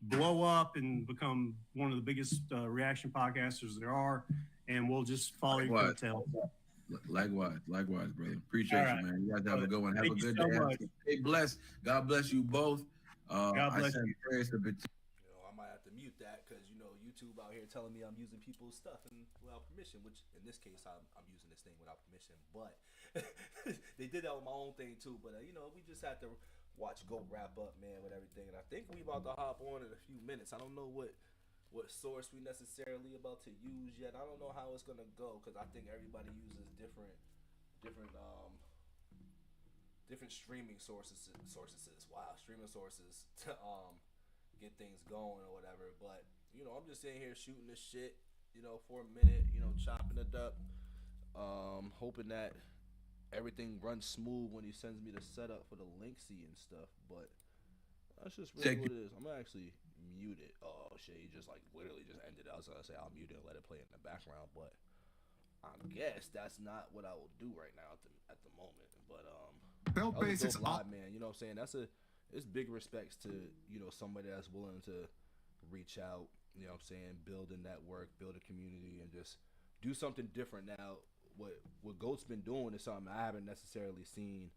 blow up and become one of the biggest reaction podcasters there are, and we'll just follow your Likewise. coattails. Likewise, brother. All Appreciate you, right, man. You guys have a brother. good one. Have Thank a you good so day. much. Stay blessed. God bless you both. God I bless send you. prayers to Bit. You know, I might have to mute that because you know YouTube out here telling me I'm using people's stuff and without permission. Which in this case, I'm using this thing without permission. But they did that with my own thing too. But you know, we just had to watch Go wrap up, man, with everything. And I think we about to hop on in a few minutes. I don't know what source we necessarily about to use yet. I don't know how it's gonna go because I think everybody uses different different streaming sources. Wow, streaming sources to get things going or whatever. But you know, I'm just sitting here shooting this shit, you know, for a minute, you know, chopping it up, hoping that everything runs smooth when he sends me the setup for the Linksy and stuff. But that's just really Check. what it is. I'm gonna actually mute it. Oh shit, he just like literally just ended it. I was gonna say I'll mute it and let it play in the background, but I guess that's not what I will do right now at the moment. But Belt that was a basics dope live, man. You know what I'm saying? It's big respects to, you know, somebody that's willing to reach out, you know what I'm saying, build a network, build a community, and just do something different. Now, what Goat's been doing is something I haven't necessarily seen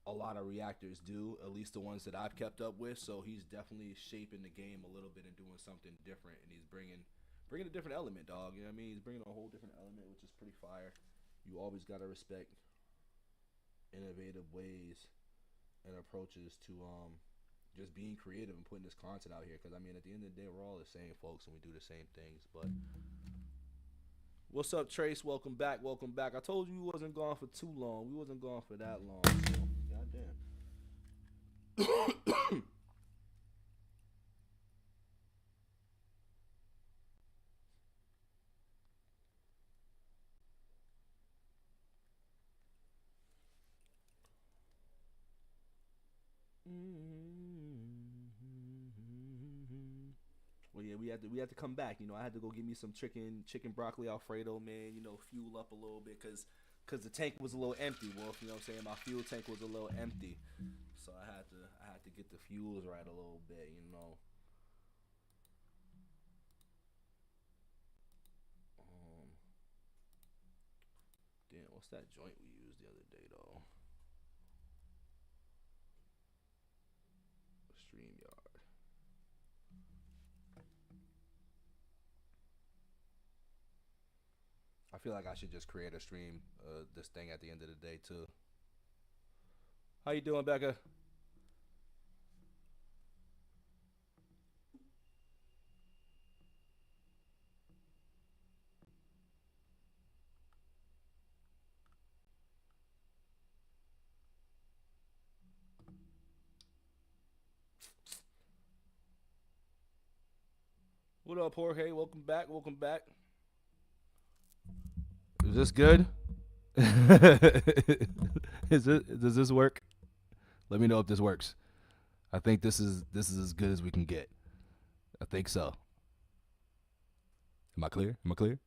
a lot of reactors do, at least the ones that I've kept up with. So he's definitely shaping the game a little bit and doing something different, and he's bringing a different element, dog. You know what I mean? He's bringing a whole different element, which is pretty fire. You always gotta respect innovative ways and approaches to just being creative and putting this content out here. Because I mean, at the end of the day, we're all the same folks and we do the same things. But what's up, Trace? Welcome back. Welcome back. I told you we wasn't gone for too long. We wasn't gone for that long. So, goddamn. Well, yeah, we had to come back. You know, I had to go get me some chicken broccoli alfredo, man. You know, fuel up a little bit because the tank was a little empty, Wolf. You know what I'm saying? My fuel tank was a little empty, so I had to get the fuels right a little bit. You know. Um, Damn, what's that joint we used the other day though? StreamYard. I feel like I should just create a stream, this thing at the end of the day too. How you doing, Becca? What up, Jorge? Welcome back. Welcome back. Is this good? Does this work? Let me know if this works. I think this is as good as we can get. I think so. Am I clear? Am I clear?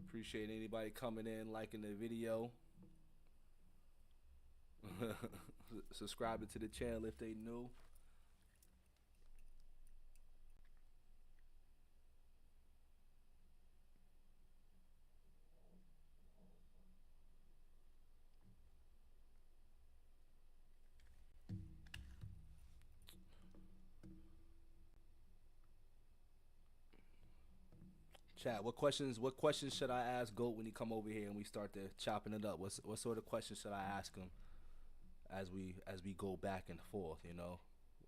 Appreciate anybody coming in, liking the video, subscribing to the channel if they new. Chat. What questions should I ask Goat when he come over here and we start to chopping it up? What sort of questions should I ask him as we go back and forth? You know.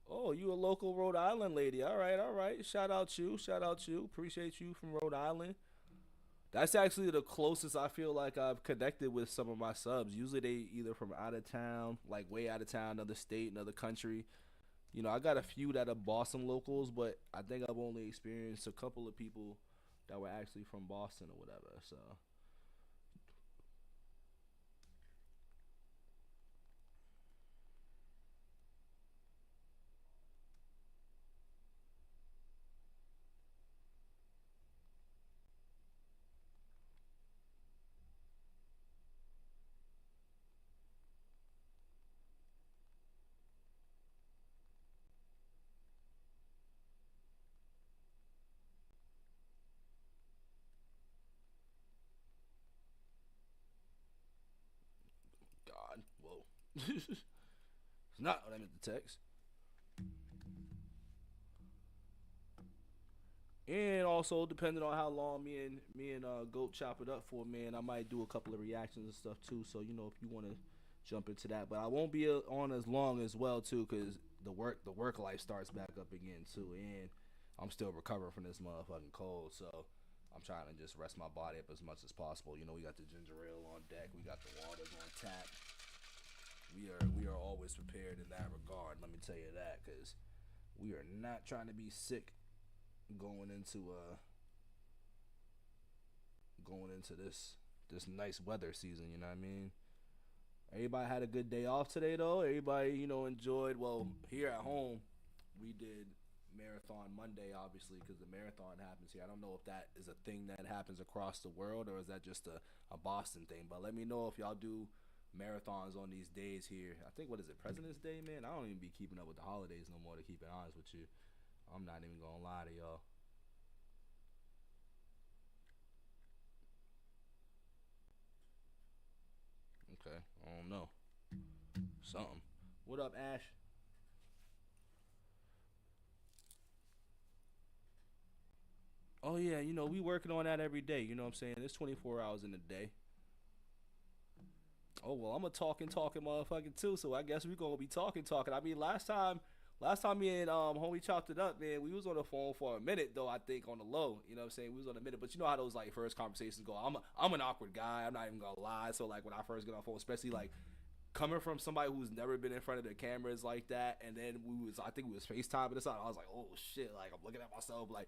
Oh, you a local Rhode Island lady? All right, all right. Shout out you. Shout out you. Appreciate you from Rhode Island. That's actually the closest I feel like I've connected with some of my subs. Usually they either from out of town, like way out of town, another state, another country. You know, I got a few that are Boston locals, but I think I've only experienced a couple of people that were actually from Boston or whatever. So It's not what I meant to text. And also, depending on how long me and Goat chop it up for, man, I might do a couple of reactions and stuff too. So you know, if you want to jump into that, but I won't be on as long as well too, cause the work life starts back up again too, and I'm still recovering from this motherfucking cold. So I'm trying to just rest my body up as much as possible. You know, we got the ginger ale on deck, we got the waters on tap. We are always prepared in that regard. Let me tell you that, cause we are not trying to be sick going into this nice weather season, you know what I mean? Everybody had a good day off today though. Everybody, you know, enjoyed. Well, here at home, we did Marathon Monday, obviously, because the marathon happens here. I don't know if that is a thing that happens across the world or is that just a Boston thing. But let me know if y'all do marathons on these days here. I think, what is it, President's Day, man? I don't even be keeping up with the holidays no more, to keep it honest with you. I'm not even gonna lie to y'all. Okay, I don't know. Something. What up, Ash? Oh yeah, you know, we working on that every day, you know what I'm saying? There's 24 hours in a day. Oh well, I'm a talking motherfucker too, so I guess we gonna be talking. I mean, last time me and homie chopped it up, man, we was on the phone for a minute though. I think on the low, you know what I'm saying? We was on a minute, but you know how those like first conversations go. I'm an awkward guy. I'm not even gonna lie. So like when I first get on the phone, especially like coming from somebody who's never been in front of the cameras like that, and then I think we was FaceTiming this out. I was like, oh shit, like I'm looking at myself like.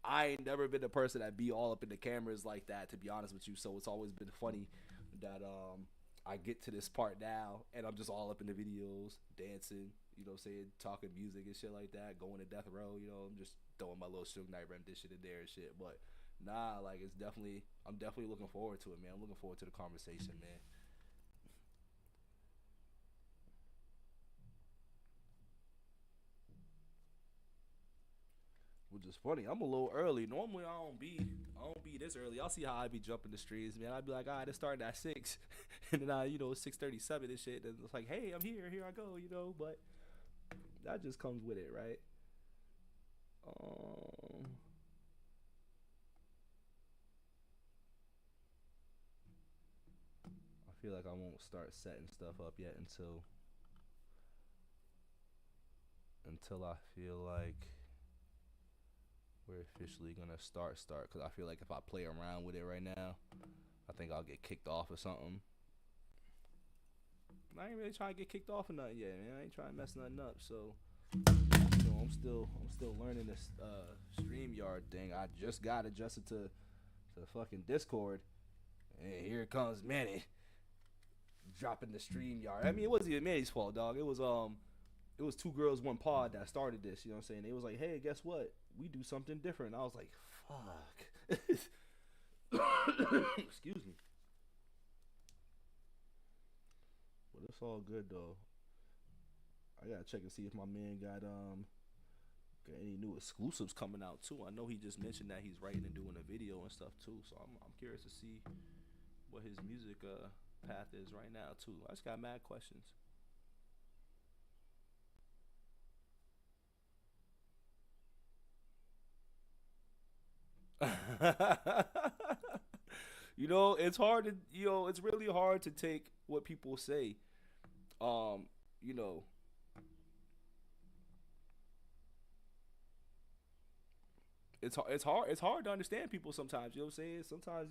I ain't never been the person that be all up in the cameras like that, to be honest with you. So it's always been funny that I get to this part now and I'm just all up in the videos, dancing, you know what I'm saying, talking music and shit like that, going to death row, you know, I'm just throwing my little Suge Knight rendition in there and shit. But nah, like I'm definitely looking forward to it, man. I'm looking forward to the conversation, man. Which is funny. I'm a little early. Normally I don't be this early. Y'all see how I be jumping the streets, man. I'd be like, all right, it's starting at 6. And then it's 6:37 and shit. And it's like, hey, I'm here I go, you know, but that just comes with it, right? Um I feel like I won't start setting stuff up yet until I feel like we're officially gonna start, because I feel like if I play around with it right now, I think I'll get kicked off or something. I ain't really trying to get kicked off or nothing yet, man. I ain't trying to mess nothing up. So I'm still learning this StreamYard thing. I just got adjusted to fucking Discord, and here it comes Manny dropping the StreamYard. I mean, it wasn't even Manny's fault, dog. It was Two Girls One Pod that started this. You know what I'm saying? They was like, hey, guess what? We do something different. And I was like, fuck. Excuse me. But it's all good though. I gotta check and see if my man got any new exclusives coming out too. I know he just mentioned that he's writing and doing a video and stuff too. So I'm curious to see what his music path is right now too. I just got mad questions. It's hard to it's really hard to take what people say. Um, you know, it's hard to understand people sometimes. You know what I'm saying? Sometimes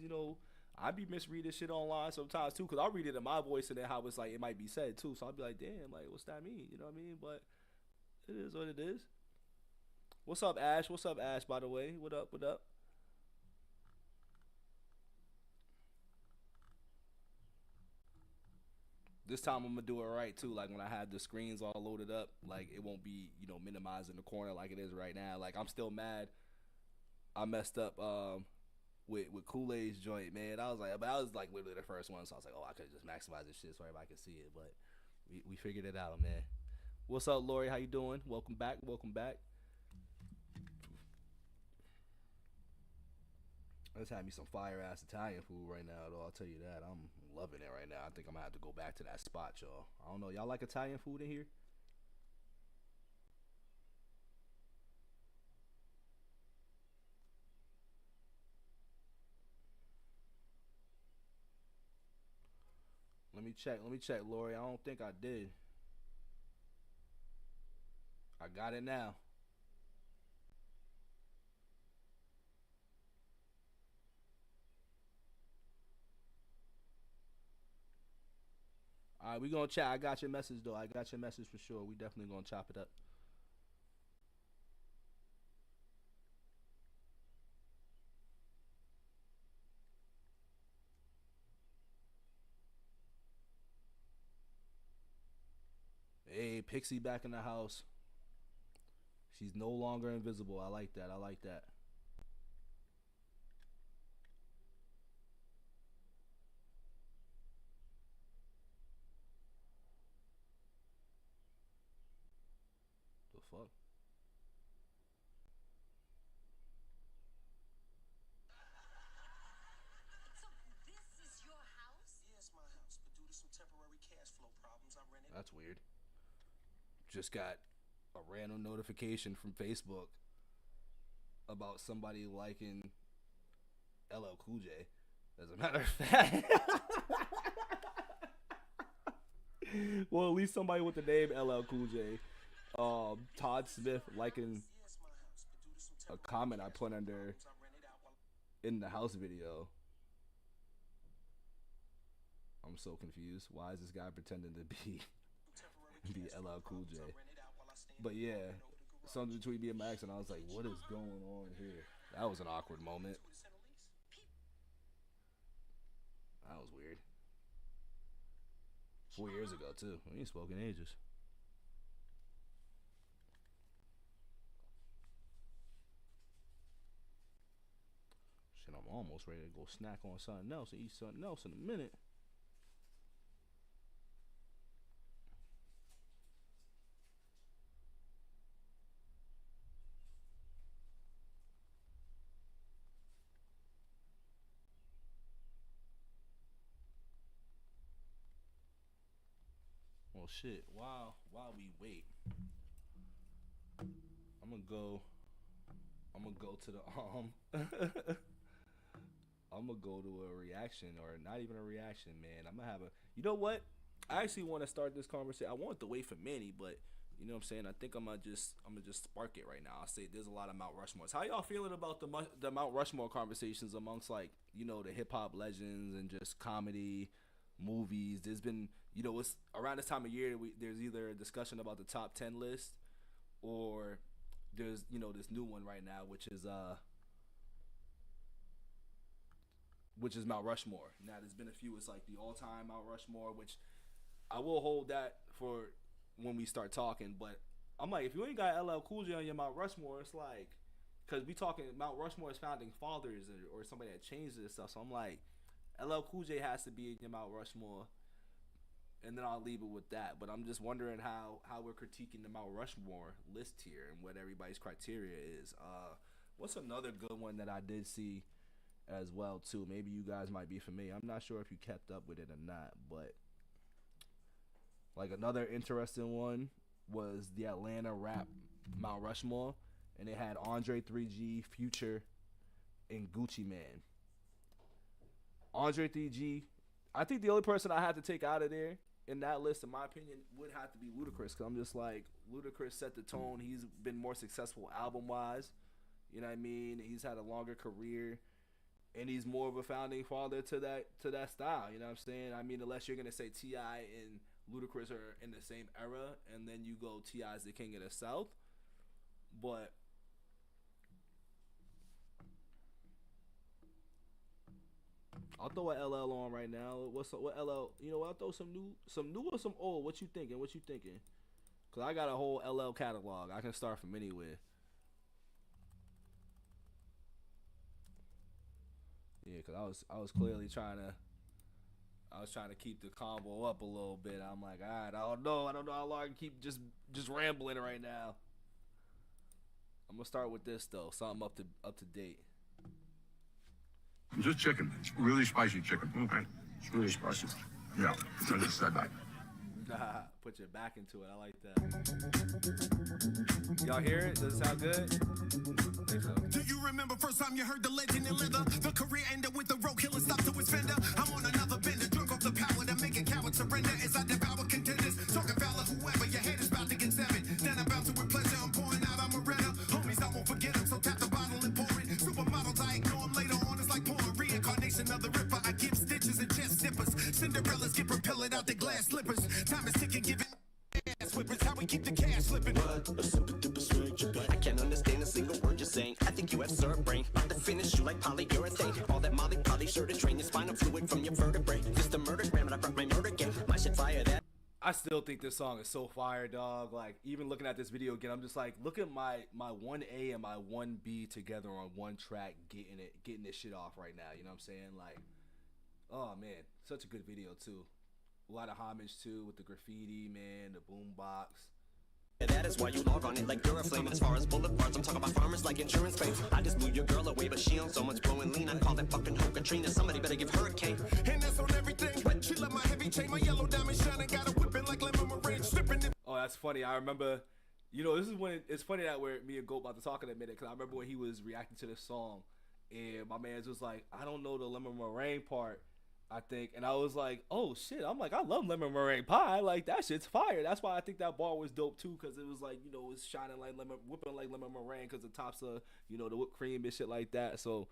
I be misreading shit online sometimes too, cause I'll read it in my voice and then how it's like it might be said too. So I'll be like, damn, like what's that mean? You know what I mean? But it is what it is. What's up, Ash? What's up, Ash? By the way, what up? What up? This time I'm gonna do it right too. Like when I have the screens all loaded up, like it won't be minimized in the corner like it is right now. Like I'm still mad. I messed up with Kool Aid's joint, man. I was like literally the first one, so I was like, oh, I could just maximize this shit so everybody can see it. But we figured it out, man. What's up, Lori? How you doing? Welcome back. Welcome back. Let's have me some fire ass Italian food right now, though. I'll tell you that. I'm loving it right now. I think I'm gonna have to go back to that spot, y'all. I don't know. Y'all like Italian food in here? Let me check. Let me check, Lori. I don't think I did. I got it now. All right, we gonna chat. I got your message though. I got your message for sure. We definitely gonna chop it up. Hey, Pixie back in the house. She's no longer invisible. I like that. I like that. The fuck? So this is your house? Yeah, it's my house, but due to some temporary cash flow problems, I rented. That's weird. Just got a random notification from Facebook about somebody liking LL Cool J. As a matter of fact. Well, at least somebody with the name LL Cool J. Todd Smith liking a comment I put under in the house video. I'm so confused. Why is this guy pretending to be LL Cool J? But yeah, something between me and Max, and I was like, what is going on here? That was an awkward moment. That was weird. 4 years ago, too. We ain't spoken ages. Shit, I'm almost ready to go snack on something else and eat something else in a minute. Well, shit. While we wait, I'm gonna go to the I'm gonna go to a reaction, or not even a reaction, man. I'm gonna have a. You know what? I actually want to start this conversation. I want to wait for Manny, but you know what I'm saying. I think I'm gonna just spark it right now. I'll say there's a lot of Mount Rushmores. How y'all feeling about the Mount Rushmore conversations amongst, like, you know, the hip hop legends and just comedy movies? There's been, you know, it's around this time of year. There's either a discussion about the top 10 list, or there's, you know, this new one right now, which is Mount Rushmore. Now, there's been a few. It's like the all-time Mount Rushmore, which I will hold that for when we start talking. But I'm like, if you ain't got LL Cool J on your Mount Rushmore, it's like, because we talking Mount Rushmore's founding fathers, or somebody that changed this stuff. So I'm like, LL Cool J has to be in your Mount Rushmore, and then I'll leave it with that. But I'm just wondering how we're critiquing the Mount Rushmore list here and what everybody's criteria is. What's another good one that I did see as well too? Maybe you guys might be familiar. I'm not sure if you kept up with it or not, but like another interesting one was the Atlanta rap Mount Rushmore, and it had Andre 3G, Future, and Gucci Mane. Andre 3G, I think the only person I had to take out of there in that list, in my opinion, would have to be Ludacris, because I'm just like, Ludacris set the tone. He's been more successful album-wise. You know what I mean? He's had a longer career, and he's more of a founding father to that style. You know what I'm saying? I mean, unless you're gonna say T.I. and Ludacris are in the same era, and then you go T.I.'s the King of the South. But I'll throw an LL on right now. What LL? You know, I'll throw some new or some old. What you thinking? Cause I got a whole LL catalog. I can start from anywhere. Yeah, cause I was clearly trying to keep the combo up a little bit. I'm like, all right, I don't know how long I can keep just rambling right now. I'm gonna start with this though, something up to date. Just chicken. Really spicy chicken. Okay. It's really spicy. Yeah. I just said that. Put your back into it. I like that. Y'all hear it? Does it sound good? I think so. Do you remember first time you heard the legend in leather? The career ended with the road killer stopped to his fender. I'm on another bender, drunk off the power to make a coward surrender as I devour contenders. Talking valor, whoever, your head is about to get severed. Then I'm about to with pleasure, I'm pouring out, I'm a redder. Homies, I won't forget them, so tap the bottle and pour it. Supermodels, I ignore them later on, it's like pouring reincarnation of the Ripper. I give stitches and chest snippers. Cinderellas get propelled out their glass slippers. Time is ticking, giving ass whippers. How we keep the cash slipping. What a super duper swag you got. I can't understand a single word you're saying. I think you have syrup brain. About to finish you like polyurethane. All that Molly Polly sure to drain your spinal fluid from your vertebrae. Just a murder gram and I brought my murder game. My shit fire that. I still think this song is so fire, dog. Like, even looking at this video again, I'm just like, look at my 1A and my 1B together on one track, getting this shit off right now. You know what I'm saying? Like, oh man, such a good video too. A lot of homage too with the graffiti, man, the boombox. That is why you log on it like Duraflame. And as far as boulevards, I'm talking about farmers like insurance claims. I just moved your girl away, but she on so much blowing lean. I call that fucking hoe Katrina. Somebody better give her a cane. And that's on everything. But she love my heavy chain, my yellow diamond shining. Got a whipping like lemon meringue, stripping it. Oh, that's funny. I remember, you know, this is when it's funny that we're me and Goat about to talk in a minute, because I remember when he was reacting to this song, and my man's was like, I don't know the lemon meringue part, I think, and I was like, oh shit, I'm like, I love lemon meringue pie, like that shit's fire. That's why I think that bar was dope too, because it was like, you know, it was shining like lemon, whipping like lemon meringue, because the tops of, you know, the whipped cream and shit like that. So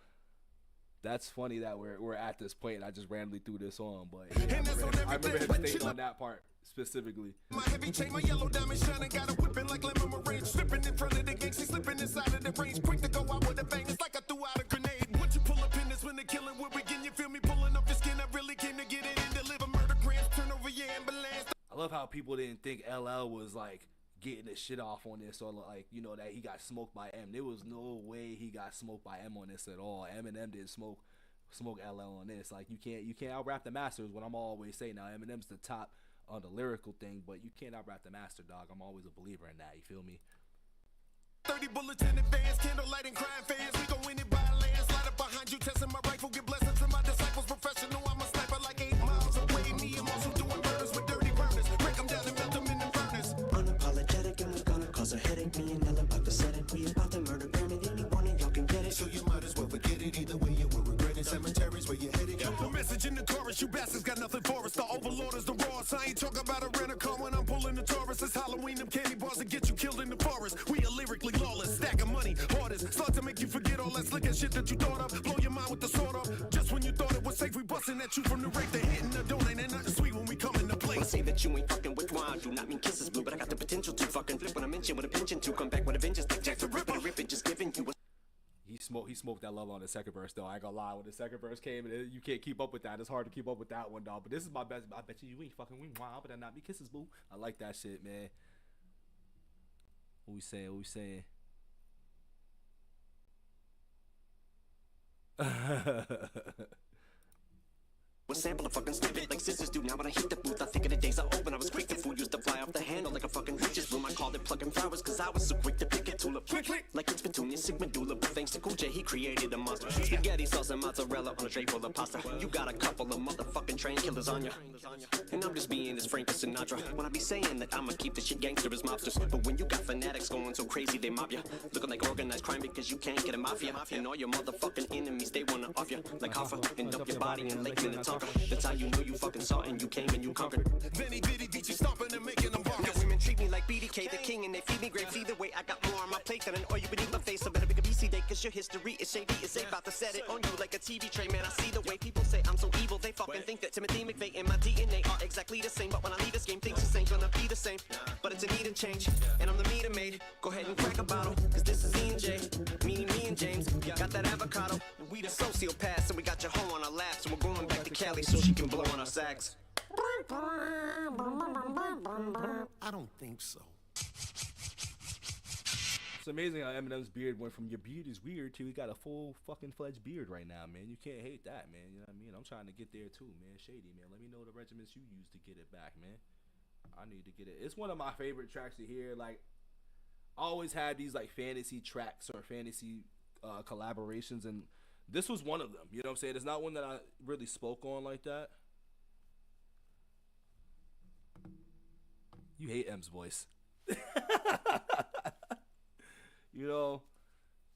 that's funny that we're at this point, and I just randomly threw this on, but yeah, I remember him stating on that part specifically. My heavy chain, my yellow diamond shining. Got a whipping like lemon meringue, stripping in front of the gang. She slipping inside of the range, quick to go out with a bang. It's like I threw out a grenade. Once you pull up in this, when the killing will begin, you feel me pulling up the skin. I really came to get it and deliver murder grams. Turn over your ambulance. I love how people didn't think LL was like getting the shit off on this, or like, you know, that he got smoked by M. There was no way he got smoked by M on this at all. Eminem didn't smoke LL on this. Like, you can't out rap the master is what I'm always saying. Now Eminem's the top on the lyrical thing, but you can't out rap the master, dog. I'm always a believer in that. You feel me? 30 bullets in advance, candlelight and crime fans. We go in it by land, slide up behind you, testing my rifle, give blessings to my disciples. Professional, I'm a sniper like 8 miles away. Me, I'm also doing murders with dirty burners. Break them down and melt them in the furnace. Unapologetic and we're gonna cause a headache. Me and Ella about to set it. We about to murder Grammy. Any one of y'all can get it. So you might as well forget it. Either way, you will regret it. Cemeteries where you headed. The message in the chorus, you bastards got nothing for us. The overlord is the Ross. I ain't talking about a rent-a-car when I'm pulling the Taurus. It's Halloween, them candy bars that get you killed in the forest. We are lyrically lawless, stack of money, hardest. Start to make you forget all that slick and shit that you thought of. Blow your mind with the sword up. Just when you thought it was safe, we busting at you from the rape. They hitting the donate, ain't nothing sweet when we come in the place. I say that you ain't fucking with wine. Do not mean kisses blue, but I got the potential to fucking flip when I mention with a pension to come back with a vengeance like Jack the Ripper. Rip it, just giving you a. He smoked that level on the second verse though. I ain't gonna lie, when the second verse came, and you can't keep up with that. It's hard to keep up with that one, dog. But this is my best. I bet you ain't fucking wing wild, but that not be kisses, boo. I like that shit, man. What we saying? What we saying? What sample of fucking stupid like sisters do now when I hit the booth. I think of the days I open, I was quick to food, used to fly off the handle like a fucking witch's broom. I called it plucking flowers cause I was so quick to pick it. Tulip, click, click, like it's Petunia, Sigma Dula. But thanks to Cool J, he created a monster. Spaghetti sauce and mozzarella on a tray full of pasta. You got a couple of motherfucking train killers on ya. And I'm just being as frank as Sinatra. When I be saying that I'ma keep the shit gangster as mobsters. But when you got fanatics going so crazy they mob ya, looking like organized crime because you can't get a mafia. And all your motherfucking enemies, they wanna off ya like Hoffa and dump your body in Lake Minnetonka. That's how you know you fucking saw and you came and you conquered. Benny Bitty beat you stomping and making them Now bonkers. women treat me like BDK, the king, and they feed me grapes. Either way, I got more on my plate than an oil beneath my face. So better pick a BC day, cause your history is shady. It's safe about to set it on you like a TV tray. Man, I see the way people say I'm so evil. They fucking think that Timothy McVeigh and my DNA are exactly the same. But when I leave this game, things just ain't gonna be the same. But it's a need and change, and I'm the meter maid. Go ahead and crack a bottle, cause this is E&J. Me and James, got that avocado. And we the sociopaths, and we got your hoe on our laps. And we're going back to Cali so she can blow on our sax. I don't think so. It's amazing how Eminem's beard went from your beard is weird to he got a full fucking fledged beard right now, man. You can't hate that, man. You know what I mean? I'm trying to get there too, man. Shady, man. Let me know the regiments you use to get it back, man. I need to get it. It's one of my favorite tracks to hear. Like, I always had these like fantasy tracks or fantasy collaborations, and This was one of them. You know what I'm saying? It's not one that I really spoke on like that. You hate M's voice. You know,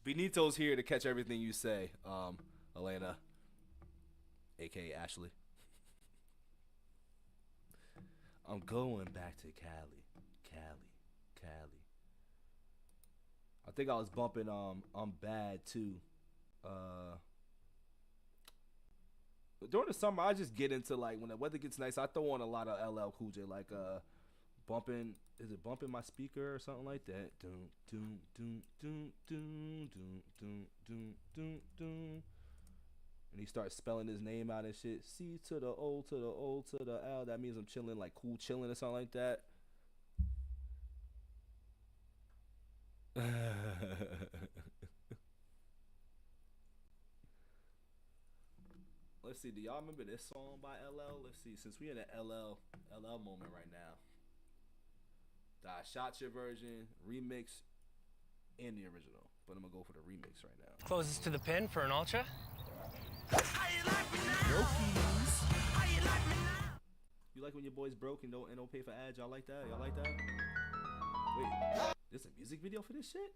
Benito's here to catch everything you say, Elena, aka Ashley. I'm going back to Cali. I think I was bumping I'm Bad too. During the summer, I just get into, like, when the weather gets nice, I throw on a lot of LL Cool J, like bumping. Is it bumping my speaker or something like that? Doom doom doom doom doom doom doom doom doom doom. And he starts spelling his name out and shit. C to the O to the O to the L. That means I'm chilling, like cool chilling or something like that. Let's see. Do y'all remember this song by LL? Let's see. Since we in an LL moment right now. I shot your version, remix, and the original. But I'm gonna go for the remix right now. Closest to the pin for an ultra. You like when your boy's broke and don't pay for ads? Y'all like that? Y'all like that? Wait, there's a music video for this shit?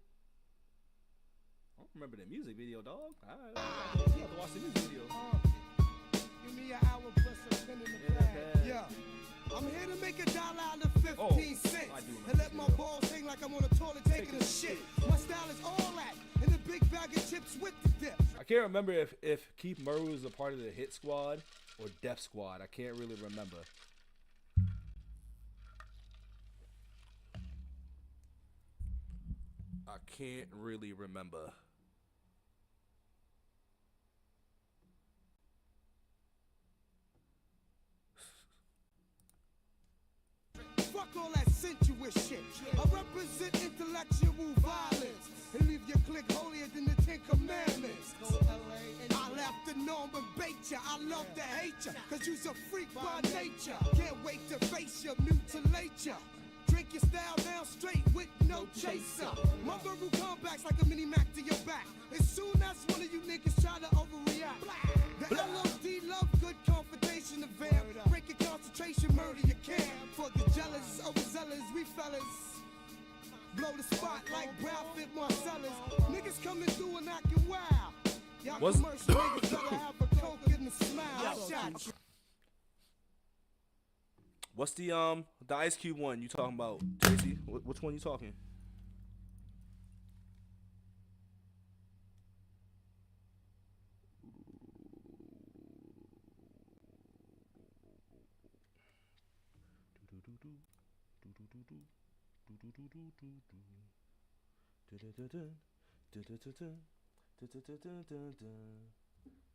I don't remember the music video, dog. Alright, you have to watch the music video. Give me an hour plus a pin in the bag. Yeah. I'm here to make $1 out of 15 cents. And let my balls hang like I'm on a toilet taking a shit. My style is all that. And a big bag of chips with the dip. I can't remember if Keith Murray was a part of the Hit Squad or Def Squad. I can't really remember. I can't really remember. Fuck all that sensuous shit. I represent intellectual violence and leave your clique holier than the 10 Commandments. I left the norm and bait ya. I love to hate ya, cause you's a freak by nature. Can't wait to face ya, mutilate ya. Drink your style down straight with no chaser. My verbal comebacks like a mini Mac to your back. As soon as one of you niggas try to overreact. The LOD love good confrontation of vamp. Break your concentration, murder your camp. For the jealous, overzealous, we fellas blow the spot like Brad Fit Marcellus. Niggas coming through and acting wild. Y'all commercial niggas better have a coke and a smile. I shot you. What's the Ice Cube one you talking about, Tracy? Which one you talking?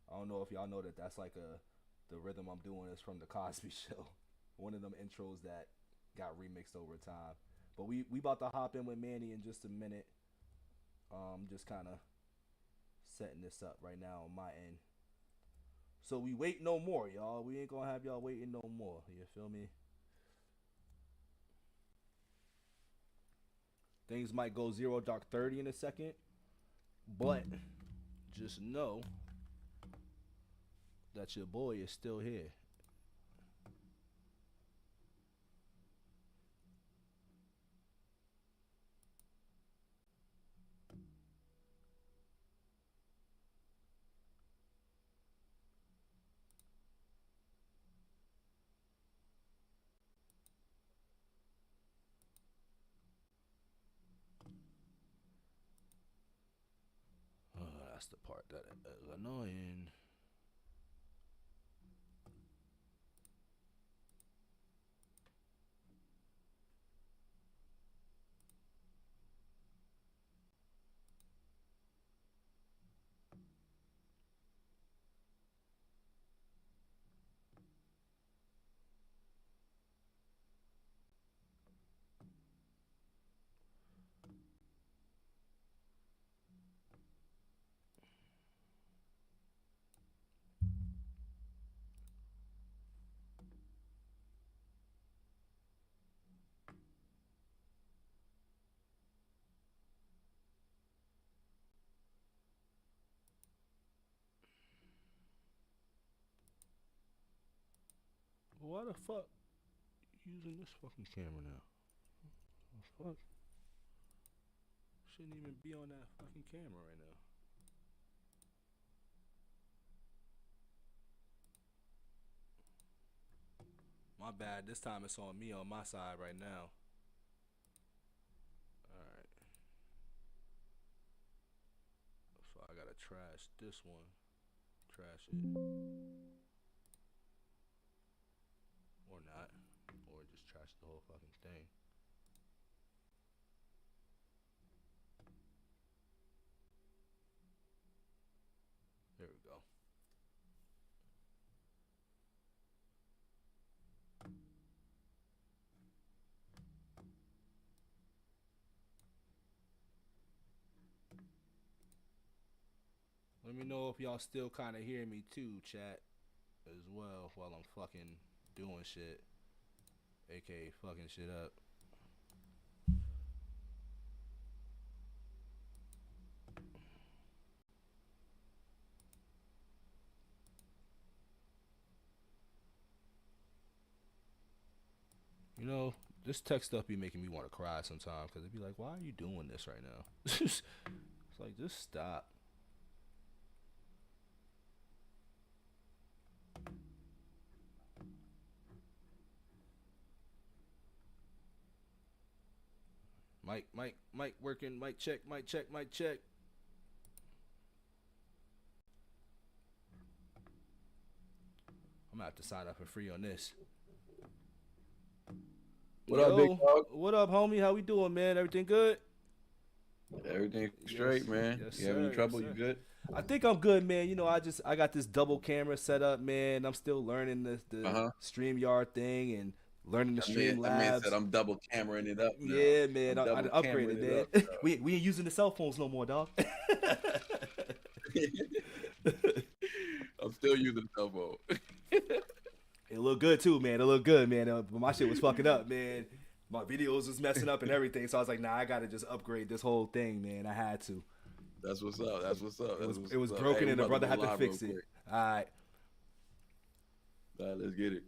I don't know if y'all know that that's like the rhythm I'm doing is from the Cosby Show. One of them intros that got remixed over time. But we about to hop in with Manny in just a minute. Just kind of setting this up right now on my end. So we wait no more, y'all. We ain't gonna have y'all waiting no more. You feel me? Things might go 0 dark 30 in a second, but just know that your boy is still here. That's the part that is annoying. Why the fuck using this fucking camera now? The fuck? Shouldn't even be on that fucking camera right now. My bad. This time it's on me on my side right now. Alright. So I gotta trash this one. Trash it. Or not. Or just trash the whole fucking thing. There we go. Let me know if y'all still kind of hear me too, chat, as well, while I'm fucking doing shit, aka fucking shit up. You know, this tech stuff be making me want to cry sometimes, because it'd be like, why are you doing this right now? It's like, just stop. Mic working, mic check. I'm gonna have to sign up for free on this. What up, big dog? What up, homie? How we doing, man? Everything good? Everything straight, man. Yes, You have any sir, trouble? yes, You sir. good? I think I'm good, man. You know, I got this double camera set up, man. I'm still learning the StreamYard thing and learning the Streamlabs. That man said I'm double cameraing it up now. Yeah, man. I double upgraded, cameraing man. it up, we ain't using the cell phones no more, dog. I'm still using the cell phone. It looked good too, man. It looked good, man. But my shit was fucking up, man. My videos was messing up and everything. So I was like, nah, I gotta just upgrade this whole thing, man. I had to. That's what's up. That's what's up. It was broken, and the brother had to fix it. All right. All right, let's get it.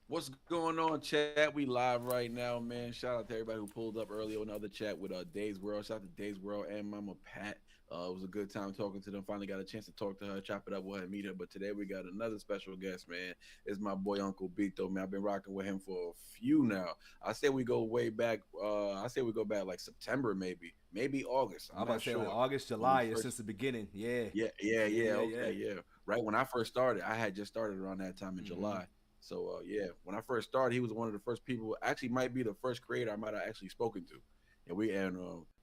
What's going on, chat? We live right now, man. Shout out to everybody who pulled up earlier on the other chat with Days World. Shout out to Days World and Mama Pat. It was a good time talking to them. Finally got a chance to talk to her, chop it up with her, meet her. But today we got another special guest, man. It's my boy Uncle Bito, man. I've been rocking with him for a few now. I say we go way back. I say we go back like September, maybe August. I'm about to say like August, July, since the beginning. Yeah. Yeah. Right when I first started, I had just started around that time in July. So yeah, when I first started, he was one of the first people. Actually, might be the first creator I might have actually spoken to. And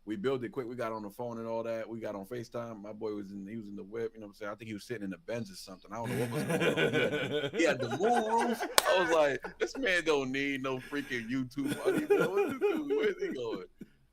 we built it quick. We got on the phone and all that. We got on FaceTime. My boy was in the whip. You know what I'm saying? I think he was sitting in the Benz or something. I don't know what was going on. He had the moon roof. I was like, this man don't need no freaking YouTube money. Where's he going?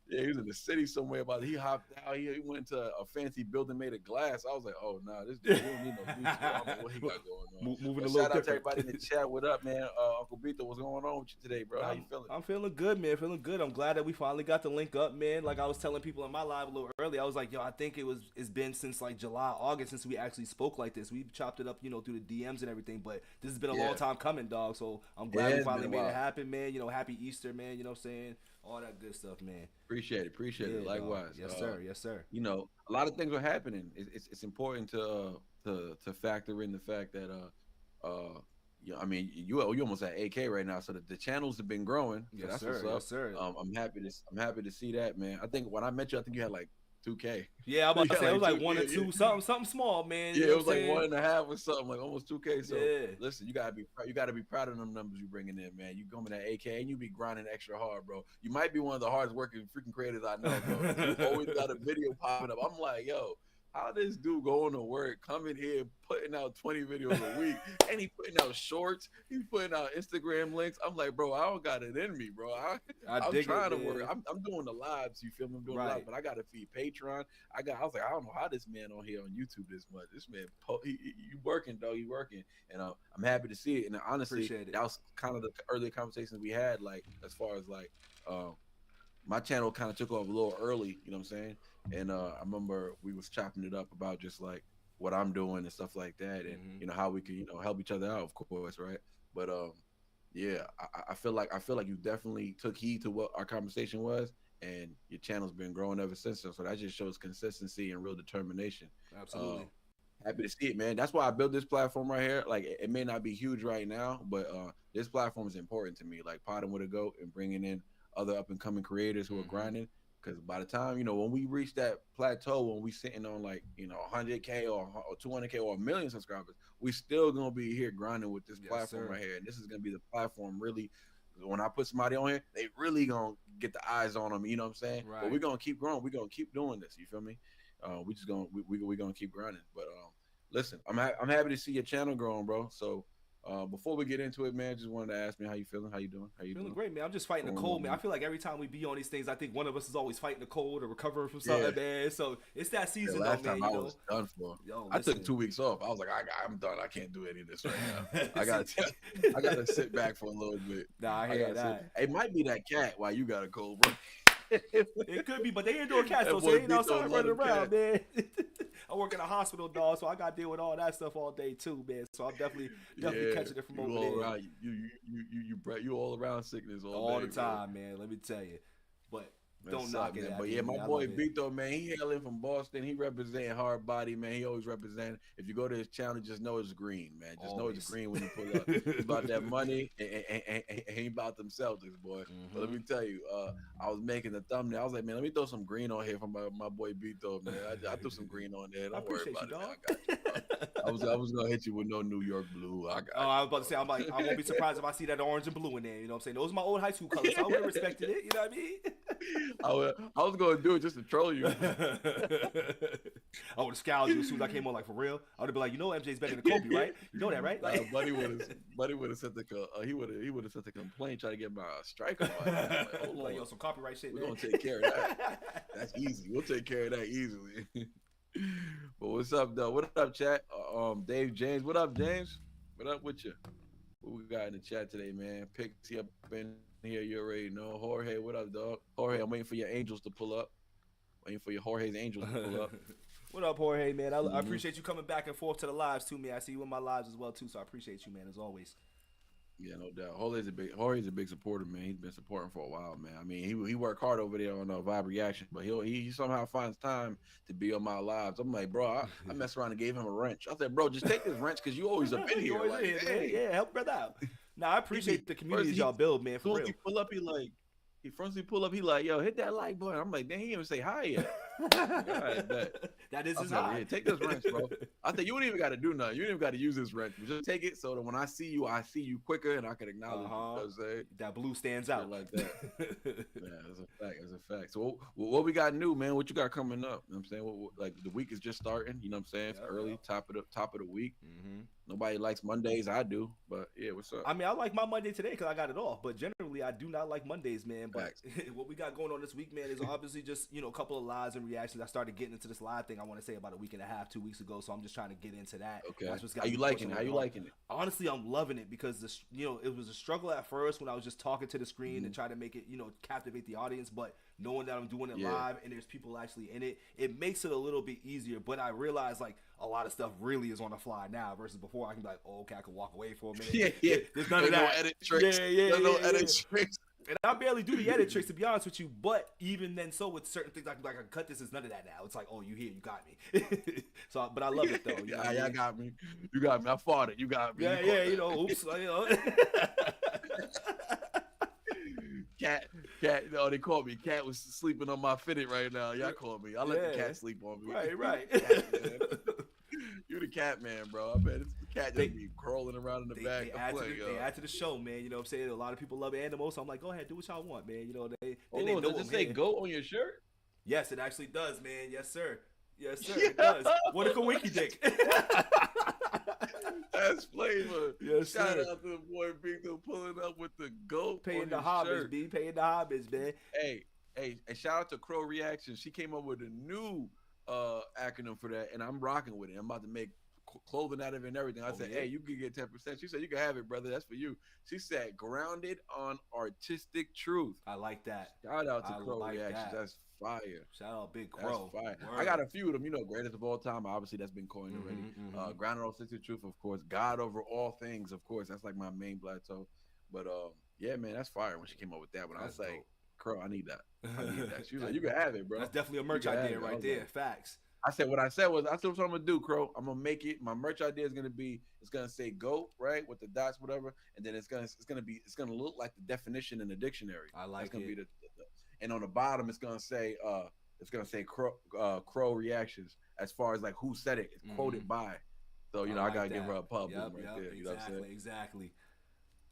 Yeah, he was in the city somewhere. He hopped out. He went to a fancy building made of glass. I was like, oh, nah, this dude don't need no YouTube. I don't know what he got going on. Moving a little shout out different. to everybody in the chat. What up, man? Uncle Bito, what's going on with you today, bro? How you feeling? I'm feeling good, man. Feeling good. I'm glad that we finally got the link up, man. Like I was telling people in my live a little early, I was like, yo, I think it's been since like July, August since we actually spoke like this. We chopped it up, you know, through the DMs and everything, but this has been a long time coming, dog. So I'm glad we finally made it happen, man. You know, happy Easter, man. You know what I'm saying? All that good stuff, man. Appreciate it. Likewise. Yes, sir. You know, a lot of things are happening. It's important to factor in the fact that I mean, you almost at 8K right now, so the channels have been growing. So Yes, that's sir. what's up. Yes, sir. I'm happy to see that, man. I think when I met you, I think you had like 2K. Yeah, I'm about to say it was like 2K, 1 or 2, something small, man. Yeah, You know it was what like I'm saying? 1.5 or something, like almost 2K. So Yeah. listen, you gotta be proud of them numbers you bringing in, man. You coming at 8K and you be grinding extra hard, bro. You might be one of the hardest working freaking creators I know, bro. You always got a video popping up. I'm like, yo, how this dude going to work, coming here, putting out 20 videos a week, and he putting out shorts, he's putting out Instagram links. I'm like, bro, I don't got it in me, bro. I'm trying to work. I'm doing the lives, you feel me? I'm doing the lives, but I got to feed Patreon. I was like, I don't know how this man on here on YouTube this much. This man, you working, dog, you working. And I'm happy to see it. And honestly, that was kind of the early conversations we had, like, as far as like, my channel kind of took off a little early, you know what I'm saying? And I remember we was chopping it up about just like what I'm doing and stuff like that, and you know how we can, you know, help each other out, of course, right? But yeah, I feel like you definitely took heed to what our conversation was, and your channel's been growing ever since. So that just shows consistency and real determination. Absolutely. Happy to see it, man. That's why I built this platform right here. Like, it may not be huge right now, but this platform is important to me. Like, potting with a goat and bringing in other up and coming creators who are grinding. Because by the time, you know, when we reach that plateau, when we sitting on like, you know, 100K or 200K or 1 million subscribers, we still gonna be here grinding with this platform right here. And this is gonna be the platform really. When I put somebody on here, they really gonna get the eyes on them. You know what I'm saying? Right. But we're gonna keep growing. We're gonna keep doing this. You feel me? We just gonna we gonna keep grinding. But listen, I'm happy to see your channel growing, bro. So before we get into it, man, just wanted to ask me how you feeling, how you doing, Feeling great, man. I'm just fighting the cold, man. I feel like every time we be on these things, I think one of us is always fighting the cold or recovering from something, man. So it's that season, last though, man. time You I know? was done for. Yo, I took 2 weeks off. I was like, I'm done. I can't do any of this right now. I gotta sit back for a little bit. Nah, I hear that. It might be that cat while you got a cold, bro. It could be, but they ain't doing cats though, so they ain't outside running around, man. I work in a hospital, dog, so I got to deal with all that stuff all day too, man. So I'm definitely catching it from over there. Around, you all around sickness all day, the time, man. Let me tell you, but don't knock it. But yeah, my boy Bito, man, he hailing from Boston. He representing hard body, man. He always representing. If you go to his channel, just know it's green, man. Just know it's green when you pull up. He about that money and he about them Celtics, boy. But let me tell you, I was making the thumbnail. I was like, man, let me throw some green on here for my boy Bito, man. I threw some green on there. Don't worry about it. I got you, bro. I was gonna hit you with no New York blue. I was about to say, I'm like, I won't be surprised if I see that orange and blue in there. You know what I'm saying? Those are my old high school colors. So I would have respected it. You know what I mean? I was gonna do it just to troll you. I would have scowled you as soon as I came on, like, for real. I would have been like, you know, MJ's better than Kobe, right? You know that, right? Like, buddy would have sent he would have sent the complaint, try to get my strike on. Like, hold on, yo, some copyright shit. We're man. gonna take care of that. That's easy. We'll take care of that easily. But what's up, though? What up, chat? Dave James. What up, James? What up with you? What we got in the chat today, man? Pixie up in here, you already know. Jorge, what up, dog? Jorge, I'm waiting for your angels to pull up. Waiting for your Jorge's angels to pull up. What up, Jorge, man? I appreciate you coming back and forth to the lives too, man. I see you in my lives as well too, so I appreciate you, man, as always. Yeah, no doubt. Jorge's a big supporter, man. He's been supporting for a while, man. I mean, he worked hard over there on Vibe Reaction, but he somehow finds time to be on my lives. I'm like, bro, I messed around and gave him a wrench. I said, bro, just take this wrench because you always up in here. Like, hey. Yeah, help brother out. Nah, I appreciate the community y'all build, man. For real. He pull up, he like, yo, hit that like button. I'm like, dang, he didn't even say hi yet. Right, that is his eye. Yeah, take this wrench, bro. I think you don't even got to do nothing. You don't even got to use this wrench. Just take it so that when I see you quicker and I can acknowledge you. You know what I'm saying? That blue stands out like that. Yeah, that's a fact. That's a fact. So what we got new, man? What you got coming up? You know what I'm saying? Like the week is just starting. You know what I'm saying? It's early, top of the week. Nobody likes Mondays. I do, but yeah, what's up? I mean, I like my Monday today because I got it off. But generally, I do not like Mondays, man. But what we got going on this week, man, is obviously just a couple of lives and reactions. I started getting into this live thing, I want to say, about a week and a half, 2 weeks ago. So I'm just trying to get into that. Okay. That's what's got you liking it? How you liking it? Honestly, I'm loving it because it was a struggle at first when I was just talking to the screen and trying to make it, captivate the audience. But knowing that I'm doing it live and there's people actually in it, it makes it a little bit easier. But I realize like a lot of stuff really is on the fly now versus before. I can be like, oh, okay, I can walk away for a minute. There's none of that. No edit tricks. No edit tricks. And I barely do the edit tricks, to be honest with you. But even then, so with certain things, I can cut this. It's none of that now. It's like, oh, you here, you got me. So, but I love it though. Yeah, got me. You got me. I fought it. You got me. Oops. Cat. They called me. Cat was sleeping on my fitted right now. Y'all called me. I let the cat sleep on me. Right. Cat, you the cat man, bro. I bet it's the cat that be crawling around in the back. They add to the show, man. You know what I'm saying? A lot of people love animals, so I'm like, go ahead, do what y'all want, man. Does it say goat on your shirt? Yes, it actually does, man. Yes, sir. It does. What a coinky dick. That's flavor. Yes, Shout out to the boy Bito pulling up with the goat. Paying the hobbits, B. Paying the hobbits, man. Hey, and shout out to Crow Reactions. She came up with a new acronym for that, and I'm rocking with it. I'm about to make clothing out of it and everything. I said, hey, you can get 10%. She said, you can have it, brother. That's for you. She said, grounded on artistic truth. I like that. Shout out to I Crow like Reactions. that. That's fire. Shout out Big That's Crow. fire. Word. I got a few of them, greatest of all time. Obviously, that's been coined already. Grounded on artistic truth, of course. God over all things, of course. That's like my main plateau. But yeah, man, that's fire when she came up with that. When I was like, Crow, I need that. I need that. She was like, you can have it, bro. That's definitely a merch idea right there. Like, facts. I said what I said was, I said what I'm gonna do, Crow. I'm gonna make it. My merch idea is gonna be, it's gonna say GOAT, right, with the dots, whatever, and then it's gonna look like the definition in the dictionary. I like gonna it. Be and on the bottom it's gonna say Crow Reactions, as far as like who said it. It's quoted by. So I like gotta that. give her a pub right there. You know what I'm saying? Exactly.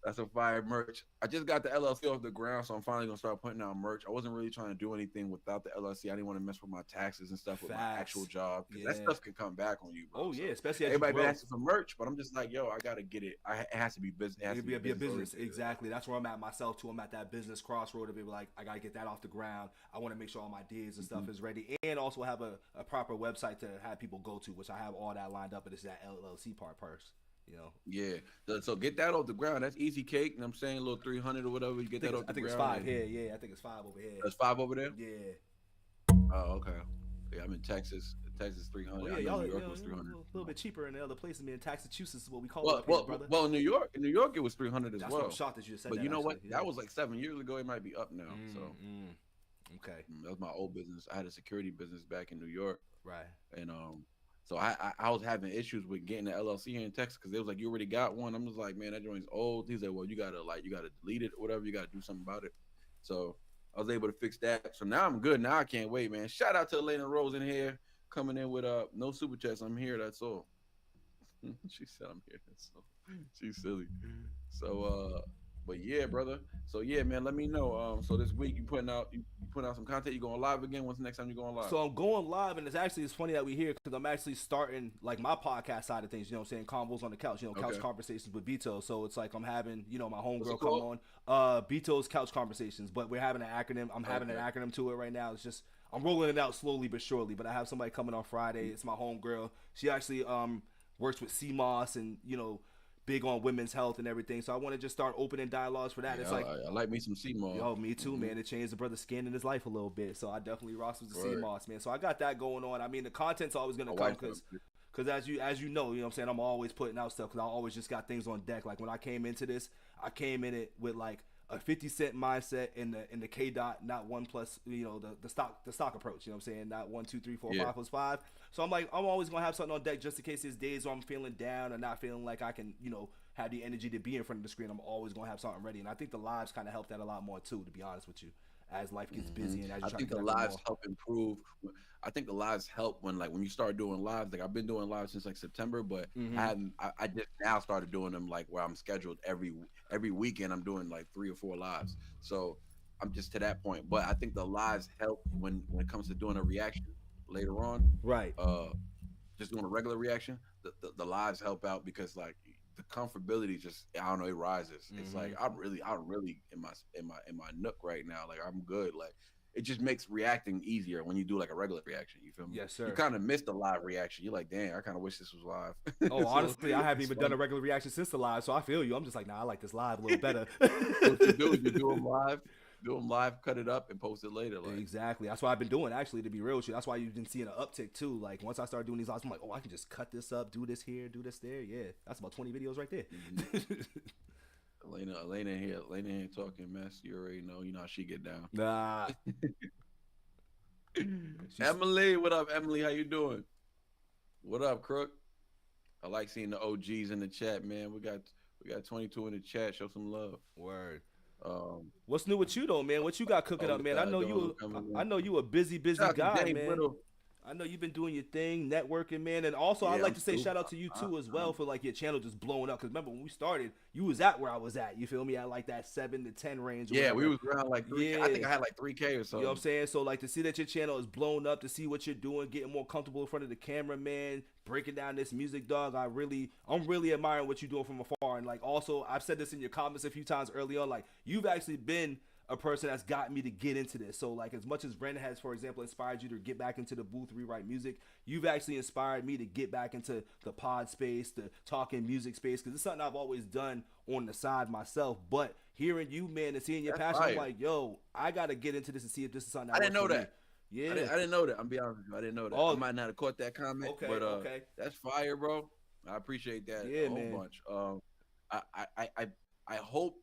That's a fire merch. I just got the LLC off the ground, so I'm finally gonna start putting out merch. I wasn't really trying to do anything without the LLC. I didn't want to mess with my taxes and stuff with my actual job. That stuff can come back on you, bro. Oh yeah, especially as everybody been asking for merch, but I'm just like, yo, I gotta get it. It has to be business. It has to be a business. Exactly. That's where I'm at myself too. I'm at that business crossroad of it. Like, I gotta get that off the ground. I want to make sure all my deeds and stuff is ready, and also have a proper website to have people go to, which I have all that lined up. But it's that LLC part first. Yeah. So get that off the ground. That's easy cake. You know what I'm saying? A little 300 or whatever. You get that off the ground. I think it's 5 here. Yeah, I think it's 5 over here. That's 5 over there? Yeah. Oh, okay. Yeah, I'm in Texas. Texas 300. Oh, yeah, New York was 300. A little bit cheaper in the other places. Man, Massachusetts is what we call it, brother. Well, in New York it was 300 as well. That's I'm shocked that you said but that. You know actually. what? Yeah. That was like 7 years ago. It might be up now. Okay. That was my old business. I had a security business back in New York. Right. And so I was having issues with getting the LLC here in Texas because they was like, you already got one. I'm just like, man, that joint's old. He's like, well, you gotta delete it or whatever. You gotta do something about it. So I was able to fix that. So now I'm good. Now I can't wait, man. Shout out to Elena Rose in here, coming in with no super chats. I'm here. That's all. She said I'm here. That's all. She's silly. So but yeah, brother. So yeah, man, let me know. So this week you putting out some content. You going live again? When's the next time you going live? So I'm going live, and it's funny that we here because I'm actually starting like my podcast side of things. You know what I'm saying? Combos on the couch. Couch conversations with BITO'S. So it's like I'm having my homegirl come on. BITO'S Couch Conversations. But we're having an acronym. I'm having an acronym to it right now. It's just I'm rolling it out slowly but surely. But I have somebody coming on Friday. It's my homegirl. She actually works with CMOS and big on women's health and everything. So I want to just start opening dialogues for that. Yeah, it's like I like me some CMOS. Yo, me too, man. It changed the brother's skin in his life a little bit. So I definitely rocks with the CMOS, man. So I got that going on. I mean, the content's always gonna come because as you know what I'm saying, I'm always putting out stuff because I always just got things on deck. Like when I came into this, I came in it with like a 50 cent mindset in the K dot, not 1 plus, the stock approach. You know what I'm saying? Not 1, 2, 3, 4, 5 plus 5. So I'm like, I'm always gonna have something on deck just in case there's days where I'm feeling down or not feeling like I can, have the energy to be in front of the screen. I'm always gonna have something ready, and I think the lives kind of help that a lot more too. To be honest with you, as life gets busy and as you I think the lives help improve. I think the lives help when you start doing lives. Like I've been doing lives since like September, but I just now started doing them like where I'm scheduled every weekend. I'm doing like 3 or 4 lives. So I'm just to that point. But I think the lives help when it comes to doing a reaction later on. Right. Just doing a regular reaction. The lives help out because like the comfortability just I don't know, it rises. It's like I'm really in my nook right now. Like I'm good. Like it just makes reacting easier when you do like a regular reaction. You feel me? Yes, sir. You kind of miss the live reaction. You're like, damn, I kind of wish this was live. Oh, so, honestly, I haven't even done a regular reaction since the live, so I feel you. I'm just like, nah, I like this live a little better. What you do is you do them live, cut it up, and post it later. Like. Exactly. That's what I've been doing, actually, to be real with you. That's why you've been seeing an uptick, too. Like, once I started doing these lives, I'm like, oh, I can just cut this up, do this here, do this there. Yeah, that's about 20 videos right there. Elena here talking mess. You already know. You know how she get down. Nah. Emily, what up, Emily? How you doing? What up, Crook? I like seeing the OGs in the chat, man. We got 22 in the chat. Show some love. Word. What's new with you though, man? What you got cooking up, man? I know you a busy guy, man. I know you've been doing your thing, networking, man. And also, I'd like to say shout out to you too as well for like your channel just blowing up. Because remember when we started, you was at where I was at. You feel me? At like that 7 to 10 range. Yeah, we was around like 3K. I think I had like 3K or something. You know what I'm saying? So like to see that your channel is blown up, to see what you're doing, getting more comfortable in front of the camera, man, breaking down this music, dog. I'm really admiring what you're doing from afar. And like also, I've said this in your comments a few times early on. Like you've actually been a person that's got me to get into this. So like as much as Ren has, for example, inspired you to get back into the booth, rewrite music, you've actually inspired me to get back into the pod space, the talking music space, because it's something I've always done on the side myself. But hearing you, man, and seeing your passion, I'm like, yo, I gotta get into this and see if this is something I didn't know that. Yeah, I didn't know that. I'm be honest with you. I didn't know that. I might not have caught that comment, Okay, but okay. that's fire, bro. I appreciate that Yeah, a whole man. bunch. I hope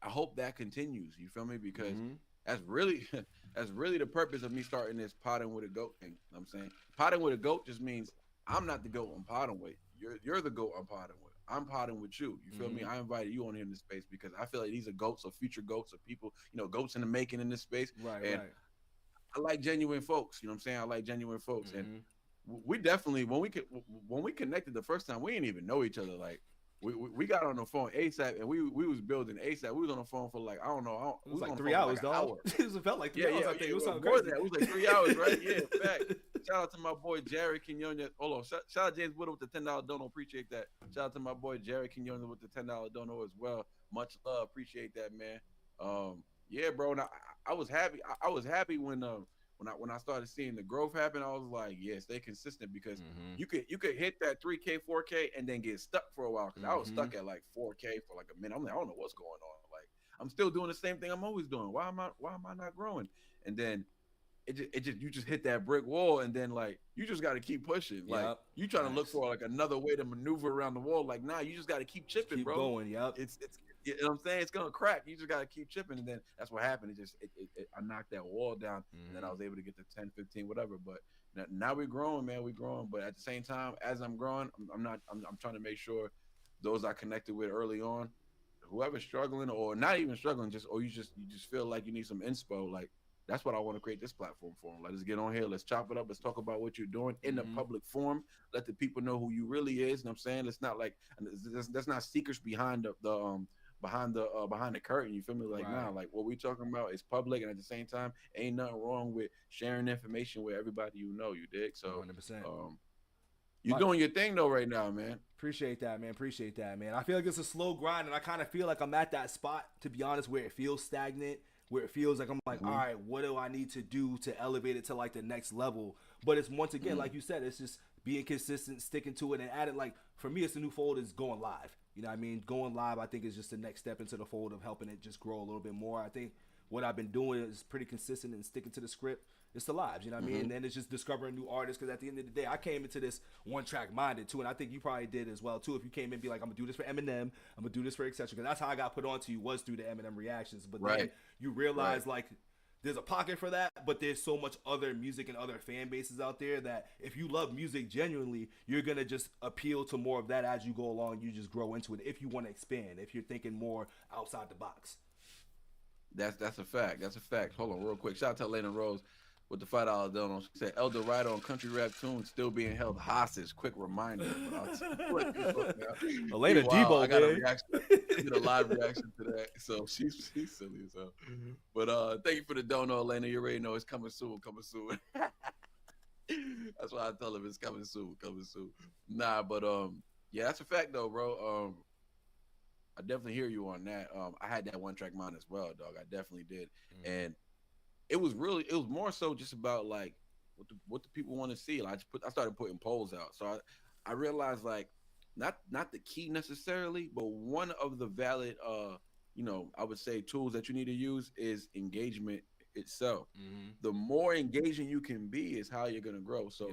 I hope that continues. You feel me? Because that's really the purpose of me starting this potting with a goat thing. You know what I'm saying potting with a goat just means I'm not the goat I'm potting with. You're the goat I'm potting with. I'm potting with you. You feel me? I invited you on here in this space because I feel like these are goats or future goats or people, goats in the making in this space. Right, and right. I like genuine folks. You know what I'm saying? I like genuine folks. And we definitely, when we connected the first time, we didn't even know each other. Like we got on the phone ASAP, and we was building ASAP. We was on the phone for like, I don't know. It was like 3 hours, dog. It felt like 3 hours. I think it was something more crazy. than that. It was like 3 hours, right? Yeah, in fact. Shout out to my boy Jared Quinones. Hold on. Shout out James Whittle with the $10 dono. Appreciate that. Shout out to my boy Jared Quinones with the $10 dono as well. Much love. Appreciate that, man. Yeah, bro. And I was happy. I was happy when I started seeing the growth happen. I was like, yeah, stay consistent, because you could hit that 3K, 4K, and then get stuck for a while. Because I was stuck at like 4K for like a minute. I'm like, I don't know what's going on. Like, I'm still doing the same thing I'm always doing. Why am I not growing? And then you just hit that brick wall, and then like you just got to keep pushing. Like you trying to look for like another way to maneuver around the wall. Like, nah, you just got to keep chipping, Keep bro. going. Yep. It's you know what I'm saying? It's gonna crack. You just gotta keep chipping, and then that's what happened. I knocked that wall down, and then I was able to get to 10, 15, whatever. But now we're growing, man. We're growing. But at the same time, as I'm growing, I'm trying to make sure those I connected with early on, whoever's struggling or not even struggling, you just feel like you need some inspo. Like, that's what I want to create this platform for. Like, let's get on here. Let's chop it up. Let's talk about what you're doing in the public forum. Let the people know who you really is. You know what I'm saying? It's not like that's not secrets behind behind the curtain. You feel me? Like, nah, like what we talking about is public, and at the same time, ain't nothing wrong with sharing information with everybody you know. You dig? So 100%. You're doing your thing though right now, man. Appreciate that, man. Appreciate that, man. I feel like it's a slow grind, and I kind of feel like I'm at that spot, to be honest, where it feels stagnant, where it feels like I'm like, all right, what do I need to do to elevate it to like the next level? But it's, once again, like you said, it's just being consistent, sticking to it, and adding, like, for me, it's the new fold is going live. You know what I mean? Going live, I think, is just the next step into the fold of helping it just grow a little bit more. I think what I've been doing is pretty consistent and sticking to the script. It's the lives, you know what I mean? And then it's just discovering new artists, because at the end of the day, I came into this one-track minded, too, and I think you probably did as well, too. If you came in and be like, I'm going to do this for Eminem, I'm going to do this for et cetera, because that's how I got put onto you, was through the Eminem reactions. But then you realize, like, there's a pocket for that, but there's so much other music and other fan bases out there that if you love music genuinely, you're going to just appeal to more of that as you go along. You just grow into it if you want to expand, if you're thinking more outside the box. That's a fact. That's a fact. Hold on real quick. Shout out to Elena Rose with the $5 dono. She said El Dorado on country rap tunes still being held hostage. Quick reminder. Elena Debo, I got a man. reaction. I did a live reaction to that. So she's silly as hell. But thank you for the dono, Elena. You already know it's coming soon. Coming soon. That's why I tell him it's coming soon. Coming soon. Nah, but yeah, that's a fact though, bro. I definitely hear you on that. I had that one track mind as well, dog. I definitely did. And it was more so just about like what the people want to see. Like, I started putting polls out. So I realized, like, not the key necessarily, but one of the valid I would say tools that you need to use is engagement itself. The more engaging you can be is how you're gonna grow. So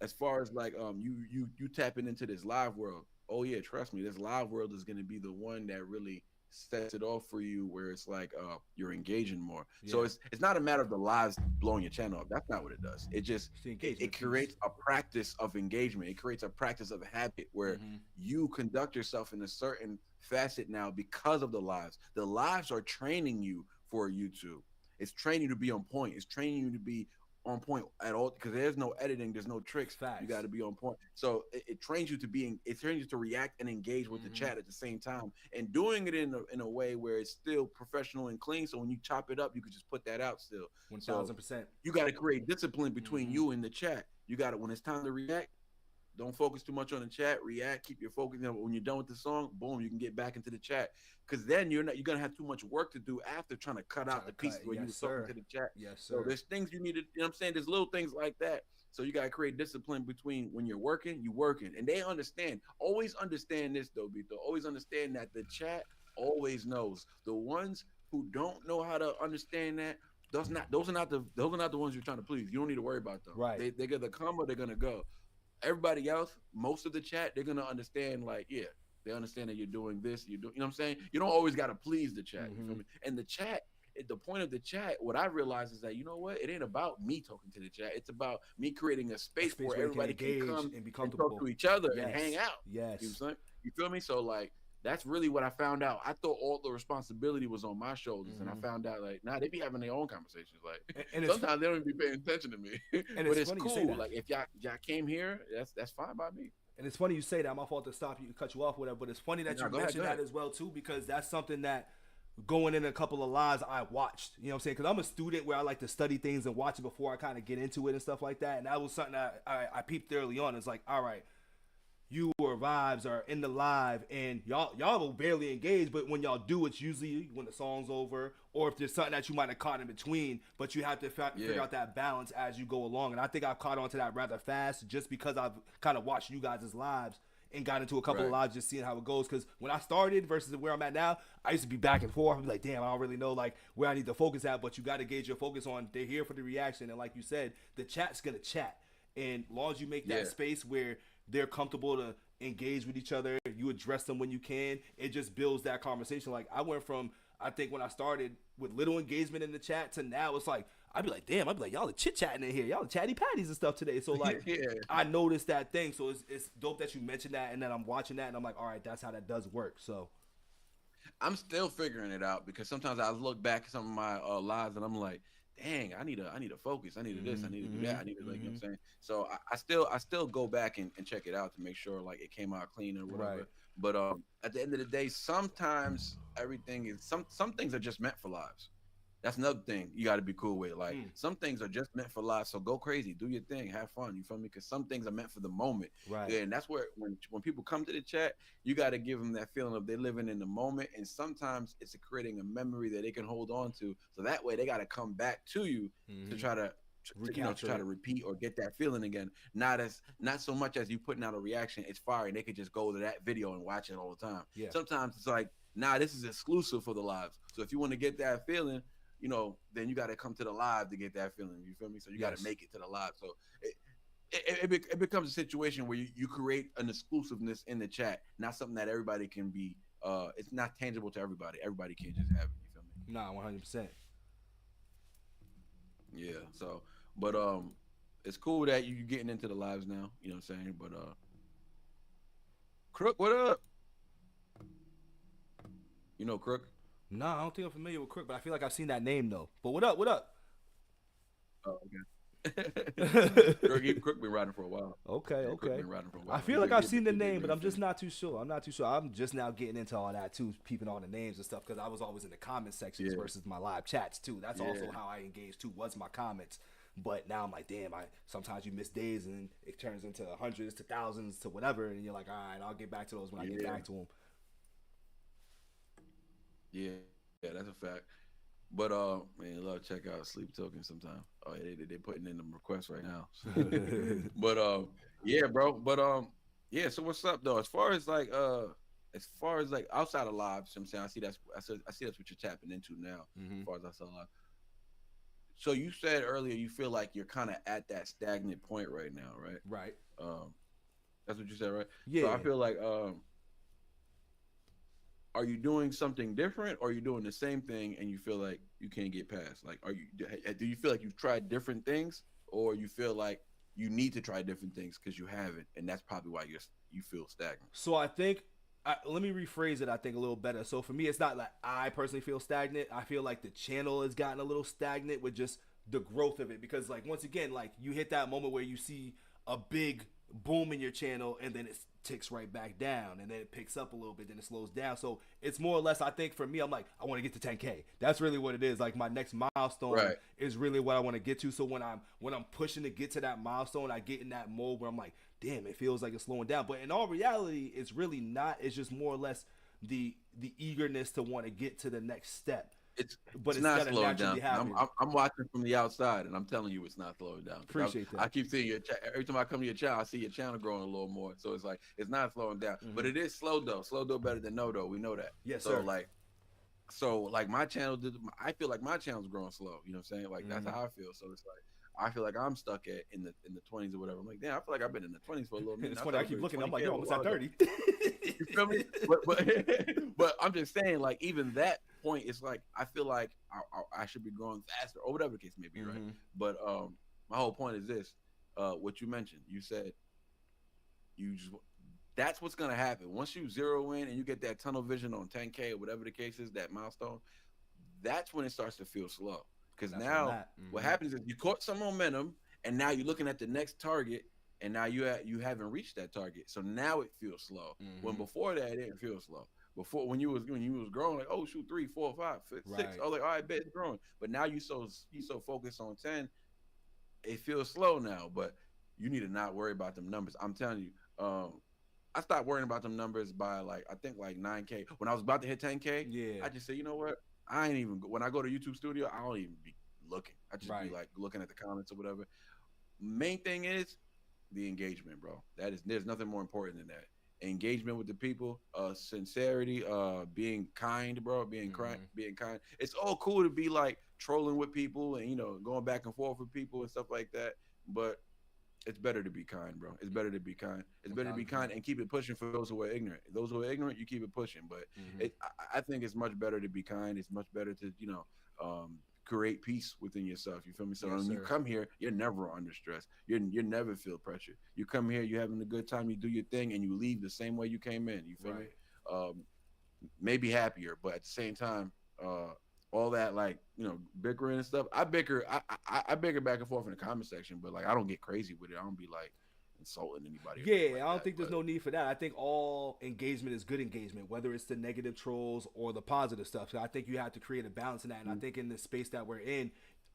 as far as like you tapping into this live world, oh yeah, trust me, this live world is gonna be the one that really sets it off for you, where it's like you're engaging more. So it's not a matter of the lives blowing your channel up. That's not what it does. It just it creates a practice of engagement. It creates a practice of habit where you conduct yourself in a certain facet now because of the lives. The lives are training you for YouTube. It's training you to be on point. It's training you to be on point at all, because there's no editing, there's no tricks. Facts. You got to be on point. So it trains you to it trains you to react and engage with the chat at the same time, and doing it in a way where it's still professional and clean. So when you chop it up, you can just put that out still. 1000%. You got to create discipline between you and the chat. You got to, when it's time to react, Don't focus too much on the chat. React. Keep your focus. When you're done with the song, boom, you can get back into the chat. Because then you're gonna have too much work to do after trying to cut out the pieces where you were talking to the chat. Yes, So sir. there's things you need to. You know what I'm saying? There's little things like that. So you gotta create discipline between when you're working, and they understand. Always understand this though, Bito. Always understand that the chat always knows. The ones who don't know how to understand that, those are not the ones you're trying to please. You don't need to worry about them. Right. They're gonna come or they're gonna go. Everybody else, most of the chat, they're gonna understand. Like, yeah, they understand that you're doing this. You know what I'm saying? You don't always gotta please the chat. You feel me? And the chat. The point of the chat, what I realize is that, you know what, it ain't about me talking to the chat. It's about me creating a space where everybody can come and be and comfortable talk to each other Yes. and hang out. Yes. You know what I'm saying? You feel me? So like that's really what I found out. I thought all the responsibility was on my shoulders, and I found out like, nah, they be having their own conversations. Like And sometimes they don't even be paying attention to me. And but it's it's funny you say cool. that. Like if y'all came here, that's fine by me. And it's funny you say that. My fault to stop you, cut you off, whatever. But it's funny that No, you go ahead, mentioned go that ahead. as well too, because that's something that going in a couple of lives I watched. You know what I'm saying? Because I'm a student where I like to study things and watch it before I kind of get into it and stuff like that. And that was something that I peeped early on. It's like, all right, you or Vibes are in the live and y'all will barely engage, but when y'all do, it's usually when the song's over or if there's something that you might have caught in between, but you have to figure out that balance as you go along. And I think I've caught on to that rather fast just because I've kind of watched you guys' lives and got into a couple of lives just seeing how it goes. Because when I started versus where I'm at now, I used to be back and forth. I'd be like, damn, I don't really know like where I need to focus at, but you got to gauge your focus on they're here for the reaction. And like you said, the chat's going to chat. And as long as you make that space where they're comfortable to engage with each other, you address them when you can, it just builds that conversation. Like I went from, I think when I started with little engagement in the chat to now it's like, I'd be like, damn, I'd be like, y'all are chit-chatting in here. Y'all are chatty patties and stuff today. So like, I noticed that thing. So it's dope that you mentioned that. And then I'm watching that and I'm like, all right, that's how that does work. So I'm still figuring it out because sometimes I look back at some of my lives and I'm like, dang, I need to focus. I need to this. I need to do that. I need to like, you know what I'm saying? So I still go back and check it out to make sure like it came out clean or whatever. Right. But at the end of the day, sometimes everything is some things are just meant for lives. That's another thing you got to be cool with. Like some things are just meant for life. So go crazy, do your thing, have fun. You feel me? Because some things are meant for the moment. Right. And that's where when people come to the chat, you got to give them that feeling of they're living in the moment. And sometimes it's creating a memory that they can hold on to. So that way they got to come back to you to try to try to repeat or get that feeling again. Not so much as you putting out a reaction. It's fire, and they could just go to that video and watch it all the time. Yeah. Sometimes it's like, nah, this is exclusive for the lives. So if you want to get that feeling, then you got to come to the live to get that feeling. You feel me? So you got to make it to the live. So it becomes a situation where you create an exclusiveness in the chat, not something that everybody can be. It's not tangible to everybody. Everybody can't just have it. You feel me? Nah, 100%. Yeah. So, but it's cool that you getting into the lives now. You know what I'm saying? But Crook, what up? You know Crook? Nah, I don't think I'm familiar with Crook, but I feel like I've seen that name though. But what up? What up? Oh, okay. Crook been riding for a while. Okay, Yeah, Crook okay. been riding for a while. I feel like I've seen the name, but I'm just not too sure. I'm just now getting into all that too, peeping all the names and stuff, because I was always in the comment sections versus my live chats too. That's also how I engage too, was my comments. But now I'm like, damn, sometimes you miss days and it turns into hundreds to thousands to whatever, and you're like, all right, I'll get back to those when I get back to them. Yeah, that's a fact. But man, love check out Sleep Token sometime. Oh, they putting in them requests right now. But yeah, bro. But yeah. So what's up though? As far as like outside of lives, I'm saying I see that's what you're tapping into now. As far as outside of live. So you said earlier you feel like you're kind of at that stagnant point right now, right? Right. That's what you said, right? Yeah. So I feel like are you doing something different, or are you doing the same thing and you feel like you can't get past? Like, do you feel like you've tried different things, or you feel like you need to try different things because you haven't, and that's probably why you feel stagnant? So I think, let me rephrase it, I think a little better. So for me, it's not like I personally feel stagnant. I feel like the channel has gotten a little stagnant with just the growth of it, because like, once again, like you hit that moment where you see a big boom in your channel, and then it ticks right back down, and then it picks up a little bit, then it slows down. So it's more or less, I think for me, I'm like, I want to get to 10K. That's really what it is. Like my next milestone is really what I want to get to. So when I'm pushing to get to that milestone, I get in that mode where I'm like, damn, it feels like it's slowing down. But in all reality, it's really not. It's just more or less the eagerness to want to get to the next step. It's not gotta slowing down. happen. I'm watching from the outside, and I'm telling you, it's not slowing down. Appreciate that. I keep seeing your every time I come to your channel, I see your channel growing a little more. So it's like it's not slowing down, but it is slow though. Slow though better than no though. We know that. Yes, so sir. Like my channel I feel like my channel's growing slow. You know what I'm saying? Like that's how I feel. So it's like I feel like I'm stuck in the 20s or whatever. I'm like, damn, I feel like I've been in the 20s for a little minute. It's funny. I keep looking. I'm like, yo, almost at 30. You feel me? But I'm just saying, like, even that point, it's like I feel like I should be growing faster or whatever the case may be, right? But my whole point is this: what you mentioned. You said that's what's gonna happen once you zero in and you get that tunnel vision on 10K or whatever the case is, that milestone. That's when it starts to feel slow. Because now what happens is you caught some momentum, and now you're looking at the next target, and now you haven't reached that target. So now it feels slow. When before that, it didn't feel slow. Before when you was growing, like, oh shoot, 3, 4, 5, 6. I was like, all right, bet it's growing. But now you so focused on 10, it feels slow now. But you need to not worry about them numbers. I'm telling you, I stopped worrying about them numbers by I think 9K. When I was about to hit 10K, I just said, you know what? I ain't even, when I go to YouTube Studio, I don't even be looking. I just be like looking at the comments or whatever. Main thing is the engagement, bro. There's nothing more important than that. Engagement with the people, sincerity, being kind, bro, being kind. It's all cool to be like trolling with people and going back and forth with people and stuff like that, but it's better to be kind, bro. It's better to be kind. It's better to be kind and keep it pushing for those who are ignorant. Those who are ignorant, you keep it pushing. But I think it's much better to be kind. It's much better to, create peace within yourself. You feel me? So when you come here, you're never under stress. You never feel pressure. You come here, you're having a good time, you do your thing, and you leave the same way you came in. You feel me? Maybe happier, but at the same time, all that bickering and stuff. I bicker back and forth in the comment section, but I don't get crazy with it. I don't be insulting anybody. Yeah, I don't think there's no need for that. I think all engagement is good engagement, whether it's the negative trolls or the positive stuff. So I think you have to create a balance in that. And I think in the space that we're in,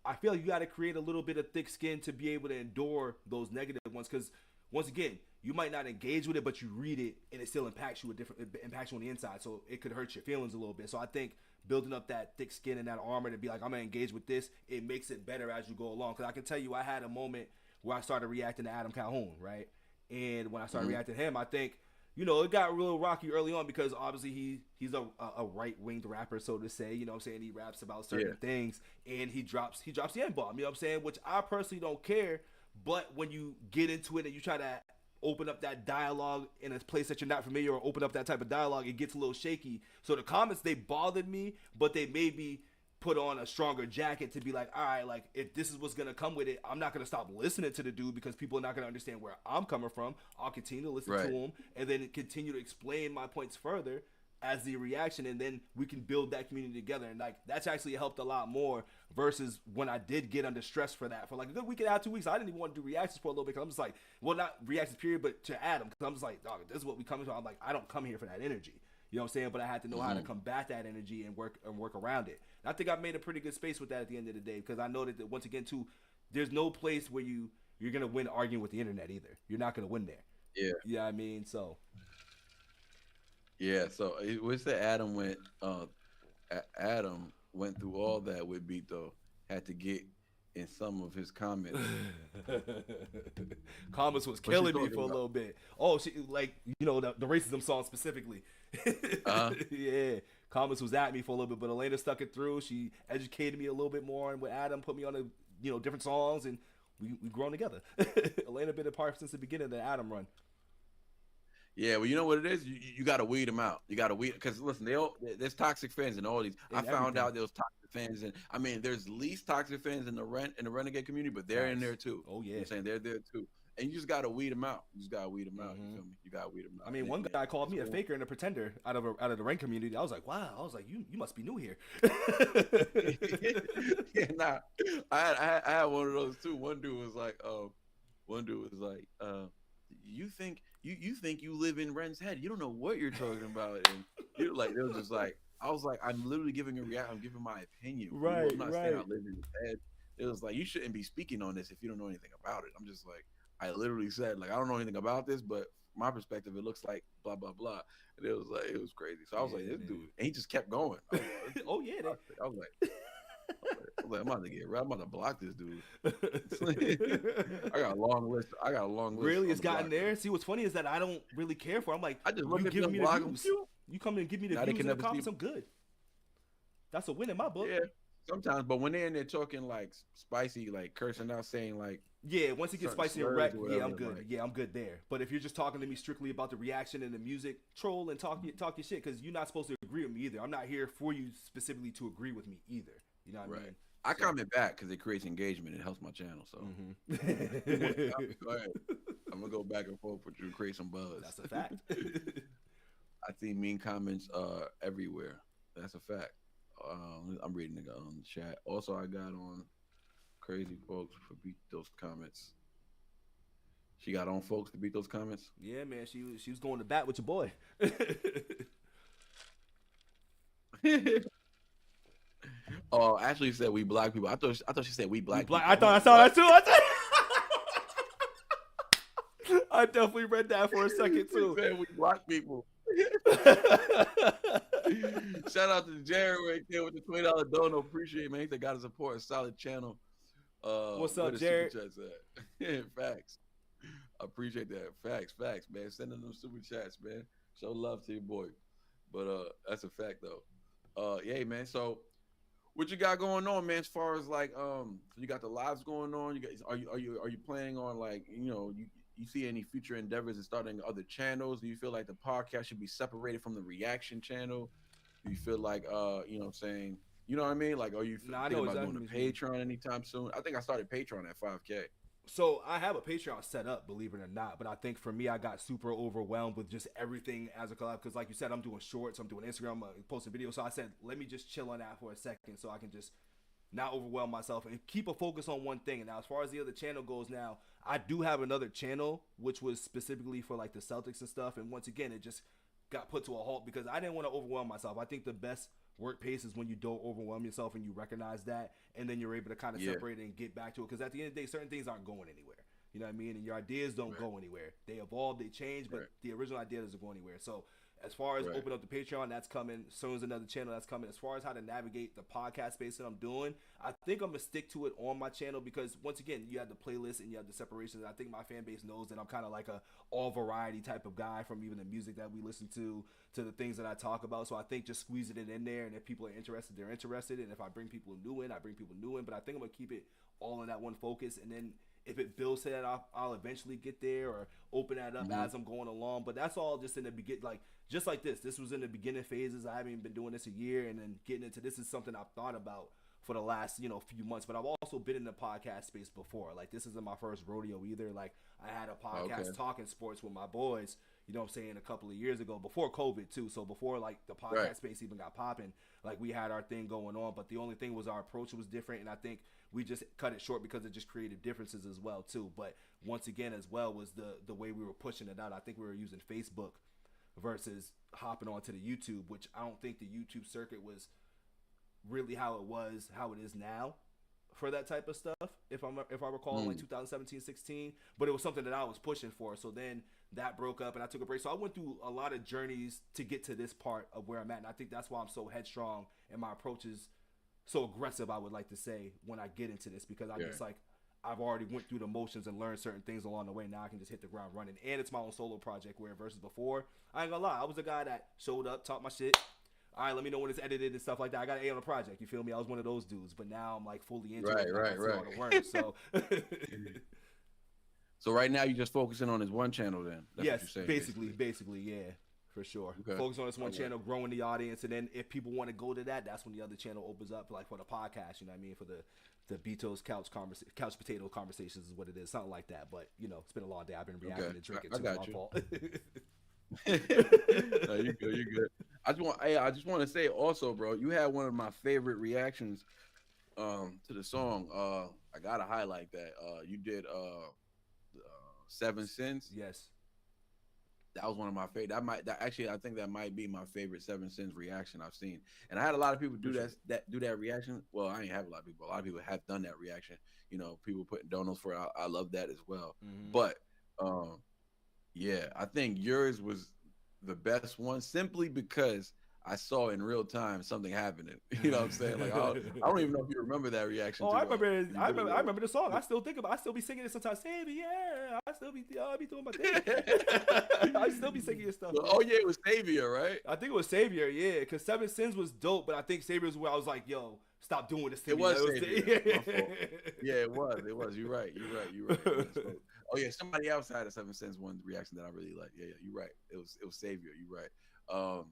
I feel you got to create a little bit of thick skin to be able to endure those negative ones. Because once again, you might not engage with it, but you read it and it still impacts you it impacts you on the inside. So it could hurt your feelings a little bit. So I think building up that thick skin and that armor to be like, I'm gonna engage with this, it makes it better as you go along. Because I can tell you, I had a moment where I started reacting to Adam Calhoun, right? And when I started reacting to him, I think, it got real rocky early on because obviously he's a right-winged rapper, so to say. You know what I'm saying? He raps about certain things and he drops the N-bomb, you know what I'm saying? Which I personally don't care, but when you get into it and you try to open up that dialogue in a place that you're not familiar or open up that type of dialogue, it gets a little shaky. So the comments, they bothered me, but they made me put on a stronger jacket to be like, all right, if this is what's gonna come with it, I'm not gonna stop listening to the dude because people are not gonna understand where I'm coming from. I'll continue to listen to him and then continue to explain my points further as the reaction, and then we can build that community together. And that's actually helped a lot more versus when I did get under stress for that for a good week and a half, 2 weeks. I didn't even want to do reactions for a little bit because I'm just like, well, not reactions period, but to Adam, because I'm just like, dog, this is what we come into. I'm like, I don't come here for that energy. You know what I'm saying? But I had to know how to combat that energy and work around it. And I think I've made a pretty good space with that at the end of the day, because I know that once again too, there's no place where you're gonna win arguing with the internet either. You're not gonna win there. Yeah. You know what I mean? So. Yeah. So what's that? Adam went through all that with Bito. Had to get in some of his comments. Comments was killing me for a little bit. Oh, she, the racism song specifically. Yeah, comments was at me for a little bit, but Elena stuck it through. She educated me a little bit more, and with Adam put me on different songs, and we grown together. Elena been a part since the beginning of the Adam run. Yeah, well, you know what it is? You got to weed them out. You got to weed, because listen, there's toxic fans in all these. I found out there was toxic fans, and I mean, there's least toxic fans in the renegade community, but they're in there too. Oh yeah, you know what I'm saying they're there too, and you just got to weed them out. You just got to weed them out. You feel me? You got to weed them out. I mean, one guy called me a faker and a pretender out of the rank community. I was like, wow. I was like, you must be new here. Yeah, nah. I had one of those too. One dude was like, you think you live in Ren's head. You don't know what you're talking about. And you're like, it was just like, I was like, I'm literally giving a reaction. I'm giving my opinion. Right, I'm not saying right. I live in his head. It was like, you shouldn't be speaking on this if you don't know anything about it. I'm just like, I literally said, like, I don't know anything about this, but from my perspective, it looks like blah, blah, blah. And it was like, it was crazy. So I was like, this dude, and he just kept going. I was like, Oh yeah, I was like, I'm about to get I'm about to block this dude. I got a long list. really, it's on the gotten block there. list. See, what's funny is that I don't really care for. I'm like, I just you look at give them, me the block them, views. phew. You come in and give me the Now they views can in the never see comments. me. I'm good. That's a win in my book. Yeah, sometimes, but when they're in there talking like spicy, like cursing out, saying like, Yeah, once it gets certain spicy and slurs wrecked, or yeah, I'm whatever, good. like- Yeah, I'm good there. But if you're just talking to me strictly about the reaction and the music, troll and talk your shit, because you're not supposed to agree with me either. I'm not here for you specifically to agree with me either. You know what I right. mean? I comment back because it creates engagement. It helps my channel. So Mhm. go ahead. I'm gonna go back and forth with you, create some buzz. That's a fact. I see mean comments everywhere. That's a fact. I'm reading it on the chat. Also, I got on crazy folks for beat those comments. She got on folks to beat those comments. Yeah, man, she was going to bat with your boy. Oh, actually said we black people. I thought she said we black people. I thought I saw that too. I definitely read that for a second She too. said we black people. Shout out to Jared right there with the $20 dono. Appreciate it, man. They got to support a solid channel. What's where up, the Jared? super chats at? Facts. I appreciate that. Facts, man. Sending them super chats, man. Show love to your boy. But that's a fact though. Yeah, man. So what you got going on, man? As far as like, you got the lives going on. You guys, are you planning on like, you see any future endeavors in starting other channels? Do you feel like the podcast should be separated from the reaction channel? Do you feel like, you know what I'm saying? You know what I mean? Like, are you Nah, I thinking know about exactly doing what you mean. a Patreon anytime soon? I think I started Patreon at 5K. So I have a Patreon set up, believe it or not, but I think for me, I got super overwhelmed with just everything as a collab. Because like you said, I'm doing shorts, I'm doing Instagram, I'm posting videos. So I said, let me just chill on that for a second so I can just not overwhelm myself and keep a focus on one thing. And now as far as the other channel goes now, I do have another channel, which was specifically for like the Celtics and stuff. And once again, it just got put to a halt because I didn't want to overwhelm myself. I think the best work pace is when you don't overwhelm yourself and you recognize that, and then you're able to kind of separate it and get back to it. Because at the end of the day, certain things aren't going anywhere. You know what I mean? And your ideas don't go anywhere. They evolve, they change, but the original idea doesn't go anywhere. So as far as open up the Patreon, that's coming. As soon as another channel, that's coming. As far as how to navigate the podcast space that I'm doing, I think I'm going to stick to it on my channel because, once again, you have the playlist and you have the separations. I think my fan base knows that I'm kind of like a all-variety type of guy, from even the music that we listen to the things that I talk about. So I think just squeezing it in there, and if people are interested, they're interested. And if I bring people new in, I bring people new in. But I think I'm going to keep it all in that one focus. And then if it builds to that, I'll eventually get there or open that up as I'm going along. But that's all just in the beginning, like just like this. This was in the beginning phases. I haven't even been doing this a year, and then getting into this is something I've thought about for the last few months. But I've also been in the podcast space before. Like, this isn't my first rodeo either. Like, I had a podcast talking sports with my boys, you know what I'm saying, a couple of years ago, before COVID too. So before like the podcast space even got popping, like we had our thing going on. But the only thing was our approach was different, and I think we just cut it short because it just created differences as well too. But once again, as well, was the way we were pushing it out. I think we were using Facebook versus hopping onto the YouTube, which I don't think the YouTube circuit was really how it is now for that type of stuff, if I recall, in like 2017-16. But it was something that I was pushing for. So then that broke up and I took a break. So I went through a lot of journeys to get to this part of where I'm at, and I think that's why I'm so headstrong and my approach is so aggressive, I would like to say, when I get into this, because I'm just like, I've already went through the motions and learned certain things along the way. Now I can just hit the ground running, and it's my own solo project, where versus before, I ain't gonna lie, I was a guy that showed up, taught my shit. All right, let me know when it's edited and stuff like that. I got an A on the project. You feel me? I was one of those dudes, but now I'm like fully into it. Like, I see all the work, so. So right now you're just focusing on this one channel, then? That's yes, what you're saying, basically, yeah, for sure. Okay. Focus on this one channel, growing the audience, and then if people want to go to that, that's when the other channel opens up, like for the podcast. You know what I mean? For the BITO'S couch potato conversations is what it is, something like that. But it's been a long day. I've been reacting and drinking. I too. got My you. fault. No, you're good. I just want to say also, bro, you had one of my favorite reactions to the song. I gotta highlight that. You did Seven Sins. Yes. That was one of my favorite. Actually, I think that might be my favorite Seven Sins reaction I've seen. And I had a lot of people do that reaction. Well, I ain't have a lot of people. A lot of people have done that reaction. You know, people putting donuts for it. I love that as well. But yeah, I think yours was the best one simply because I saw in real time something happening. You know what I'm saying? Like I don't even know if you remember that reaction. I remember the song. I still be singing it sometimes. Savior, I still be doing my thing. I still be singing your stuff. Oh yeah, it was Savior, right? I think it was Savior, yeah, because Seven Sins was dope, but I think Savior is where I was like, yo, stop doing this to me. It was Savior. Yeah, it was. You're right. Oh yeah, somebody else had a Seven Sins one reaction that I really liked. Yeah, you're right. It was Savior. You're right.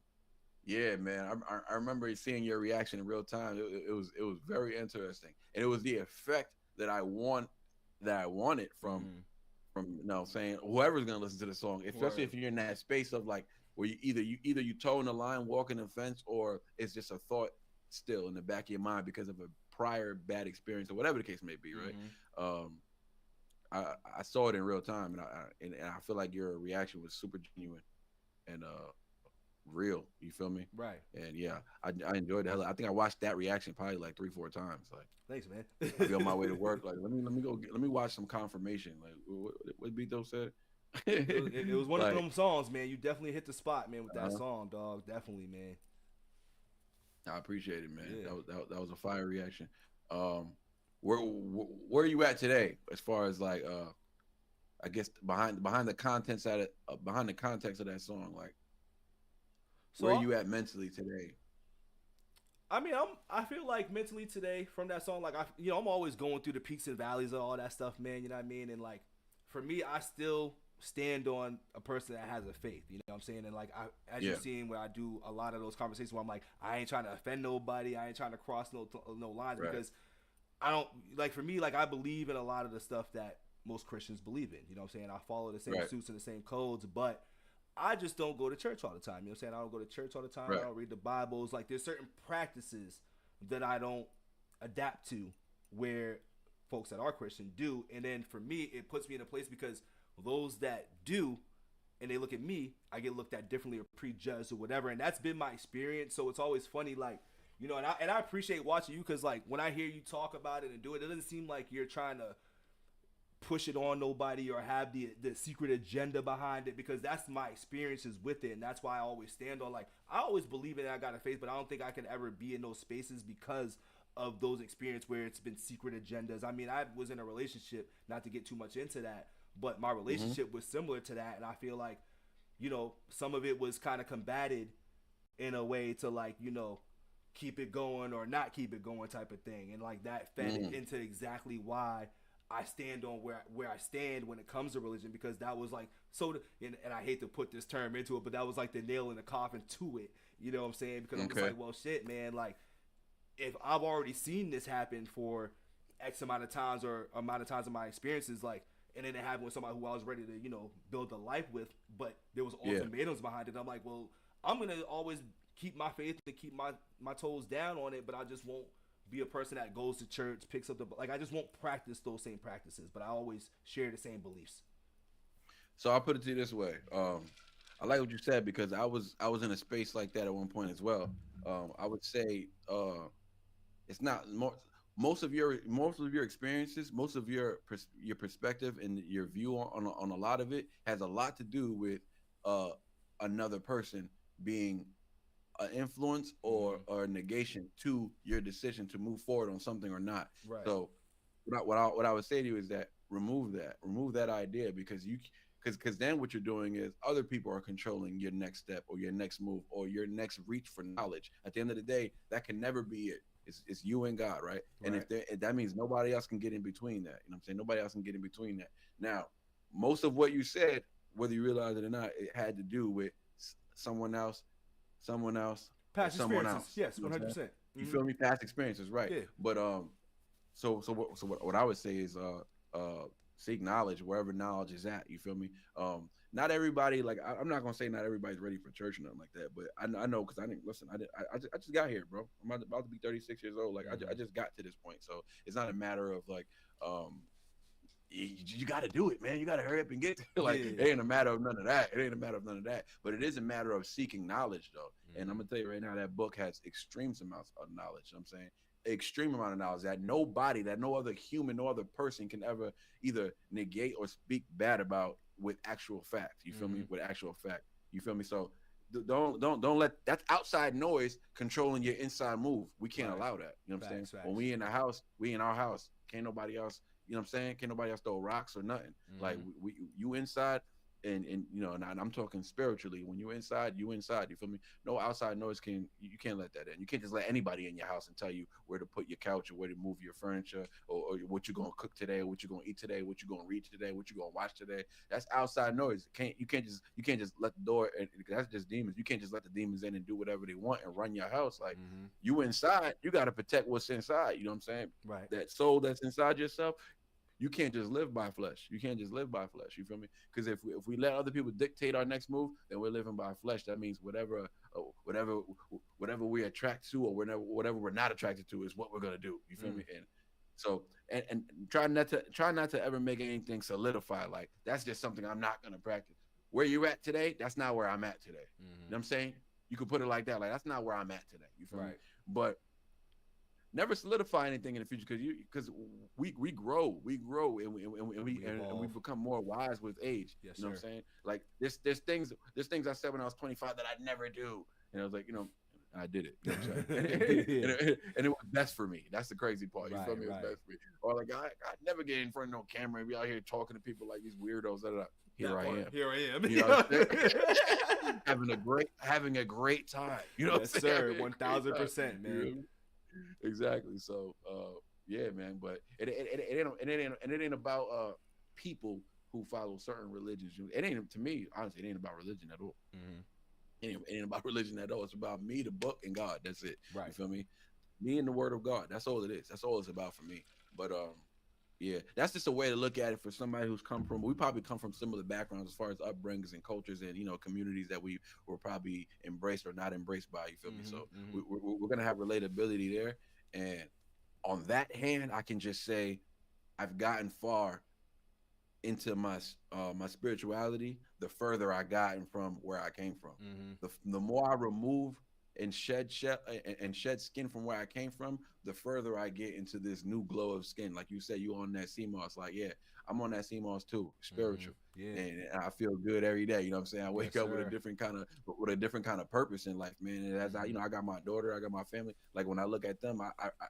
Yeah, man. I remember seeing your reaction in real time. It was very interesting, and it was the effect that I wanted from saying whoever's gonna listen to the song, especially if you're in that space of like where you either toeing the line, walking the fence, or it's just a thought still in the back of your mind because of a prior bad experience or whatever the case may be, right? I saw it in real time, and I feel like your reaction was super genuine and real. You feel me? Right. And yeah, I enjoyed the hell. I think I watched that reaction probably like 3-4 times. Like, thanks, man. I'll be on my way to work. Like, let me watch some confirmation. Like, what Bito said. It was one of them songs, man. You definitely hit the spot, man, with that song, dog. Definitely, man. I appreciate it, man. Yeah. That was a fire reaction. Where are you at today as far as like I guess behind the context of that song, like so where are you at mentally today? I mean, I feel like mentally today from that song, like I'm always going through the peaks and valleys of all that stuff, man. You know what I mean? And like for me, I still stand on a person that has a faith. You know what I'm saying? And like as you've seen, where I do a lot of those conversations where I'm like, I ain't trying to offend nobody, I ain't trying to cross no lines, because I don't like. For me, like I believe in a lot of the stuff that most Christians believe in. You know what I'm saying? I follow the same suits and the same codes, but I just don't go to church all the time. You know what I'm saying? I don't go to church all the time. I don't read the Bibles. Like there's certain practices that I don't adapt to where folks that are Christian do. And then for me, it puts me in a place because those that do, and they look at me, I get looked at differently or prejudged or whatever. And that's been my experience. So it's always funny, like, you know, and I appreciate watching you because like when I hear you talk about it and do it, it doesn't seem like you're trying to push it on nobody or have the secret agenda behind it, because that's my experiences with it, and that's why I always stand on, like, I always believe in it, I got a faith, but I don't think I could ever be in those spaces because of those experiences where it's been secret agendas. I mean, I was in a relationship, not to get too much into that, but my relationship was similar to that, and I feel like, you know, some of it was kind of combated in a way to, like, you know, keep it going or not keep it going type of thing, and like that fed into exactly why I stand on where I stand when it comes to religion, because that was like and I hate to put this term into it, but that was like the nail in the coffin to it. You know what I'm saying? Because I'm just like, well, shit, man. Like, if I've already seen this happen for X amount of times or amount of times in my experiences, like, and then it happened with somebody who I was ready to, you know, build a life with, but there was ultimatums behind it. I'm like, well, I'm gonna always keep my faith and keep my toes down on it, but I just won't be a person that goes to church, picks up I just won't practice those same practices, but I always share the same beliefs. So I'll put it to you this way. I like what you said, because I was in a space like that at one point as well. I would say it's not most of your experiences, most of your perspective and your view on a lot of it has a lot to do with another person being an influence or a negation to your decision to move forward on something or not. Right. So what I would say to you is that remove that idea, because then what you're doing is other people are controlling your next step or your next move or your next reach for knowledge. At the end of the day, that can never be it. It's you and God, right? And if that means nobody else can get in between that. You know what I'm saying? Nobody else can get in between that. Now, most of what you said, whether you realize it or not, it had to do with someone else, past someone experiences. else. Yes, You know 100%. You feel me? Past experiences, right? Yeah. But so what I would say is seek knowledge wherever knowledge is at. You feel me? Not everybody, like, I'm not gonna say not everybody's ready for church or nothing like that, but I know, because I just got here, bro. I'm about to be 36 years old. Like I just got to this point, so it's not a matter of like you got to do it, man. You got to hurry up and get to it. It ain't a matter of none of that. It ain't a matter of none of that. But it is a matter of seeking knowledge, though. And I'm gonna tell you right now, that book has extreme amounts of knowledge. You know what I'm saying, extreme amount of knowledge that nobody, that no other human, no other person can ever either negate or speak bad about with actual fact. You feel me? With actual fact. You feel me? So don't let that outside noise controlling your inside move. We can't allow that. You know what I'm saying? When we in the house, we in our house. Can't nobody else. You know what I'm saying? Can't nobody else throw rocks or nothing. Like you inside, and you know, and I'm talking spiritually. When you inside, you inside. You feel me? No outside noise you can't let that in. You can't just let anybody in your house and tell you where to put your couch or where to move your furniture or what you're gonna cook today, or what you're gonna eat today, what you're gonna read today, what you're gonna watch today. That's outside noise. You can't just let the door. That's just demons. You can't just let the demons in and do whatever they want and run your house. Like you inside, you got to protect what's inside. You know what I'm saying? Right. That soul that's inside yourself. You can't just live by flesh. You can't just live by flesh. You feel me? Because if we let other people dictate our next move, then we're living by flesh. That means whatever we attract to, or whatever we're not attracted to, is what we're gonna do. You feel me? And so and try not to ever make anything solidify. Like that's just something I'm not gonna practice. Where you're at today, that's not where I'm at today. You know what I'm saying? You could put it like that. Like that's not where I'm at today. You feel me? But never solidify anything in the future, because we grow and we become more wise with age. Yes, you know what I'm saying? Like there's things I said when I was 25 that I'd never do, and I was like, you know, I did it. You know what I'm saying? and it was best for me. That's the crazy part. You feel me? It was best for me. Or like I never get in front of no camera and be out here talking to people like these weirdos. Here I am. You know having a great time. You know what I'm saying? Sir, 1000%, man. Exactly. So yeah, man, but it ain't about people who follow certain religions. It ain't, to me, honestly, it ain't about religion at all. It ain't about religion at all. It's about me, the book, and God. That's it. Right. You feel me? Me and the word of God. That's all it is. That's all it's about for me. But yeah, that's just a way to look at it for somebody who's we probably come from similar backgrounds as far as upbringings and cultures and, you know, communities that we were probably embraced or not embraced by. You feel me? So we're gonna have relatability there. And on that hand, I can just say I've gotten far into my spirituality the further I gotten from where I came from. The more I remove and shed skin from where I came from, the further I get into this new glow of skin. Like you said, you on that CMOS. Like, yeah, I'm on that CMOS too, spiritual. And I feel good every day. You know what I'm saying? I wake up with a different kind of purpose in life, man. And as I got my daughter, I got my family. Like when I look at them,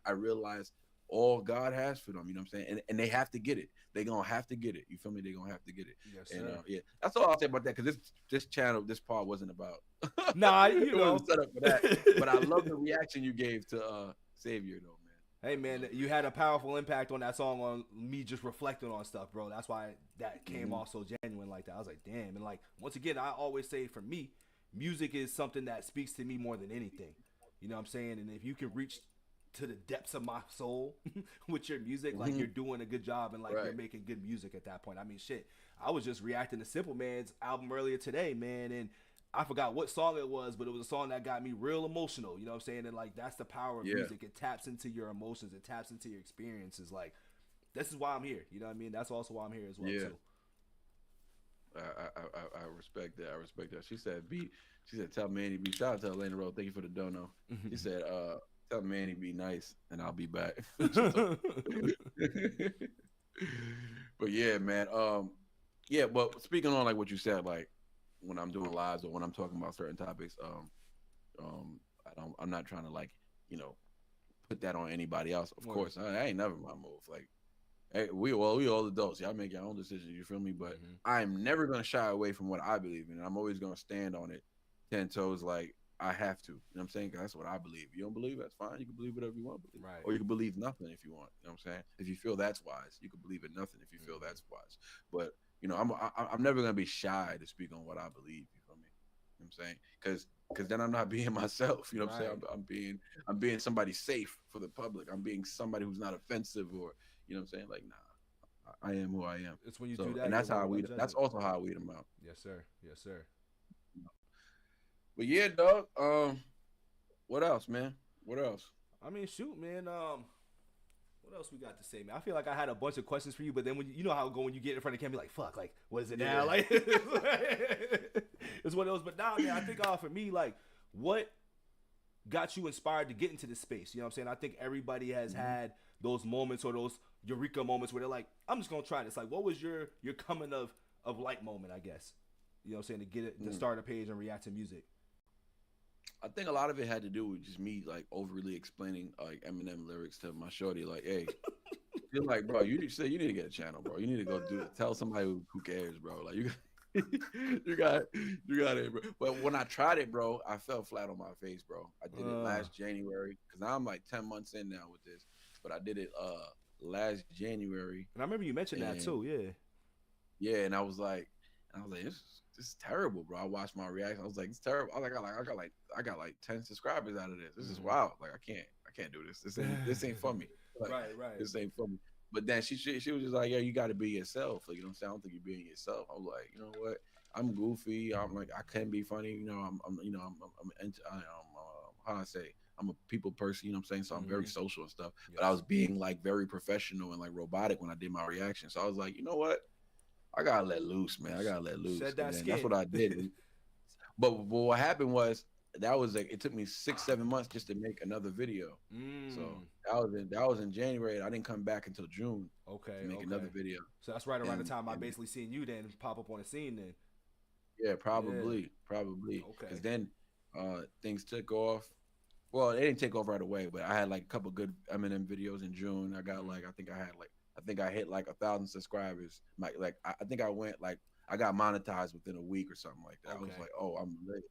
I realize all God has for them. You know what I'm saying? And they have to get it. They're gonna have to get it. You feel me? They're gonna have to get it. Yes, and sir. Yeah, that's all I'll say about that, because this channel, this part wasn't about Nah, you know, set up for that. But I love the reaction you gave to Savior though, man. Hey man, you had a powerful impact on that song, on me just reflecting on stuff, bro. That's why that came off so genuine like that. I was like, damn. And like, once again, I always say, for me, music is something that speaks to me more than anything. You know what I'm saying? And if you can reach to the depths of my soul with your music, like you're doing a good job, and like you're making good music at that point. I mean, shit, I was just reacting to Simple Man's album earlier today, man, and I forgot what song it was, but it was a song that got me real emotional. You know what I'm saying? And like, that's the power of music. It taps into your emotions. It taps into your experiences. Like, this is why I'm here. You know what I mean? That's also why I'm here as well too. I respect that. I respect that. She said, tell Manny B. Shout out to Elena Rowe. Thank you for the dono. She said, tell Manny be nice and I'll be back. But yeah, man. Yeah, but speaking on like what you said, like when I'm doing lives or when I'm talking about certain topics, I'm not trying to, like, you know, put that on anybody else. Of course, I ain't never my move. Like, hey, we all adults. Y'all make your own decisions. You feel me? But I'm never gonna shy away from what I believe in. And I'm always gonna stand on it 10 toes. Like, I have to. You know what I'm saying? 'Cause that's what I believe. You don't believe, that's fine. You can believe whatever you want to believe. Right. Or you can believe nothing if you want. You know what I'm saying? If you feel that's wise, you can believe in nothing if you feel that's wise. But, you know, I'm never gonna be shy to speak on what I believe. You feel me? You know what I'm saying? Because then I'm not being myself. You know what I'm saying? I'm being somebody safe for the public. I'm being somebody who's not offensive, or, you know what I'm saying? Like, nah, I am who I am. It's when you do that, and that's how that's also how I weed them out. Yes, sir. Yes, sir. But yeah, dog. What else, man? What else? I mean, shoot, man. What What else we got to say, man? I feel like I had a bunch of questions for you, but then when you know how it go when you get in front of the camera, you're like, fuck, like, what is it now? Like, it's one of those. But now, man, I think for me, like, what got you inspired to get into this space? You know what I'm saying? I think everybody has had those moments or those eureka moments where they're like, I'm just gonna try this. Like, what was your coming of light moment, I guess? You know what I'm saying? To get it, to start a page and react to music. I think a lot of it had to do with just me like overly explaining like Eminem lyrics to my shorty. Like, hey, you're like, bro, you need to get a channel, bro. You need to go do it. Tell somebody who cares, bro. Like you got it, bro. But when I tried it, bro, I fell flat on my face, bro. I did it last January because I'm like 10 months in now with this. But I did it last January. And I remember you mentioned that too, yeah. Yeah, and I was like, this is terrible, bro. I watched my reaction. I was like, it's terrible. I got like 10 subscribers out of this. This is wild. Like I can't do this. This ain't for me. Like, right. This ain't for me. But then she was just like, yeah, you got to be yourself. Like, you know what I'm saying? I don't think you're being yourself. I was like, you know what? I'm goofy. I'm like, I can be funny. You know, how I say, I'm a people person. You know what I'm saying? So I'm very social and stuff. Yes. But I was being like very professional and like robotic when I did my reaction. So I was like, you know what? I gotta let loose, man. I gotta let loose. That's what I did. But what happened was that was like it took me 6-7 months just to make another video. So that was in January. I didn't come back until June. To make another video. So that's right around the time I basically seen you then pop up on the scene then. Yeah, probably. Okay. Because then things took off. Well, they didn't take off right away, but I had like a couple good Eminem videos in June. I got like I think I hit like 1,000 subscribers. I think I went like I got monetized within a week or something like that. I was like, oh, I'm ready.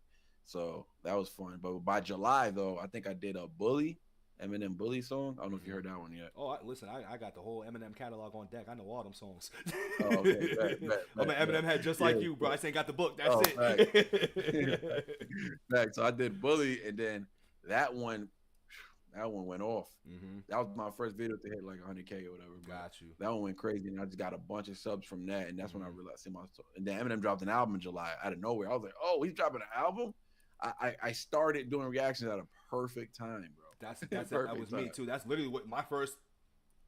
So that was fun. But by July though, I think I did a Eminem Bully song. I don't know if you heard that one yet. Oh, listen, I got the whole Eminem catalog on deck. I know all them songs. Oh, okay. I'm an Eminem head just like you, bro. I just ain't got the book. That's it. Right. So I did Bully, and then that one went off. That was my first video to hit like 100K or whatever. Got you. That one went crazy, and I just got a bunch of subs from that, and that's when I realized. And then Eminem dropped an album in July out of nowhere. I was like, oh, he's dropping an album. I started doing reactions at a perfect time, bro. That's that was me too. That's literally what my first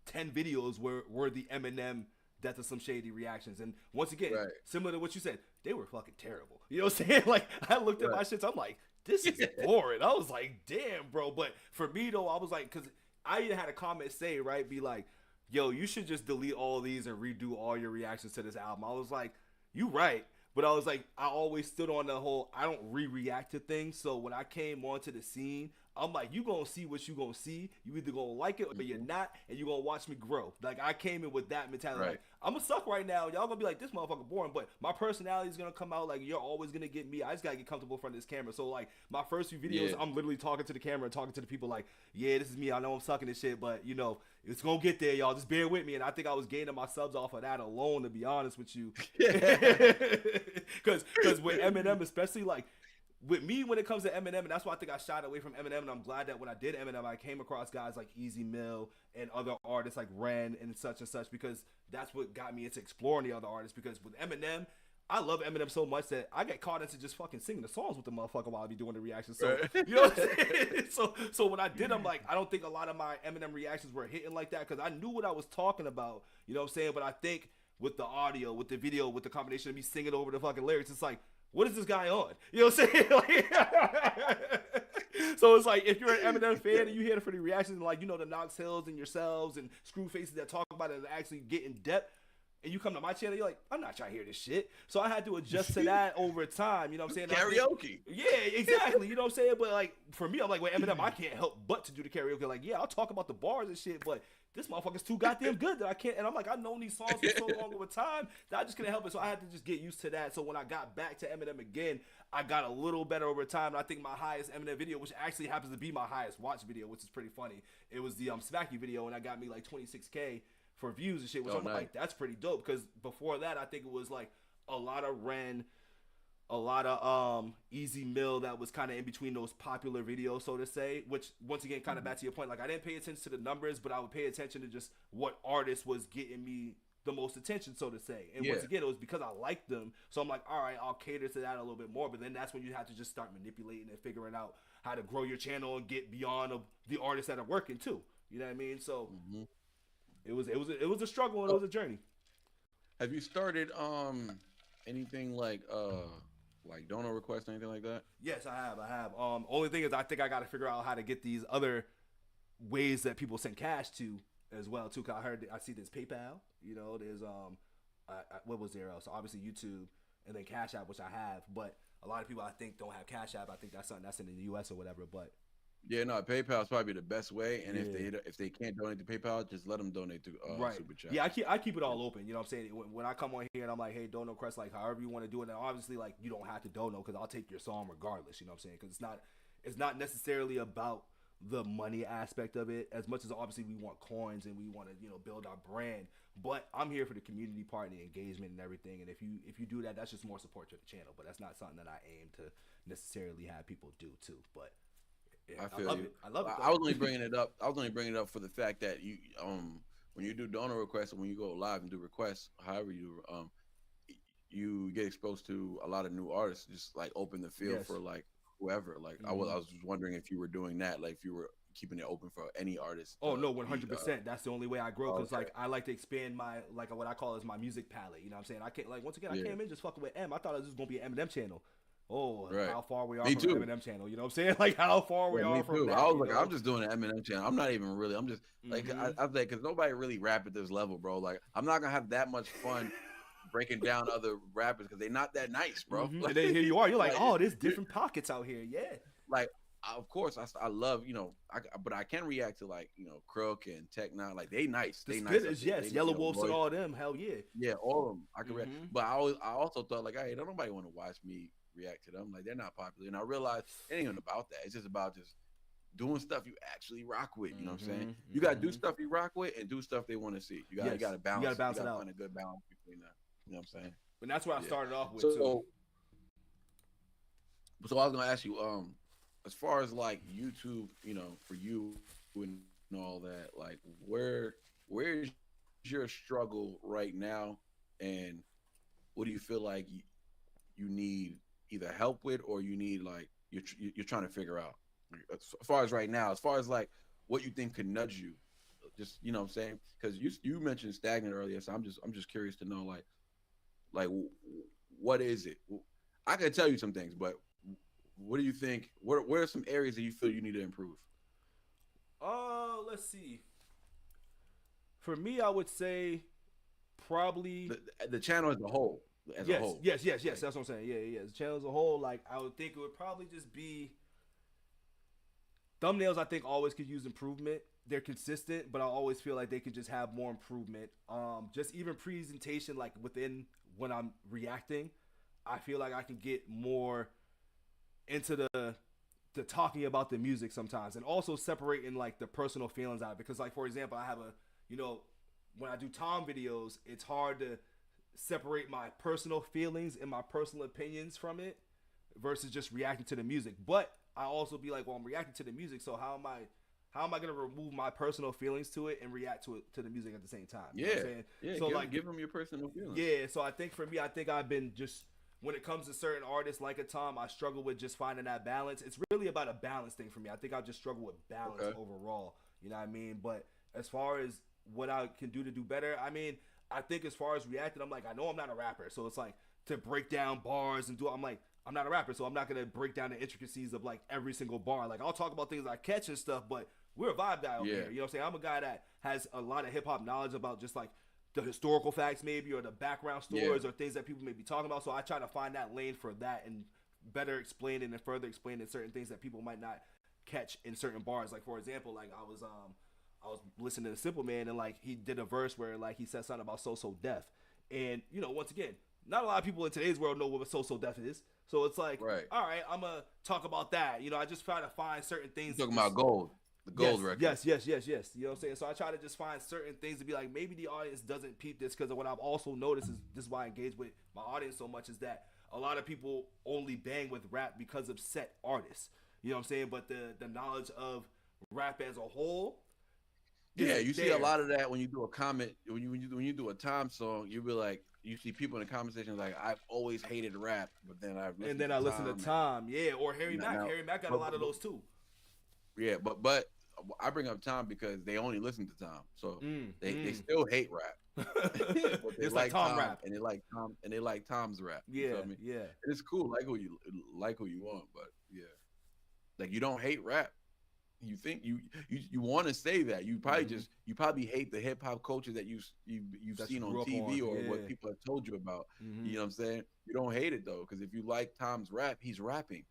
10 videos were the Eminem Death of Some Shady reactions. And once again, similar to what you said, they were fucking terrible. You know what I'm saying? Like I looked at my shit, so I'm like, this is boring. I was like, damn, bro. But for me though, I was like, because I even had a comment say, be like, yo, you should just delete all these and redo all your reactions to this album. I was like, you right. But I was like, I always stood on the whole, I don't react to things. So when I came onto the scene, I'm like, you gonna see what you gonna see. You either gonna like it or you're not, and you gonna watch me grow. Like I came in with that mentality. Like, I'm gonna suck right now. Y'all gonna be like, this motherfucker boring, but my personality is gonna come out. Like you're always gonna get me. I just gotta get comfortable in front of this camera. So like my first few videos, I'm literally talking to the camera and talking to the people like, yeah, this is me. I know I'm sucking this shit, but you know, it's gonna get there, y'all. Just bear with me. And I think I was gaining my subs off of that alone, to be honest with you. Because with Eminem, especially like. With me, when it comes to Eminem, and that's why I think I shied away from Eminem, and I'm glad that when I did Eminem, I came across guys like Easy Mill and other artists like Ren and such, because that's what got me into exploring the other artists. Because with Eminem, I love Eminem so much that I get caught into just fucking singing the songs with the motherfucker while I be doing the reactions. So, you know what I'm saying? So when I did, I'm like, I don't think a lot of my Eminem reactions were hitting like that because I knew what I was talking about, you know what I'm saying? But I think with the audio, with the video, with the combination of me singing over the fucking lyrics, it's like, what is this guy on? You know what I'm saying? Like, so it's like if you're an Eminem fan and you hear the pretty reactions, like you know the Knox Hills and yourselves and Screw Faces that talk about it and actually get in depth, and you come to my channel, you're like, I'm not trying to hear this shit. So I had to adjust to that over time. You know what I'm saying? Karaoke. Yeah, exactly. You know what I'm saying? But like for me, I'm like, with Eminem, I can't help but to do the karaoke. Like, yeah, I'll talk about the bars and shit, but this motherfucker's too goddamn good that I can't. And I'm like, I've known these songs for so long over time that I just couldn't help it. So I had to just get used to that. So when I got back to Eminem again, I got a little better over time. And I think my highest Eminem video, which actually happens to be my highest watch video, which is pretty funny, it was the Smack You video, and I got me like 26K for views and shit, which I'm like, that's pretty dope. Because before that, I think it was like a lot of Ren, a lot of Easy Mill that was kind of in between those popular videos, so to say, which once again, kind of back to your point, like I didn't pay attention to the numbers, but I would pay attention to just what artist was getting me the most attention, so to say. And once again, it was because I liked them. So I'm like, all right, I'll cater to that a little bit more. But then that's when you have to just start manipulating and figuring out how to grow your channel and get beyond of the artists that are working too. You know what I mean? So it was a struggle and it was a journey. Have you started anything like donor requests or anything like that? Yes, I have. Only thing is, I think I got to figure out how to get these other ways that people send cash to as well too. Cause I see there's PayPal. You know, there's what was there else? So obviously YouTube, and then Cash App, which I have. But a lot of people I think don't have Cash App. I think that's something that's in the U.S. or whatever. But yeah, no, PayPal is probably the best way. And if they can't donate to PayPal, just let them donate to Super Chat. Yeah, I keep it all open. You know what I'm saying? When I come on here and I'm like, hey, donor request, like however you want to do it. And obviously, like you don't have to donate because I'll take your song regardless. You know what I'm saying? Because it's not necessarily about the money aspect of it as much as obviously we want coins and we want to build our brand. But I'm here for the community part and the engagement and everything. And if you do that, that's just more support to the channel. But that's not something that I aim to necessarily have people do too. But yeah, I feel you. I love it. I was only bringing it up. I was only bringing it up for the fact that you when you do donor requests and when you go live and do requests, however you get exposed to a lot of new artists. Just like open the field for like whoever. Like I was just wondering if you were doing that, like if you were keeping it open for any artist. Oh no, 100%. That's the only way I grow because like I like to expand my what I call is my music palette. You know what I'm saying? I can't once again I came in just fucking with M. I thought it was just gonna be an Eminem channel. Oh, how far we are from the Eminem channel. You know what I'm saying? Like how far we are from that. I was like, I'm just doing an Eminem channel. I'm not even really. I'm just like I was like, because nobody really rap at this level, bro. Like I'm not gonna have that much fun breaking down other rappers because they're not that nice, bro. Like, and then here you are. You're like, oh, there's different pockets out here. Yeah. Like, of course, I love but I can react to like Crook and Tech Nine. Like they nice. They nice. Yes, Yellow Wolves and all them. Hell yeah. Yeah, all of them. I can react. But I also thought like, hey, don't nobody want to watch me react to them. Like they're not popular. And I realized it ain't even about that. It's just about just doing stuff you actually rock with. You know what I'm saying? You gotta do stuff you rock with and do stuff they want to see. You gotta balance. You gotta balance it out. Find a good balance between that. You know what I'm saying? And that's what I started off with too. So I was gonna ask you, as far as like YouTube, for you and all that, like where's your struggle right now, and what do you feel like you need either help with, or you need like you're trying to figure out as far as right now, as far as like what you think could nudge you, just what I'm saying, because you mentioned stagnant earlier, so I'm just curious to know like what is it? I can tell you some things, but what do you think? What are some areas that you feel you need to improve? Let's see. For me, I would say probably the channel as a whole. Yes. That's what I'm saying. Yeah. The channel as a whole, like I would think it would probably just be thumbnails. I think always could use improvement. They're consistent, but I always feel like they could just have more improvement. Just even presentation, like within when I'm reacting, I feel like I can get more into the talking about the music sometimes, and also separating like the personal feelings out, because like for example, I have when I do Tom videos, it's hard to separate my personal feelings and my personal opinions from it versus just reacting to the music. But I also be like, well, I'm reacting to the music, so how am I gonna remove my personal feelings to it and react to the music at the same time? You know what I'm saying? Yeah. So give them your personal feelings. Yeah. So I think for me, I've been just, when it comes to certain artists like a Tom, I struggle with just finding that balance. It's really about a balance thing for me. I think I just struggle with balance overall. You know what I mean? But as far as what I can do to do better, I mean, I think as far as reacting, I'm like, I know I'm not a rapper. So it's like to break down bars and I'm like, I'm not a rapper. So I'm not going to break down the intricacies of like every single bar. Like I'll talk about things I catch and stuff, but we're a vibe guy over here. You know what I'm saying? I'm a guy that has a lot of hip hop knowledge about just like the historical facts maybe, or the background stories or things that people may be talking about. So I try to find that lane for that and better explain it and further explain it certain things that people might not catch in certain bars. Like for example, like I was listening to Simple Man, and like he did a verse where like he said something about so death, and once again, not a lot of people in today's world know what so death is. So it's like, all right, I'm gonna talk about that. I just try to find certain things. You're talking about gold. The gold record. Yes. You know what I'm saying? So I try to just find certain things to be like, maybe the audience doesn't peep this, because what I've also noticed is, this is why I engage with my audience so much, is that a lot of people only bang with rap because of set artists. You know what I'm saying? But the knowledge of rap as a whole. Yeah, you see a lot of that when you do a comment, when you do a Tom song, you be like, you see people in the comment section like, I've always hated rap, but then I listen to Tom. Yeah, or Harry Mack. Harry Mack got a lot of those too. Yeah, but I bring up Tom because they only listen to Tom, so they mm. still hate rap. But they It's like Tom rap. and they like Tom's rap. You Yeah, feel me? yeah. And it's cool, like who you want, but yeah, like you don't hate rap. You think you want to say that you probably you probably hate the hip hop culture that you've That seen you on grew up TV on, or yeah. what people have told you about. Mhm. You know what I'm saying? You don't hate it though, because if you like Tom's rap, he's rapping,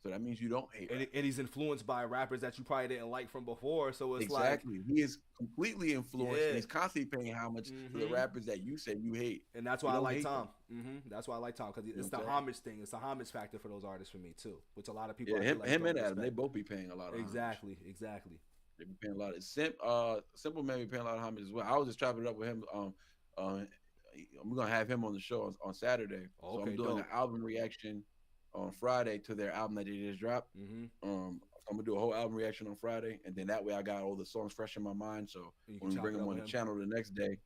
so that means you don't hate rap. And he's influenced by rappers that you probably didn't like from before. So it's Exactly. He is completely influenced. Yeah. And he's constantly paying homage to the rappers that you say you hate. and that's You why I don't like hate Tom. That's why I like Tom, because it's the what I'm saying? homage thing. It's the homage factor for those artists for me too, which a lot of people. Yeah, I feel him, like him don't and Adam, they respect. both be paying a lot of homage. Exactly. They be paying a lot of Simple Man be paying a lot of homage as well. I was just chopping it up with him. We're gonna have him on the show on Saturday. Oh, so okay, I'm doing dope. an album reaction on Friday to their album that they just dropped. So I'm gonna do a whole album reaction on Friday, and then that way I got all the songs fresh in my mind. So You can when we chop bring it them up on with the him. channel the next day,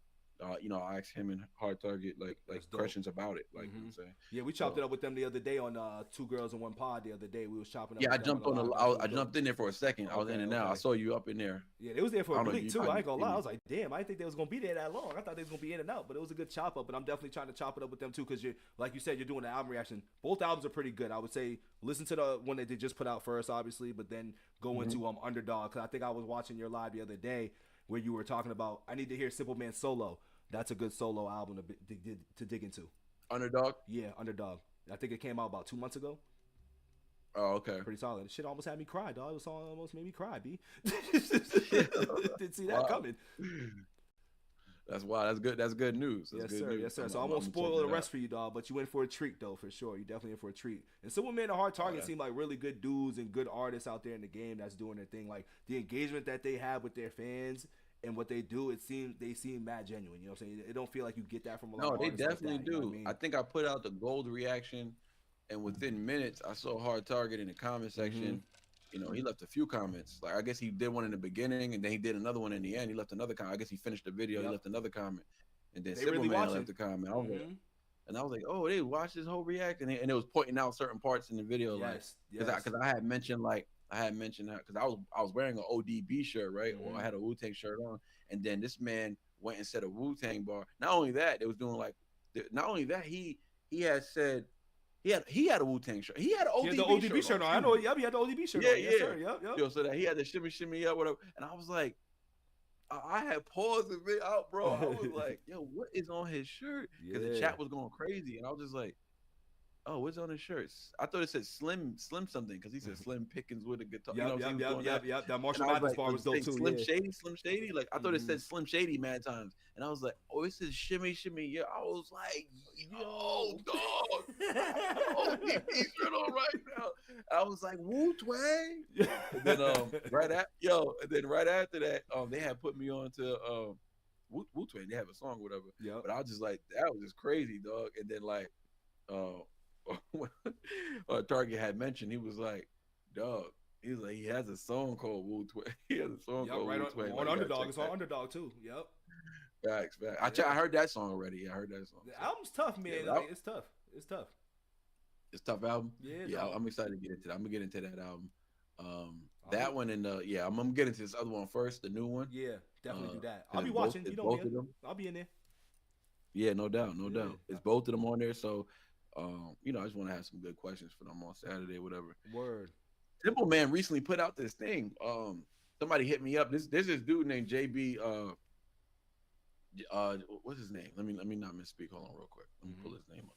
I'll ask him and Hard Target like That's dope. questions about it. Like you know what I'm saying. Yeah, we chopped it up with them the other day on Two Girls in One Pod. The other day we was chopping up. Yeah, I with them jumped on live. the. That was I dope. jumped in there for a second. I was in and out. I saw you up in there. Yeah, they was there for I a don't know if bleak you too. I probably ain't gonna seen lie. I me. was like, damn, I didn't think they was gonna be there that long. I thought they was gonna be in and out, but it was a good chop up. And I'm definitely trying to chop it up with them too, because you're like you said, you're doing the album reaction. Both albums are pretty good. I would say listen to the one that they just put out first, obviously, but then go into Underdog, because I think I was watching your live the other day where you were talking about I need to hear Simple Man solo. That's a good solo album to dig into. Underdog. Yeah, Underdog. I think it came out about 2 months ago. Oh, okay. Pretty solid. The shit almost had me cry, dog. The song almost made me cry, B. Didn't see that coming. That's why. That's good. That's good news. That's Yes, good sir. news. Yes, sir. I'm- So I I'm won't gonna spoil check the it rest out. for you, dog. But you in for a treat, though, for sure. You definitely in for a treat. And Simple Man and Hard Target seem like really good dudes and good artists out there in the game that's doing their thing. Like the engagement that they have with their fans and what they do, they seem mad genuine. You know what I'm saying? It don't feel like you get that from a lot No, of they artists like definitely that, do. you know what I mean? I think I put out the gold reaction, and within minutes, I saw Hard Target in the comment section. You know, he left a few comments. Like I guess he did one in the beginning, and then he did another one in the end. He left another comment. I guess he finished the video. Yep. He left another comment, and then They Simple really Man watching. left a comment. I was like, oh, they watched this whole react, and it was pointing out certain parts in the video, Yes, because I had mentioned that because I was wearing an ODB shirt, right, or I had a Wu-Tang shirt on, and then this man went and said a Wu-Tang bar. Not only that, it was doing like, not only that, he had said. He had a Wu-Tang shirt. He had an He ODB, had the ODB shirt on. I know. Yep, he had the ODB shirt on. Yes, sir. Yep. Yo, so that he had the shimmy up, whatever. And I was like, I had paused the video out, bro. I was like, yo, what is on his shirt? Because the chat was going crazy, and I was just like, oh, what's on his shirts? I thought it said Slim something, because he said Slim Pickens with a guitar. Yep. That Marshall Mathers bar was dope too. Slim Shady. Like I thought it said Slim Shady mad times, and I was like, oh, it says shimmy. Yeah, I was like, yo, dog, ODB shirt on right now. I was like, Wu Twang. And then right after that, they had put me on to Wu Twang. They have a song, whatever. Yep. But I was just like, that was just crazy, dog. And then like, Target had mentioned, he was like, dog, he was like, he has a song called Wu Twang. He has a song called right Wu Twang. on Underdog. It's on Underdog too. Yep. Facts. I heard that song already. Yeah, I heard that song. The album's tough, man. Yeah, Like, it's tough. It's tough. It's a tough album. Yeah, I'm excited to get into that. I'm gonna get into that album. That one and I'm gonna get into this other one first, the new one. Yeah, definitely do that. and I'll be both- watching. it's You know both me. of them. I'll be in there. Yeah, no doubt. Yeah. It's both of them on there. So, I just want to have some good questions for them on Saturday, whatever. Word. Simple Man recently put out this thing. Somebody hit me up. There's this dude named JB. What's his name? Let me not misspeak. Hold on, real quick. Let me pull his name up.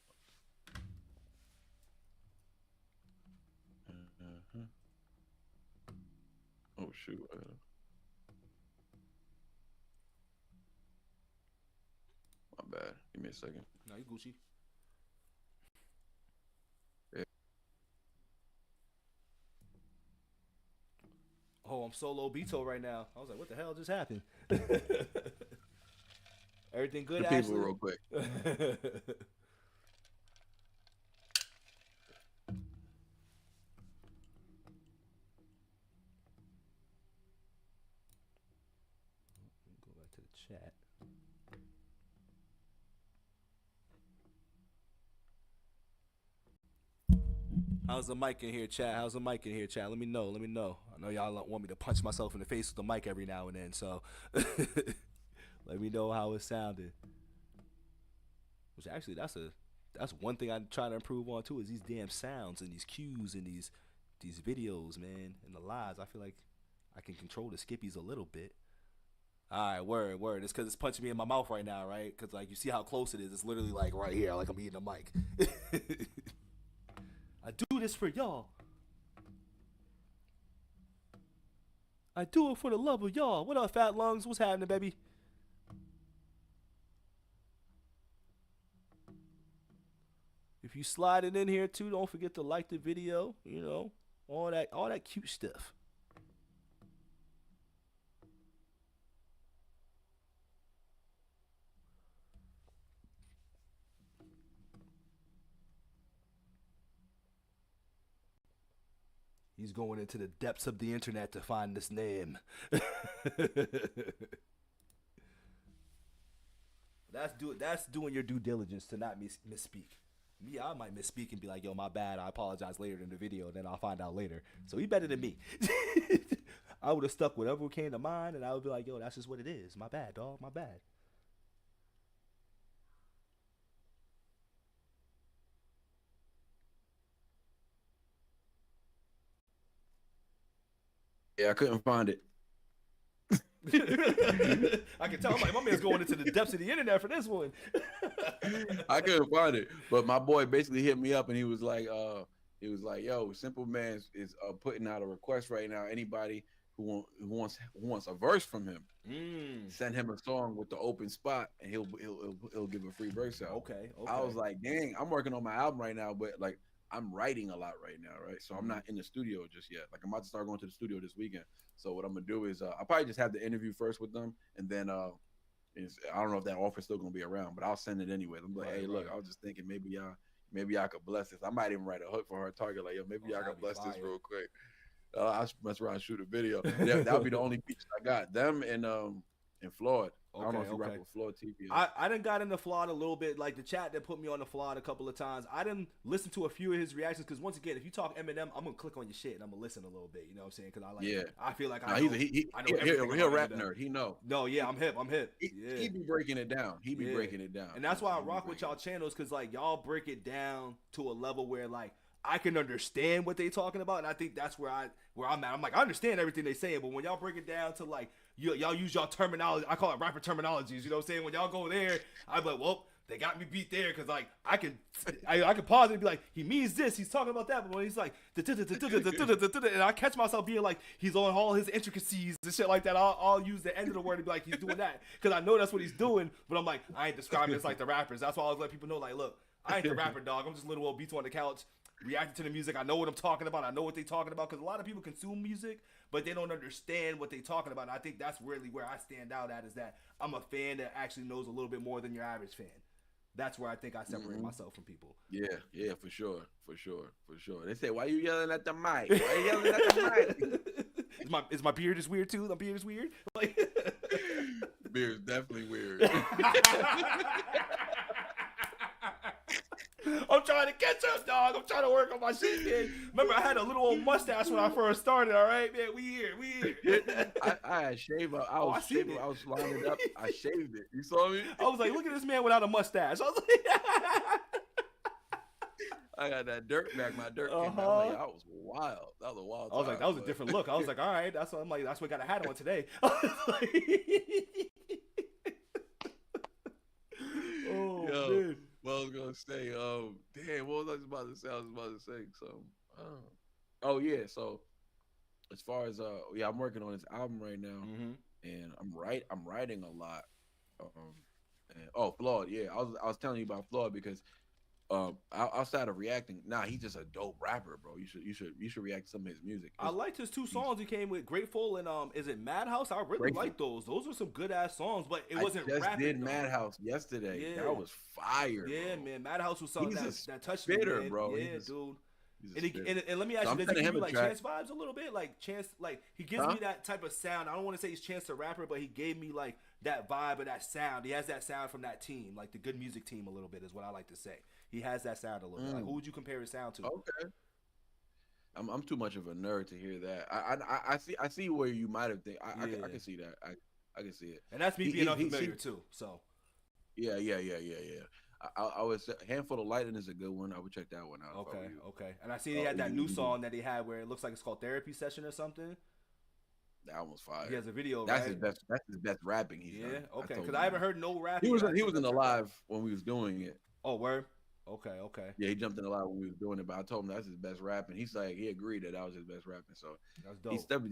Oh shoot. My bad. Give me a second. No, you Gucci. Yeah. Oh, I'm solo Beto right now. I was like, what the hell just happened? Everything good, The people Ashley? real quick. Go back to the chat. How's the mic in here, chat? How's the mic in here, chat? Let me know. I I know y'all want me to punch myself in the face with the mic every now and then, so let me know how it sounded. Which actually, that's one thing I try to improve on too, is these damn sounds and these cues and these videos, man, and the lives. I feel like I can control the skippies a little bit. All right, word. It's because it's punching me in my mouth right now, right? Because like you see how close it is. It's literally like right here, like I'm eating a mic. I do this for y'all. I do it for the love of y'all. What up, Fat Lungs? What's happening, baby? If you slide it in here too, don't forget to like the video. You know, all that cute stuff. He's going into the depths of the internet to find this name. That's doing your due diligence to not misspeak. Me, I might misspeak and be like, yo, my bad, I apologize later in the video, then I'll find out later. So he better than me. I would have stuck whatever came to mind, and I would be like, yo, that's just what it is. My bad, dog, my bad. Yeah, I couldn't find it. I can tell my man's going into the depths of the internet for this one. I couldn't find it, but my boy basically hit me up and he was like, yo, Simple Man is putting out a request right now. Anybody who wants a verse from him, send him a song with the open spot, and he'll give a free verse out. Okay. I was like, dang, I'm working on my album right now, but like I'm writing a lot right now, right? So I'm not in the studio just yet. Like I'm about to start going to the studio this weekend. So what I'm gonna do is I'll probably just have the interview first with them, and then I don't know if that offer's still gonna be around, but I'll send it anyway. I'm like, hey, look, I was just thinking maybe y'all could bless this. I might even write a hook for her target, like, yo, maybe y'all could bless this real quick. I'll mess around and shoot a video. That'll be the only features I got. Them and Floyd. I don't know if you rock with Floyd TV. I done got into Flawed a little bit. Like the chat that put me on the Flawed a couple of times. I didn't listen to a few of his reactions because once again, if you talk Eminem, I'm gonna click on your shit and I'm gonna listen a little bit. You know what I'm saying? Because I like. Yeah. I feel like I know he's a rap nerd. He know. No, yeah, I'm hip. He be breaking it down. Breaking it down. And that's why I rock with y'all channels, because like y'all break it down to a level where like I can understand what they talking about, and I think that's where I'm at. I'm like, I understand everything they saying, but when y'all break it down to like y'all use y'all terminology, I call it rapper terminologies. You know what I'm saying? When y'all go there, I'm like, well, they got me beat there, because like I can pause it and be like, he means this, he's talking about that, but when he's like, and I catch myself being like, he's on all his intricacies and shit like that, I'll use the end of the word and be like, he's doing that, because I know that's what he's doing, but I'm like, I ain't describing this like the rappers. That's why I always let people know, like, look, I ain't the rapper, dog. I'm just little old beats on the couch, reacting to the music. I know what I'm talking about. I know what they talking about, because a lot of people consume music, but they don't understand what they talking about. And I think that's really where I stand out at, is that I'm a fan that actually knows a little bit more than your average fan. That's where I think I separate myself from people. Yeah, for sure. They say, why you yelling at the mic? Why you yelling at the mic? Is my beard is weird too? My beard is weird? Like beard's definitely weird. I'm trying to catch up, dog. I'm trying to work on my shit, man. Remember, I had a little old mustache when I first started, all right, man? We here. I had shaved up. I was lining it up. I shaved it. You saw me? I was like, look at this man without a mustache. I was like, I got that dirt back. My dirt came back. Like, I was wild. That was a wild time. I was like, that was a different look. I was like, all right. That's what I'm like. That's what I got a hat on today. Man. Well, I was gonna say, damn, what was I about to say? I was about to say something. Oh yeah, so as far as I'm working on this album right now, and I'm writing a lot. Floyd, yeah, I was telling you about Floyd because outside of reacting, he's just a dope rapper, bro. You should react to some of his music. I liked his two songs he came with, Grateful and is it Madhouse? I really like those. Those are some good ass songs, but it wasn't rapping. I just did Madhouse yesterday. Yeah. That was fire. Yeah, bro. Man, Madhouse was something that touched me, man. Bro. Yeah, dude. And let me ask you, does he give you like Chance vibes a little bit? Like Chance, like he gives me that type of sound. I don't want to say he's Chance the Rapper, but he gave me like that vibe of that sound. He has that sound from that team, like the Good Music team a little bit is what I like to say. He has that sound a little bit. Like, who would you compare his sound to? Okay. I'm too much of a nerd to hear that. I see where you might have think. I can see that. I can see it. And that's me being He unfamiliar too. So yeah. I would say Handful of Lightning is a good one. I would check that one out. okay. And I see they had that new song that he had where it looks like it's called Therapy Session or something. That one's fire. He has a video. That's right? his best. That's his best rapping he's done. Okay. Because I haven't heard no rapping. He was in the live when we was doing it. Oh, word. Okay. Yeah, he jumped in the live when we was doing it, but I told him that's his best rapping. He's like, he agreed that was his best rapping. So that's dope.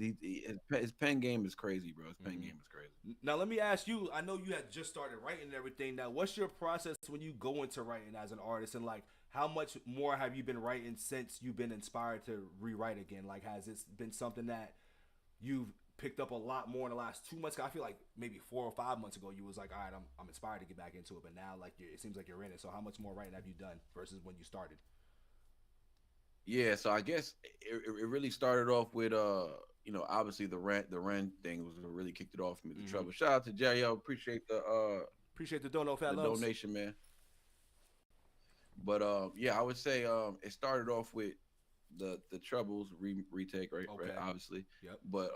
His pen game is crazy, bro. His pen game is crazy. Now let me ask you. I know you had just started writing and everything. Now, what's your process when you go into writing as an artist, and like, how much more have you been writing since you've been inspired to rewrite again? Like, has it been something that you've picked up a lot more in the last 2 months? I feel like maybe 4 or 5 months ago you was like, all right, I'm inspired to get back into it, but now like it seems like you're in it. So how much more writing have you done versus when you started? Yeah, so I guess it really started off with obviously the rent thing was what really kicked it off for me. The trouble. Shout out to Jay, yo, appreciate the donation, man. But I would say it started off with the Troubles retake, right? Okay. Right, obviously. Yep. But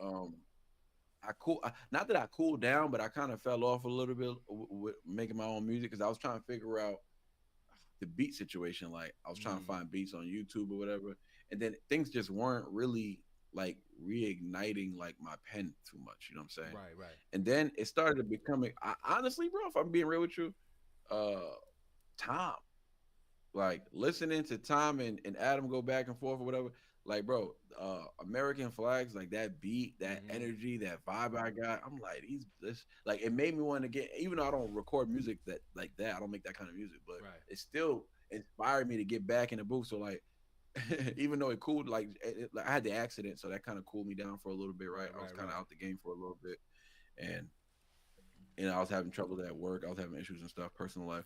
not that I cooled down, but I kind of fell off a little bit with making my own music because I was trying to figure out the beat situation. Like I was trying to find beats on YouTube or whatever, and then things just weren't really like reigniting like my pen too much. You know what I'm saying? Right. And then it started becoming, honestly, bro, if I'm being real with you, Tom, like listening to Tom and Adam go back and forth or whatever. Like, bro, American Flags, like that beat, that energy, that vibe I got. I'm like, it made me want to get, even though I don't record music like that, I don't make that kind of music, but it still inspired me to get back in the booth. So like, even though it cooled, like I had the accident, so that kind of cooled me down for a little bit, right? I was kind of out the game for a little bit, and I was having trouble at work. I was having issues and stuff, personal life.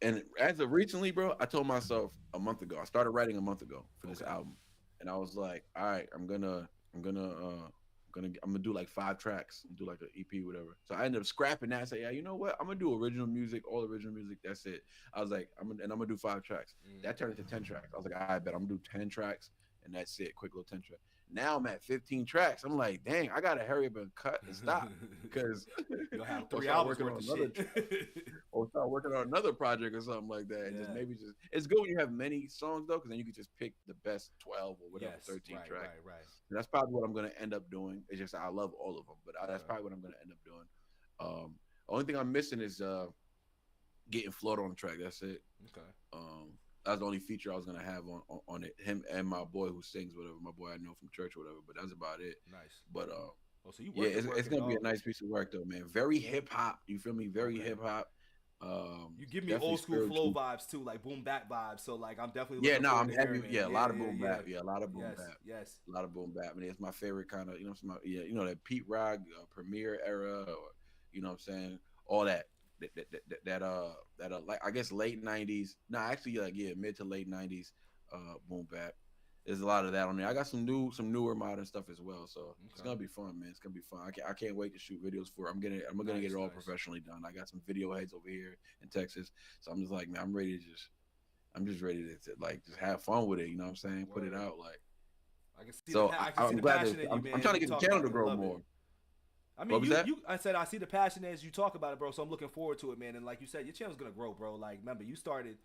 And as of recently, bro, I told myself a month ago, I started writing a month ago for this album. And I was like, all right, I'm gonna do like 5 tracks and do like an EP, whatever. So I ended up scrapping that. I said, yeah, you know what? I'm gonna do original music, all original music. That's it. I was like, I'm gonna do 5 tracks. That turned into 10 tracks. I was like, I bet I'm gonna do 10 tracks, and that's it. Quick little 10 tracks. Now I'm at 15 tracks. I'm like, dang, I gotta hurry up and cut and stop because you'll have 3 hours worth of shit. Or start working on another project or something like that. And just it's good when you have many songs though, because then you can just pick the best 12 or whatever, 13 tracks. Right. And that's probably what I'm gonna end up doing. It's just I love all of them, but that's probably what I'm gonna end up doing. Only thing I'm missing is getting Float on the track. That's it. Okay. That's the only feature I was gonna have on it. Him and my boy who sings, whatever. My boy I know from church, whatever. But that's about it. Nice. But so you it's gonna be a nice piece of work though, man. Very hip hop. You feel me? Very hip hop. You give me old school flow vibes too, like boom bap vibes. So like I'm definitely I'm heavy. A lot of boom bap. Yeah, a lot of boom bap. Yes. A lot of boom bap. I mean, it's my favorite kind of. That Pete Rock Premiere era, or you know what I'm saying, all that. Like I guess late 90s. No, actually mid to late 90s boom bap. There's a lot of that on there. I got some newer modern stuff as well. So it's gonna be fun, man. It's gonna be fun. I can't wait to shoot videos for it. I'm gonna get it all professionally done. I got some video heads over here in Texas. So I'm just like, man, I'm just ready to like just have fun with it. You know what I'm saying? Put it out like. I can see. So I'm glad I'm trying to get the channel to grow more. I mean, I said I see the passion as you talk about it, bro. So I'm looking forward to it, man. And like you said, your channel's gonna grow, bro. Like, remember, you started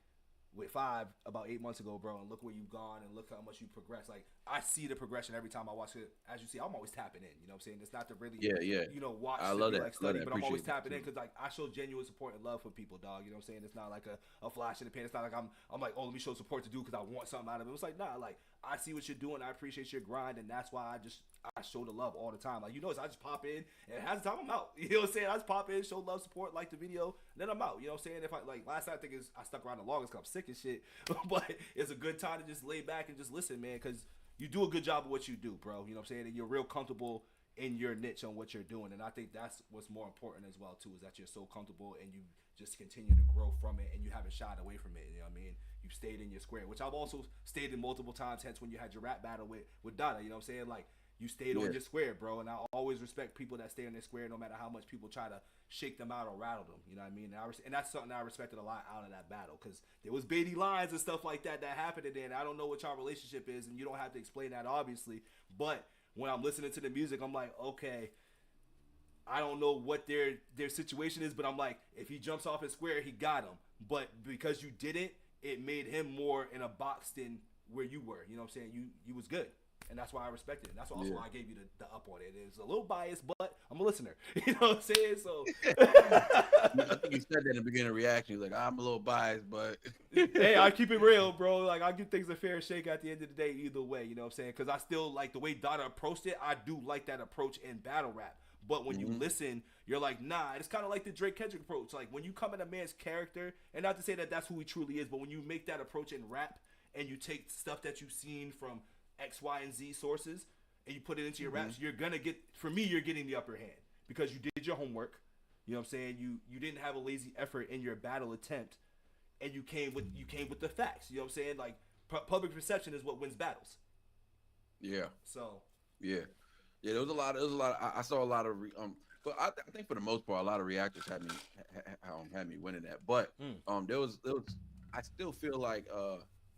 with 5 about 8 months ago, bro, and look where you've gone and look how much you progressed. Like, I see the progression every time I watch it. As you see, I'm always tapping in. You know what I'm saying? It's not to really, watch. I love that. Like study, but I'm always tapping in because like I show genuine support and love for people, dog. You know what I'm saying? It's not like a flash in the pan. It's not like I'm like, oh, let me show support to do because I want something out of it. It's like, nah, like I see what you're doing. I appreciate your grind, and that's why I show the love all the time. Like, I just pop in, and half the time I'm out. You know what I'm saying? I just pop in, show love, support, like the video, and then I'm out. You know what I'm saying? If I like last night, I think I stuck around the longest because I'm sick and shit. But it's a good time to just lay back and just listen, man, because you do a good job of what you do, bro. You know what I'm saying? And you're real comfortable in your niche on what you're doing. And I think that's what's more important as well, too, is that you're so comfortable and you just continue to grow from it and you haven't shied away from it. You know what I mean? You've stayed in your square, which I've also stayed in multiple times, hence when you had your rap battle with Dada. You know what I'm saying? Like, you stayed on your square, bro. And I always respect people that stay on their square, no matter how much people try to shake them out or rattle them. You know what I mean? And that's something I respected a lot out of that battle, because there was baity lines and stuff like that happened. And I don't know what y'all relationship is, and you don't have to explain that, obviously. But when I'm listening to the music, I'm like, okay, I don't know what their situation is, but I'm like, if he jumps off his square, he got him. But because you didn't, it made him more in a box than where you were. You know what I'm saying? You was good. And that's why I respected it. That's also why I gave you the up on it. It's a little biased, but I'm a listener. You know what I'm saying? So I think you said that in the beginning of reaction. You're like, I'm a little biased, but hey, I keep it real, bro. Like, I give things a fair shake at the end of the day either way. You know what I'm saying? Because I still like the way Donna approached it. I do like that approach in battle rap. But when you listen, you're like, nah, it's kind of like the Drake Kendrick approach. Like, when you come in a man's character, and not to say that that's who he truly is, but when you make that approach in rap and you take stuff that you've seen from X, Y, and Z sources and you put it into your raps, you're going to get, for me, you're getting the upper hand because you did your homework. You know what I'm saying? You didn't have a lazy effort in your battle attempt, and you came with the facts. You know what I'm saying? Like, public perception is what wins battles. Yeah. So. Yeah. Yeah, there was a lot. I saw a lot of, but I think for the most part, a lot of reactors had me winning that. But there was. I still feel like,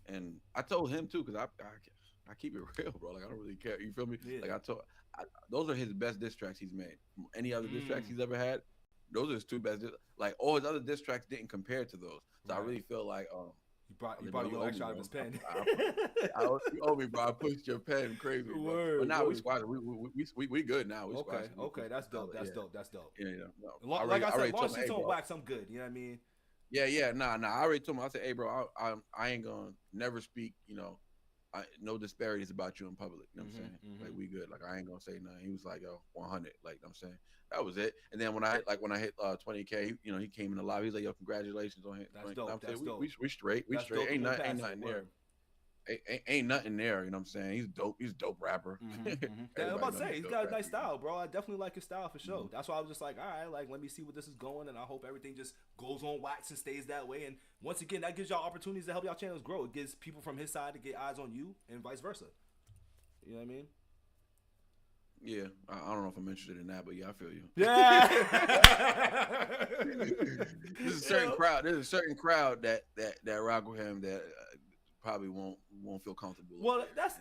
and I told him too, because I keep it real, bro. Like, I don't really care. You feel me? Yeah. Like, those are his best diss tracks he's made. Any other diss tracks he's ever had, those are his two best. Like, all his other diss tracks didn't compare to those. So I really feel like You brought your extra out of his pen. You owe me, bro. I pushed your pen crazy. Word, but now we squash. We good now. Okay, that's dope. That's dope. Yeah. No. Like I said, long shit's on wax, I'm good. You know what I mean? Yeah. Nah. I already told him. I said, hey, bro, I ain't gonna never speak. No disparities about you in public. You know what I'm saying? Like, we good. Like, I ain't gonna say nothing. He was like, 100. Like, I'm saying, that was it. And then when I hit 20K, he came in the lobby. He's like, yo, congratulations on it. That's dope. That's dope. We straight. We straight. Ain't nothing there. Ain't nothing there. You know what I'm saying? He's dope. He's a dope rapper. I'm about to say, he's got a nice style, bro. I definitely like his style for sure. That's why I was just like, all right, like, let me see what this is going, and I hope everything just goes on wax and stays that way. And once again, that gives y'all opportunities to help y'all channels grow. It gives people from his side to get eyes on you, and vice versa. You know what I mean? Yeah, I don't know if I'm interested in that, but yeah, I feel you. Yeah. There's a certain crowd that rock with him that probably won't feel comfortable. Well, that's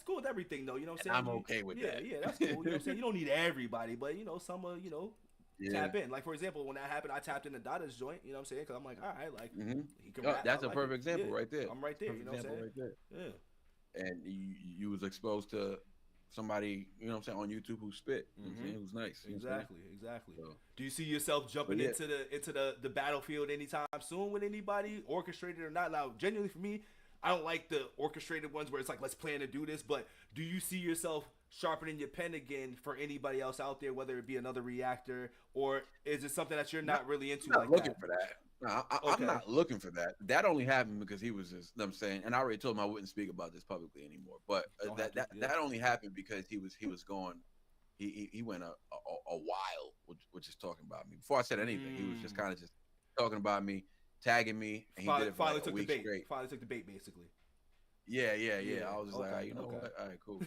cool with everything, though. You know what I'm saying? I'm okay with that. Yeah, that's cool. You know what I'm saying? You don't need everybody, but some tap in. Like, for example, when that happened, I tapped into Dada's joint. You know what I'm saying? Because I'm like, all right, like, he can rap. That's a perfect example right there. I'm right there. You know what I'm saying? Right there. Yeah. And you was exposed to somebody, you know what I'm saying, on YouTube who spit. You know what I'm saying? Who's nice. Exactly. So, do you see yourself jumping into the battlefield anytime soon with anybody, orchestrated or not? Now, genuinely for me, I don't like the orchestrated ones where it's like, let's plan to do this. But do you see yourself sharpening your pen again for anybody else out there, whether it be another reactor, or is it something that you're not really into? I'm not looking for that. No, I'm not looking for that. That only happened because he was just, you know what I'm saying, and I already told him I wouldn't speak about this publicly anymore. But that only happened because he was going, he went a while with just talking about me. Before I said anything, he was just kind of just talking about me, tagging me, and he did it for like a week straight. Finally took the bait, basically. Yeah. I was just like, you know what? All right, cool.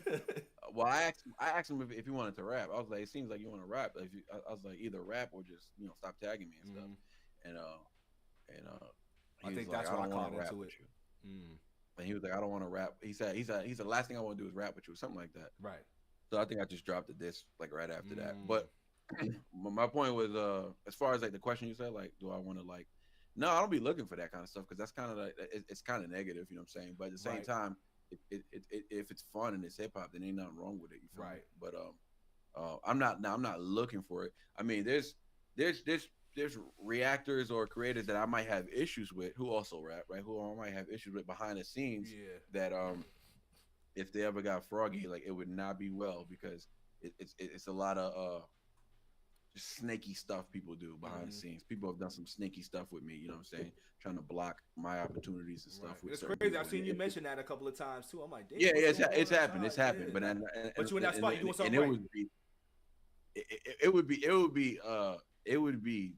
Well, I asked him if he wanted to rap. I was like, it seems like you want to rap. I was like, either rap or just stop tagging me and stuff. And I think that's why I caught into it. And he was like, I don't want to rap. He said the last thing I want to do is rap with you, or something like that. Right. So I think I just dropped the disc like right after that. But my point was, as far as like the question you said, like, do I want to like? No, I don't be looking for that kind of stuff because that's kind of like it's kind of negative, you know what I'm saying? But at the same time, if it's fun and it's hip hop, then ain't nothing wrong with it. You feel me? But I'm not looking for it. I mean, there's reactors or creators that I might have issues with who also rap, right? Who I might have issues with behind the scenes. That if they ever got froggy, like it would not be well because it's a lot of just snaky stuff people do behind the scenes. People have done some snaky stuff with me, you know what I'm saying? Trying to block my opportunities and stuff. With it's crazy. I've seen you mention that a couple of times too. I'm like, damn. Yeah, it's happened. It's happened. Yeah. But you in that spot, you doing something right. It would be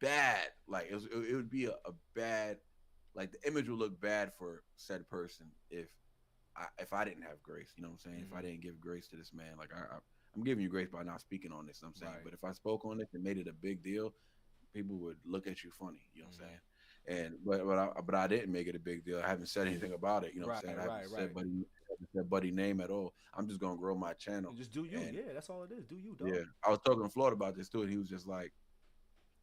bad. Like it would be a bad, like the image would look bad for said person if if I didn't have grace, you know what I'm saying? If I didn't give grace to this man, like I'm giving you grace by not speaking on this, you know what I'm saying? Right. But if I spoke on it and made it a big deal, people would look at you funny, you know what I'm saying? And but I didn't make it a big deal. I haven't said anything about it, you know what I'm saying? I haven't said Buddy name at all. I'm just gonna grow my channel. And just do you, And, yeah. That's all it is. Do you, dog. yeah, I was talking to Floyd about this too, and he was like,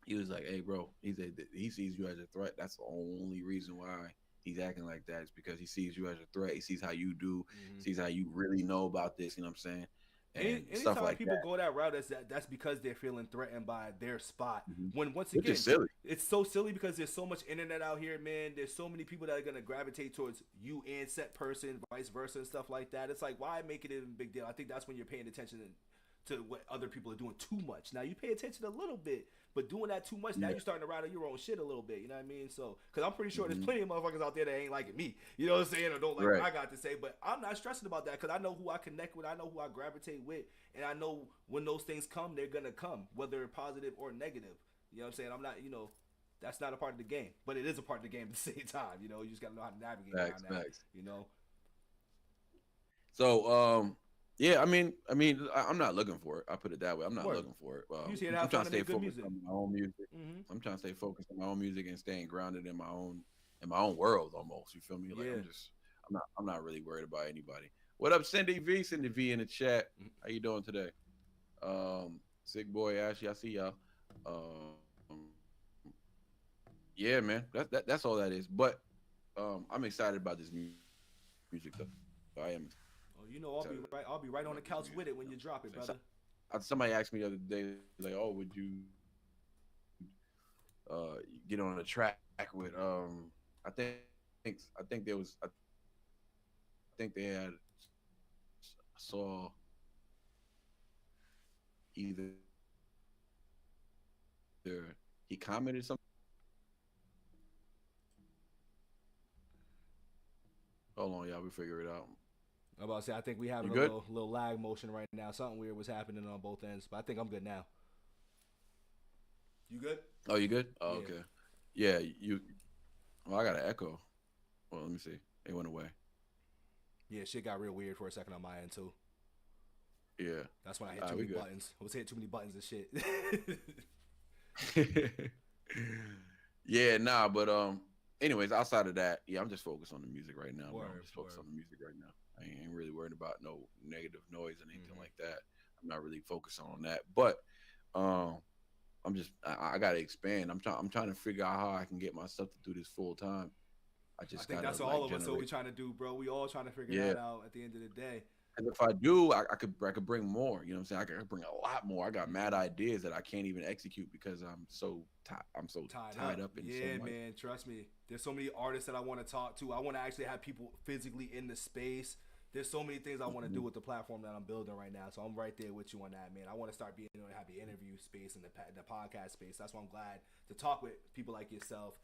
"Hey, bro," he said that he sees you as a threat. That's the only reason why he's acting like that is because he sees you as a threat. He sees how you do, sees how you really know about this. You know what I'm saying? And stuff Anytime like people that. go that route, that's because they're feeling threatened by their spot. When once Which again, is silly. it's so silly because there's so much internet out here, man. There's so many people that are gonna gravitate towards you and set person, vice versa, and stuff like that. It's like, why make it a big deal? I think that's when you're paying attention to what other people are doing too much. Now you pay attention a little bit, but doing that too much, now you're starting to ride on your own shit a little bit. You know what I mean? So, because I'm pretty sure there's plenty of motherfuckers out there that ain't liking me. You know what I'm saying? Or don't like what I got to say. But I'm not stressing about that because I know who I connect with. I know who I gravitate with. And I know when those things come, they're going to come, whether positive or negative. You know what I'm saying? I'm not, that's not a part of the game. But it is a part of the game at the same time. You just got to know how to navigate around that. You know? So, yeah, I mean, I'm not looking for it. I put it that way. I'm not looking for it. I'm trying to stay focused on my own music. I'm trying to stay focused on my own music and staying grounded in my own world almost. You feel me? Like I'm not really worried about anybody. What up, Cindy V? Cindy V in the chat. How you doing today? Sick boy Ashley, I see y'all. Yeah, man. That's all that is. But I'm excited about this music though. I am. I'll be right on the couch with it when you drop it, brother. Somebody asked me the other day, like, "Oh, would you get on a track with?" I think there was. I think they had. I saw either he commented something. Hold on, y'all. We figure it out. I'm about to say, I think we have a little lag motion right now. Something weird was happening on both ends, but I think I'm good now. You good? Oh, you good? Oh, yeah. Okay. Yeah, you. Well, I got an echo. Well, let me see. It went away. Yeah, shit got real weird for a second on my end too. Yeah. That's when I hit too many buttons. I was hitting too many buttons and shit. Yeah, nah, but anyways, outside of that, yeah, I'm just focused on the music right now. I'm just focused on the music right now. I ain't really worried about no negative noise or anything like that. I'm not really focusing on that. But I'm just I gotta expand. I'm trying to figure out how I can get myself to do this full time. I think that's all of us what we trying to do, bro. We all trying to figure that out at the end of the day. And if I do, I could bring more. You know what I'm saying? I could bring a lot more. I got mad ideas that I can't even execute because I'm so tied up in so much. Man, trust me. There's so many artists that I want to talk to. I want to actually have people physically in the space. There's so many things I want to do with the platform that I'm building right now. So I'm right there with you on that, man. I want to start being able to have the interview space and the podcast space. That's why I'm glad to talk with people like yourself,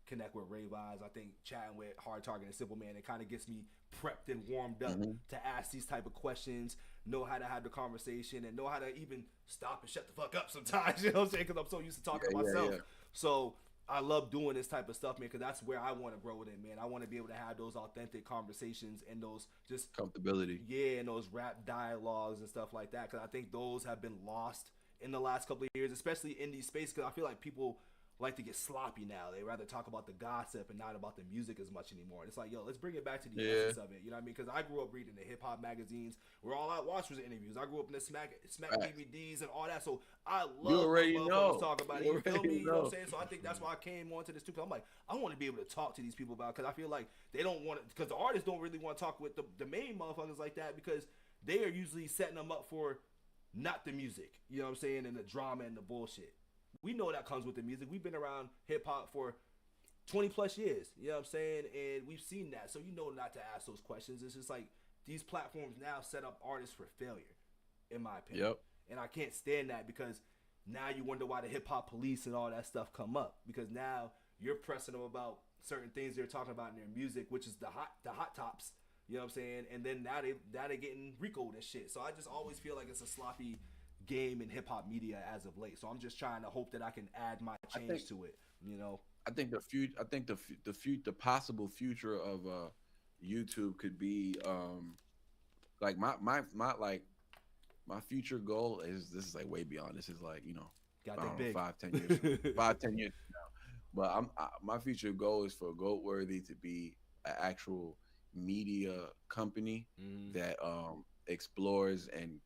connect with Ray Vibes. I think chatting with Hard Target and Simple Man, it kind of gets me prepped and warmed up to ask these type of questions, know how to have the conversation, and know how to even stop and shut the fuck up sometimes. You know what I'm saying? Because I'm so used to talking to myself. Yeah. So I love doing this type of stuff, man, because that's where I want to grow it in, man. I want to be able to have those authentic conversations and those just comfortability. Yeah, and those rap dialogues and stuff like that, because I think those have been lost in the last couple of years, especially in these spaces, because I feel like people like to get sloppy now. They rather talk about the gossip and not about the music as much anymore. It's like, yo, let's bring it back to the essence of it. You know what I mean? Because I grew up reading the hip hop magazines where all I watched was interviews. I grew up in the Smack DVDs and all that. So I love to talk about it. You feel me? You know what I'm saying? So I think that's why I came on to this too. Cause I'm like, I want to be able to talk to these people about it, because I feel like they don't want it, because the artists don't really want to talk with the main motherfuckers like that, because they are usually setting them up for not the music. You know what I'm saying? And the drama and the bullshit. We know that comes with the music. We've been around hip-hop for 20 plus years, you know what I'm saying? And we've seen that. So you know not to ask those questions. It's just like these platforms now set up artists for failure, in my opinion. Yep. And I can't stand that, because now you wonder why the hip-hop police and all that stuff come up. Because now you're pressing them about certain things they're talking about in their music, which is the hot tops, you know what I'm saying? And then now they're getting RICO'd and shit. So I just always feel like it's a sloppy game in hip-hop media as of late. So I'm just trying to hope that I can add my change to it, you know. I think the possible future of YouTube could be like my future goal is, this is like way beyond. This is like, Got I that don't know, big. 5-10 years, 5-10 years from now. But my future goal is for GOATworthy to be an actual media company Mhm. that explores and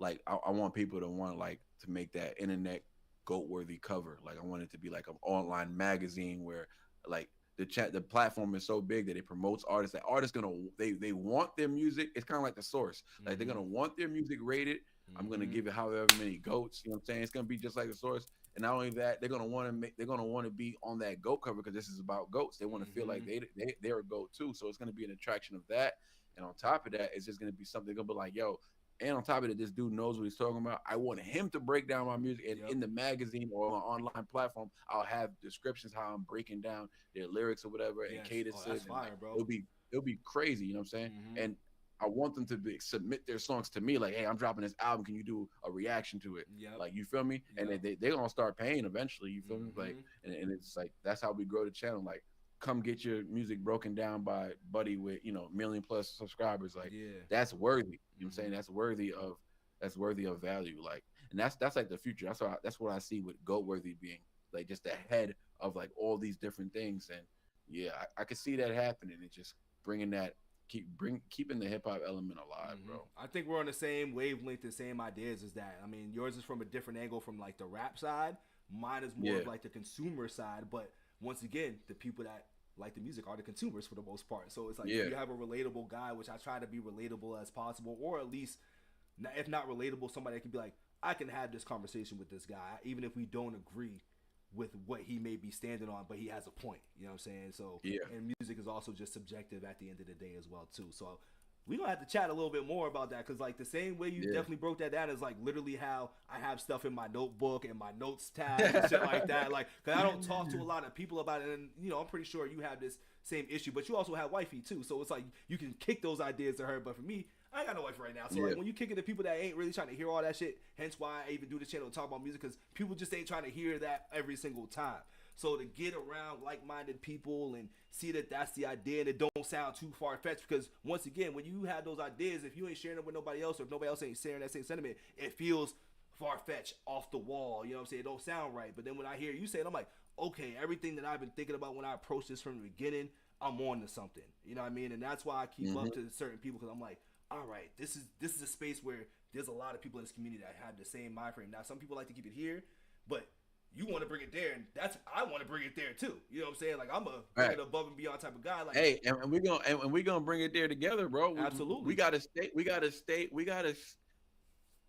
I want people to want like to make that internet GOATworthy cover. Like I want it to be like an online magazine where like the platform is so big that it promotes artists. That artists gonna they want their music. It's kind of like the source. Like they're gonna want their music rated. I'm gonna give it however many goats. You know what I'm saying? It's gonna be just like the source. And not only that, they're gonna want to be on that goat cover because this is about goats. They want to feel like they're a goat too. So it's gonna be an attraction of that. And on top of that, it's just gonna be something gonna be like, yo. And on top of it, this dude knows what he's talking about. I want him to break down my music, and in the magazine or on an online platform, I'll have descriptions how I'm breaking down their lyrics or whatever and cadences. That's fire, like, bro. it'll be crazy. You know what I'm saying? And I want them to submit their songs to me, like, hey, I'm dropping this album. Can you do a reaction to it? Like, you feel me? And they're gonna start paying eventually. You feel me? Like, and it's like that's how we grow the channel. Like, come get your music broken down by Buddy with million plus subscribers. Like, that's worthy. You know what I'm saying? That's worthy of value. Like, and that's like the future. That's what I see with GOATworthy being like just the head of like all these different things. And yeah, I could see that happening. And just bringing that. Keeping the hip hop element alive, bro. I think we're on the same wavelength and same ideas as that. I mean, yours is from a different angle from like the rap side. Mine is more of like the consumer side. But once again, the people that like the music are the consumers for the most part. So it's like if you have a relatable guy, which I try to be relatable as possible, or at least if not relatable, somebody that can be like, I can have this conversation with this guy, even if we don't agree with what he may be standing on, but he has a point. You know what I'm saying? So and music is also just subjective at the end of the day as well too. So we gonna have to chat a little bit more about that, because like the same way you definitely broke that down is like literally how I have stuff in my notebook and my notes tab and shit like that. Like, cause I don't talk to a lot of people about it, and I'm pretty sure you have this same issue, but you also have wifey too. So it's like you can kick those ideas to her, but for me, I ain't got no wife right now. So like when you kick it to people that ain't really trying to hear all that shit, hence why I even do the channel to talk about music, because people just ain't trying to hear that every single time. So to get around like-minded people and see that that's the idea and it don't sound too far-fetched, because once again, when you have those ideas, if you ain't sharing them with nobody else, or if nobody else ain't sharing that same sentiment, it feels far-fetched, off the wall. You know what I'm saying? It don't sound right. But then when I hear you say it, I'm like, okay, everything that I've been thinking about when I approached this from the beginning, I'm on to something. You know what I mean? And that's why I keep up to certain people, because I'm like, all right, this is a space where there's a lot of people in this community that have the same mind frame. Now, some people like to keep it here, but you want to bring it there, and I want to bring it there too. You know what I'm saying? Like, I'm a bring it above and beyond type of guy. Like, hey, and we're gonna bring it there together, bro. Absolutely. We gotta stay.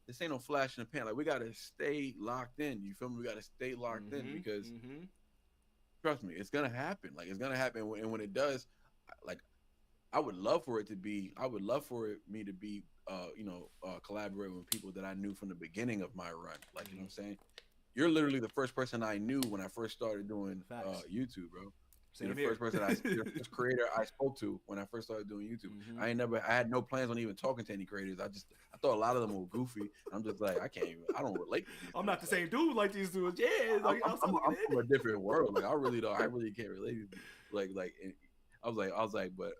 This ain't no flash in the pan. Like, we gotta stay locked in. You feel me? We gotta stay locked in, because trust me, it's gonna happen. Like, it's gonna happen, and when it does, like, I would love for me to be, collaborating with people that I knew from the beginning of my run. Like, you know what I'm saying? You're literally the first person I knew when I first started doing YouTube, bro. You're the first person you're the first creator I spoke to when I first started doing YouTube. I had no plans on even talking to any creators. I thought a lot of them were goofy. I'm just like, I don't relate to these I'm not the same dude like these dudes. Yeah, like, I'm from a different world. Like, I really can't relate to these. Like, I was like, but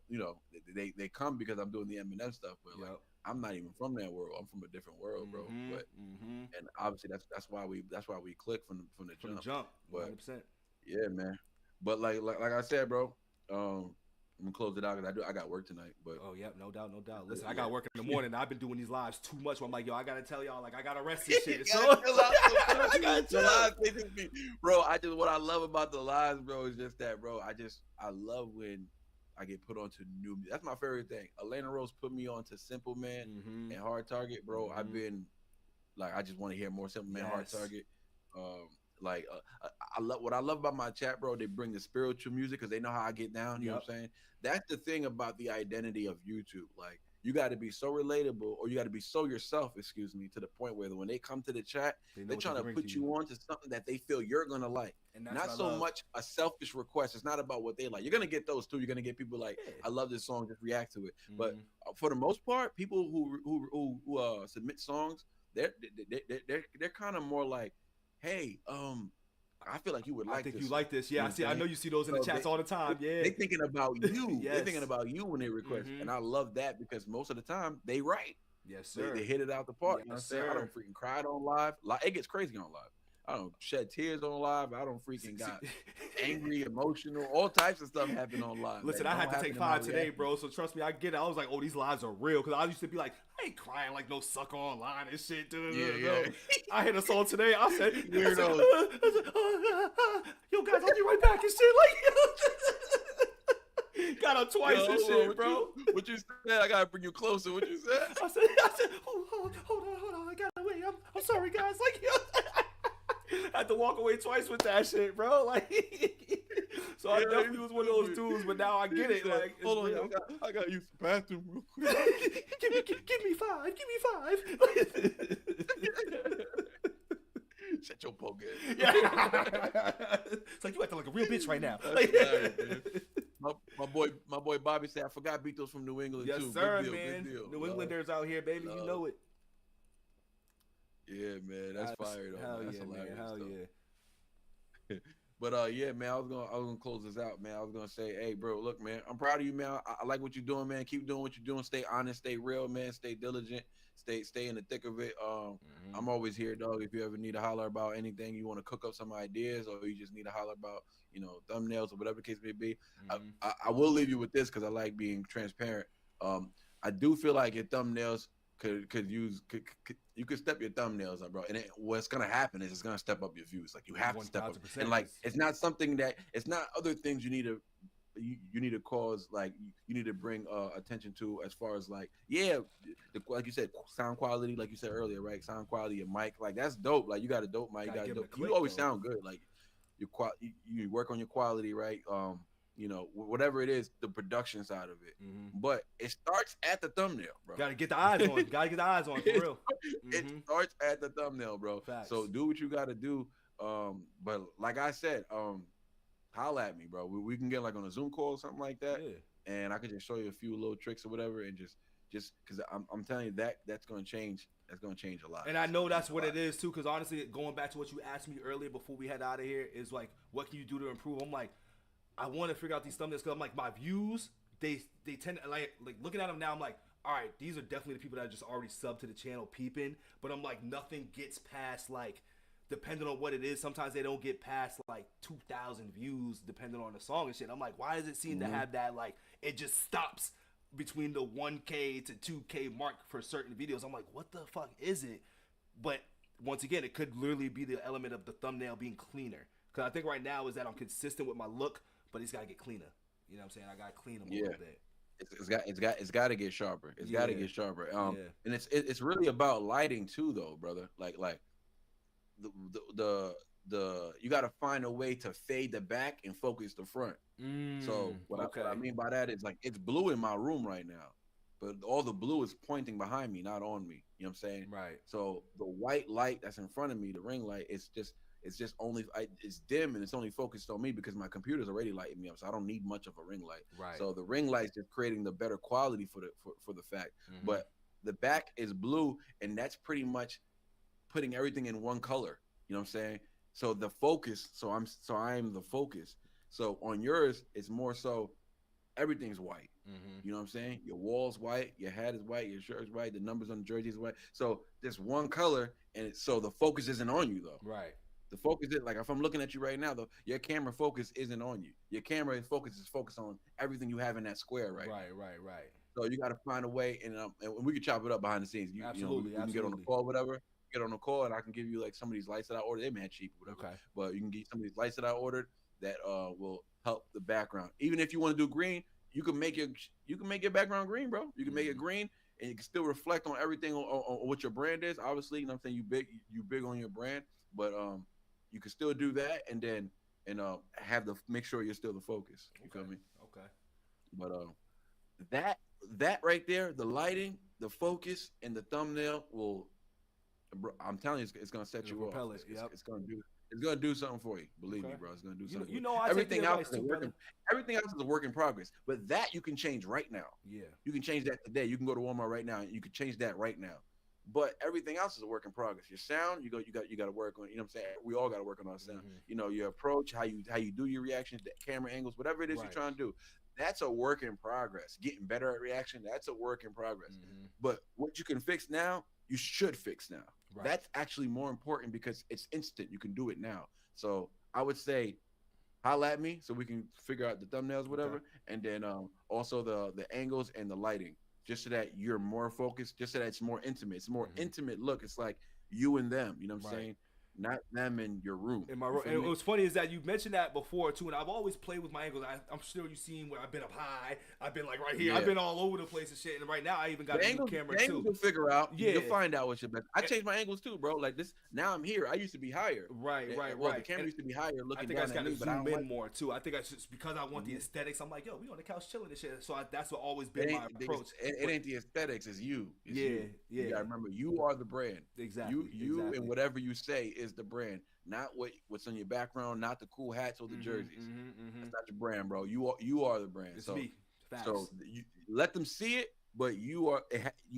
they come because I'm doing the Eminem stuff, but like, I'm not even from that world. I'm from a different world, bro. But and obviously that's why we click from the jump. But 100%. yeah, man. But like I said, bro, I'm gonna close it out because I got work tonight. But no doubt. Listen, I got work in the morning. I've been doing these lives too much. Where I'm like, yo, I gotta tell y'all, like, I gotta rest this shit. So I got the bro. What I love about the lives, bro, is just that, bro. I love when I get put onto new music. That's my favorite thing. Elena Rose put me onto Simple Man and Hard Target, bro. I've been like, I just want to hear more Simple Man, Hard Target. I love what I love about my chat, bro. They bring the spiritual music because they know how I get down. You know what I'm saying? That's the thing about the identity of YouTube. Like, you got to be so relatable, or you got to be so yourself, to the point where when they come to the chat, they're trying to put you on to something that they feel you're gonna like. And not so much a selfish request. It's not about what they like. You're gonna get those too. You're gonna get people like, I love this song, just react to it. But for the most part, people who submit songs, they're kind of more like, hey, I feel like you would like I think this. you like this. Yeah, You I see. I saying? know you see those in the So chats all the time. Yeah. They thinking about you. Yes. They're thinking about you when they request, Mhm. and I love that because most of the time they right. Yes, They, sir. they hit it out the park. You know what I'm Yes, saying? I sir. don't freaking cried on live. It gets crazy on live. I don't shed tears on live. I don't freaking got angry, emotional, all types of stuff happen on live. Listen, that I had don't to happen take in my 5 today, reaction. bro. So trust me, I get it. I was like, oh, these lives are real. Because I used to be like, I ain't crying like no sucker online and shit. Yeah. I hit a song today. I said, Weirdo. Yo, guys, I'll be right back and shit. Like, got up twice Yo, and hold on, shit, bro. What you said? I gotta bring you closer. What you said? I said, hold on. I gotta wait. I'm sorry, guys. Like, I had to walk away twice with that shit, bro. Like, so I definitely was one of those dudes, but now I get it. Like, hold on, real. I gotta use the bathroom real quick. give me five. Shut your poke ass. Yeah. It's like you acting like a real bitch right now. That's hilarious, man. My boy Bobby said I forgot BITO'S from New England Yes, too. sir, Good deal, man. Good deal. New Englanders out here, baby. You know it. Yeah, man, that's fire though. Hell Man. That's yeah, man. hilarious. Hell though. yeah. But yeah, man, I was gonna close this out, man. I was gonna say, hey, bro, look, man, I'm proud of you, man. I like what you're doing, man. Keep doing what you're doing. Stay honest, stay real, man. Stay diligent. Stay in the thick of it. I'm always here, dog. If you ever need to holler about anything, you want to cook up some ideas, or you just need to holler about, thumbnails or whatever the case may be. I will leave you with this because I like being transparent. I do feel like your thumbnails you could step your thumbnails up, bro. And what's gonna happen is it's gonna step up your views. Like you have to step up. 1000%. And like it's not something that it's not other things you need to cause, like you need to bring attention to, as far as like like you said, sound quality, like you said earlier, right? Sound quality, your mic, like that's dope. Like you got a dope mic, you always sound good. Like you work on your quality, right? Whatever it is, the production side of it. But it starts at the thumbnail, bro. Gotta get the eyes on. Gotta get the eyes on, for real. It starts at the thumbnail, bro. Facts. So do what you gotta do. But like I said, holla at me, bro. We can get like on a Zoom call or something like that, and I can just show you a few little tricks or whatever, and just because I'm telling you that's gonna change. That's gonna change a lot. And I know that's what it is too. Because honestly, going back to what you asked me earlier before we head out of here, is like, what can you do to improve? I'm like, I want to figure out these thumbnails because I'm like, my views, they tend to like looking at them now. I'm like, all right, these are definitely the people that just already subbed to the channel peeping. But I'm like, nothing gets past, like, depending on what it is. Sometimes they don't get past like 2,000 views depending on the song and shit. I'm like, why does it seem to have that, like, it just stops between the 1K to 2K mark for certain videos? I'm like, what the fuck is it? But once again, it could literally be the element of the thumbnail being cleaner. Because I think right now is that I'm consistent with my look, but it's got to get cleaner. You know what I'm saying? I got to clean them a little bit. It's got to get sharper. It's got to get sharper. And it's really about lighting too, though, brother. Like the you got to find a way to fade the back and focus the front. So what I mean by that is, like, it's blue in my room right now, but all the blue is pointing behind me, not on me. You know what I'm saying? Right. So the white light that's in front of me, the ring light, it's dim and it's only focused on me because my computer's already lighting me up, so I don't need much of a ring light. Right. So the ring light's just creating the better quality for the fact. But the back is blue, and that's pretty much putting everything in one color. You know what I'm saying? So the focus, I'm the focus. So on yours, it's more so everything's white. You know what I'm saying? Your wall's white, your hat is white, your shirt's white, the numbers on the jersey is white. So there's one color, and so the focus isn't on you though. Right. The focus is, like, if I'm looking at you right now, though, your camera focus isn't on you. Your camera focus is focused on everything you have in that square, right? Right. So you got to find a way, and we can chop it up behind the scenes. Absolutely. We can get on the call, whatever. Get on the call, and I can give you like some of these lights that I ordered. They're mad cheap, whatever. Okay. But you can get some of these lights that I ordered that will help the background. Even if you want to do green, you can make your background green, bro. You can make it green, and you can still reflect on everything on what your brand is. Obviously, you know what I'm saying, you big on your brand, but you can still do that, and then make sure you're still the focus. You feel me? Okay. But that right there, the lighting, the focus, and the thumbnail will. Bro, I'm telling you, it's gonna set you off. It's gonna do something for you. Believe me, bro. It's gonna do something. Everything else is a work in progress. But that you can change right now. Yeah. You can change that today. You can go to Walmart right now, and you can change that right now. But everything else is a work in progress. Your sound, you got to work on. You know what I'm saying? We all got to work on our sound. You know, your approach, how you do your reactions, the camera angles, whatever it is you're trying to do. That's a work in progress. Getting better at reaction, that's a work in progress. But what you can fix now, you should fix now. That's actually more important because it's instant. You can do it now. So I would say, holla at me so we can figure out the thumbnails, whatever, and then also the angles and the lighting, just so that you're more focused, just so that it's more intimate. It's a more intimate look. It's like you and them. You know what I'm saying? Not them in your room. In my room. And what's funny is that you mentioned that before too, and I've always played with my angles. I'm sure you've seen where I've been up high, I've been like right here, I've been all over the place and shit. And right now I even got a new camera too. You'll figure out. You'll find out what's your best. I changed my angles too, bro. Like this. Now I'm here. I used to be higher. Right. The camera used to be higher, looking down at me, but I zoom in more too. I think I just because I want the aesthetics. I'm like, yo, we on the couch chilling and shit. So that's what always been my approach. It ain't the aesthetics. It's you. It's you. Yeah. You gotta remember, you are the brand. Exactly. You and whatever you say is the brand. Not what's on your background, not the cool hats or the jerseys. That's not your brand, bro. You are the brand. It's so, me. Facts. So you let them see it, but you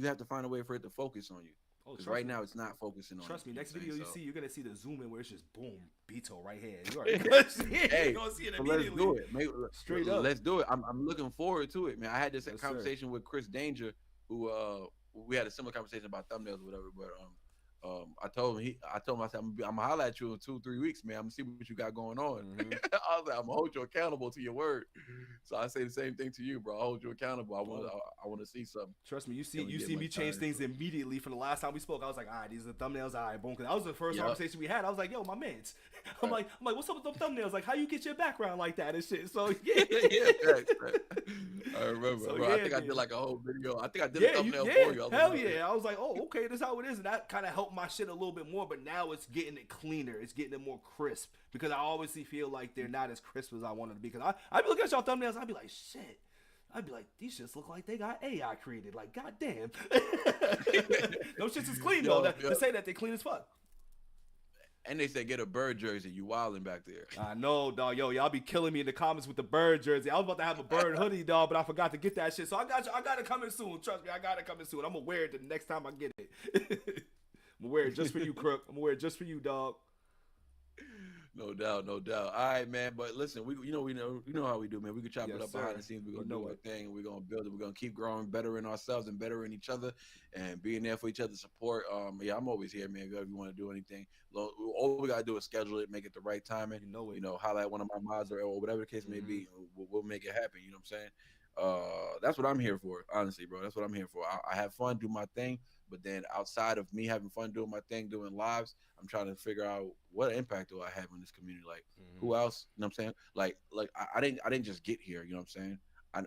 have to find a way for it to focus on you. Because right now it's not focusing on. Trust me. Next video you see, you're gonna see the zoom in where it's just boom, BITO right here. You already gonna see it. Hey, you're gonna see it Let's immediately. do it. Straight up. Let's do it. I'm looking forward to it, man. I had this conversation with Chris Danger, who we had a similar conversation about thumbnails or whatever, but I told him, I said, I'm gonna holler at you in 2-3 weeks, man. I'm gonna see what you got going on. I was like, I'm gonna hold you accountable to your word. So I say the same thing to you, bro. I hold you accountable. I want to see something. Trust me, you see me change things immediately from the last time we spoke. I was like, all right, these are the thumbnails, all right, boom. Because that was the first conversation we had. I was like, yo, my mans. I'm like, what's up with them thumbnails? Like, how you get your background like that and shit? So yeah, I remember. So, bro. I think I did like a whole video. I think I did a thumbnail for you. Hell yeah. I was like, oh, okay, this is how it is. And that kind of helped my shit a little bit more, but now it's getting it cleaner. It's getting it more crisp because I obviously feel like they're not as crisp as I wanted to be. Because I'd be looking at y'all thumbnails, I'd be like, shit. I'd be like, these shits look like they got AI created. Like, goddamn. Those shits is clean though. To say that they clean as fuck. And they said get a bird jersey. You wilding back there. I know, dog. Yo, y'all be killing me in the comments with the bird jersey. I was about to have a bird hoodie, dog, but I forgot to get that shit. So I got it coming soon. Trust me, I got it coming soon. I'm gonna wear it the next time I get it. I'm gonna wear it just for you, Crook. I'm gonna wear it just for you, dog. No doubt. All right, man. But listen, we know how we do, man. We can chop it up behind the scenes. We're gonna do our thing. We're gonna build it. We're gonna keep growing, better in ourselves and better in each other, and being there for each other's support. I'm always here, man. If you want to do anything, all we gotta do is schedule it, make it the right timing. Holla at one of my mods or whatever the case may be. We'll make it happen. You know what I'm saying? That's what I'm here for, honestly, bro. That's what I'm here for. I have fun, do my thing. But then outside of me having fun doing my thing, doing lives, I'm trying to figure out what impact do I have in this community? Like who else? You know what I'm saying? Like I didn't just get here, you know what I'm saying?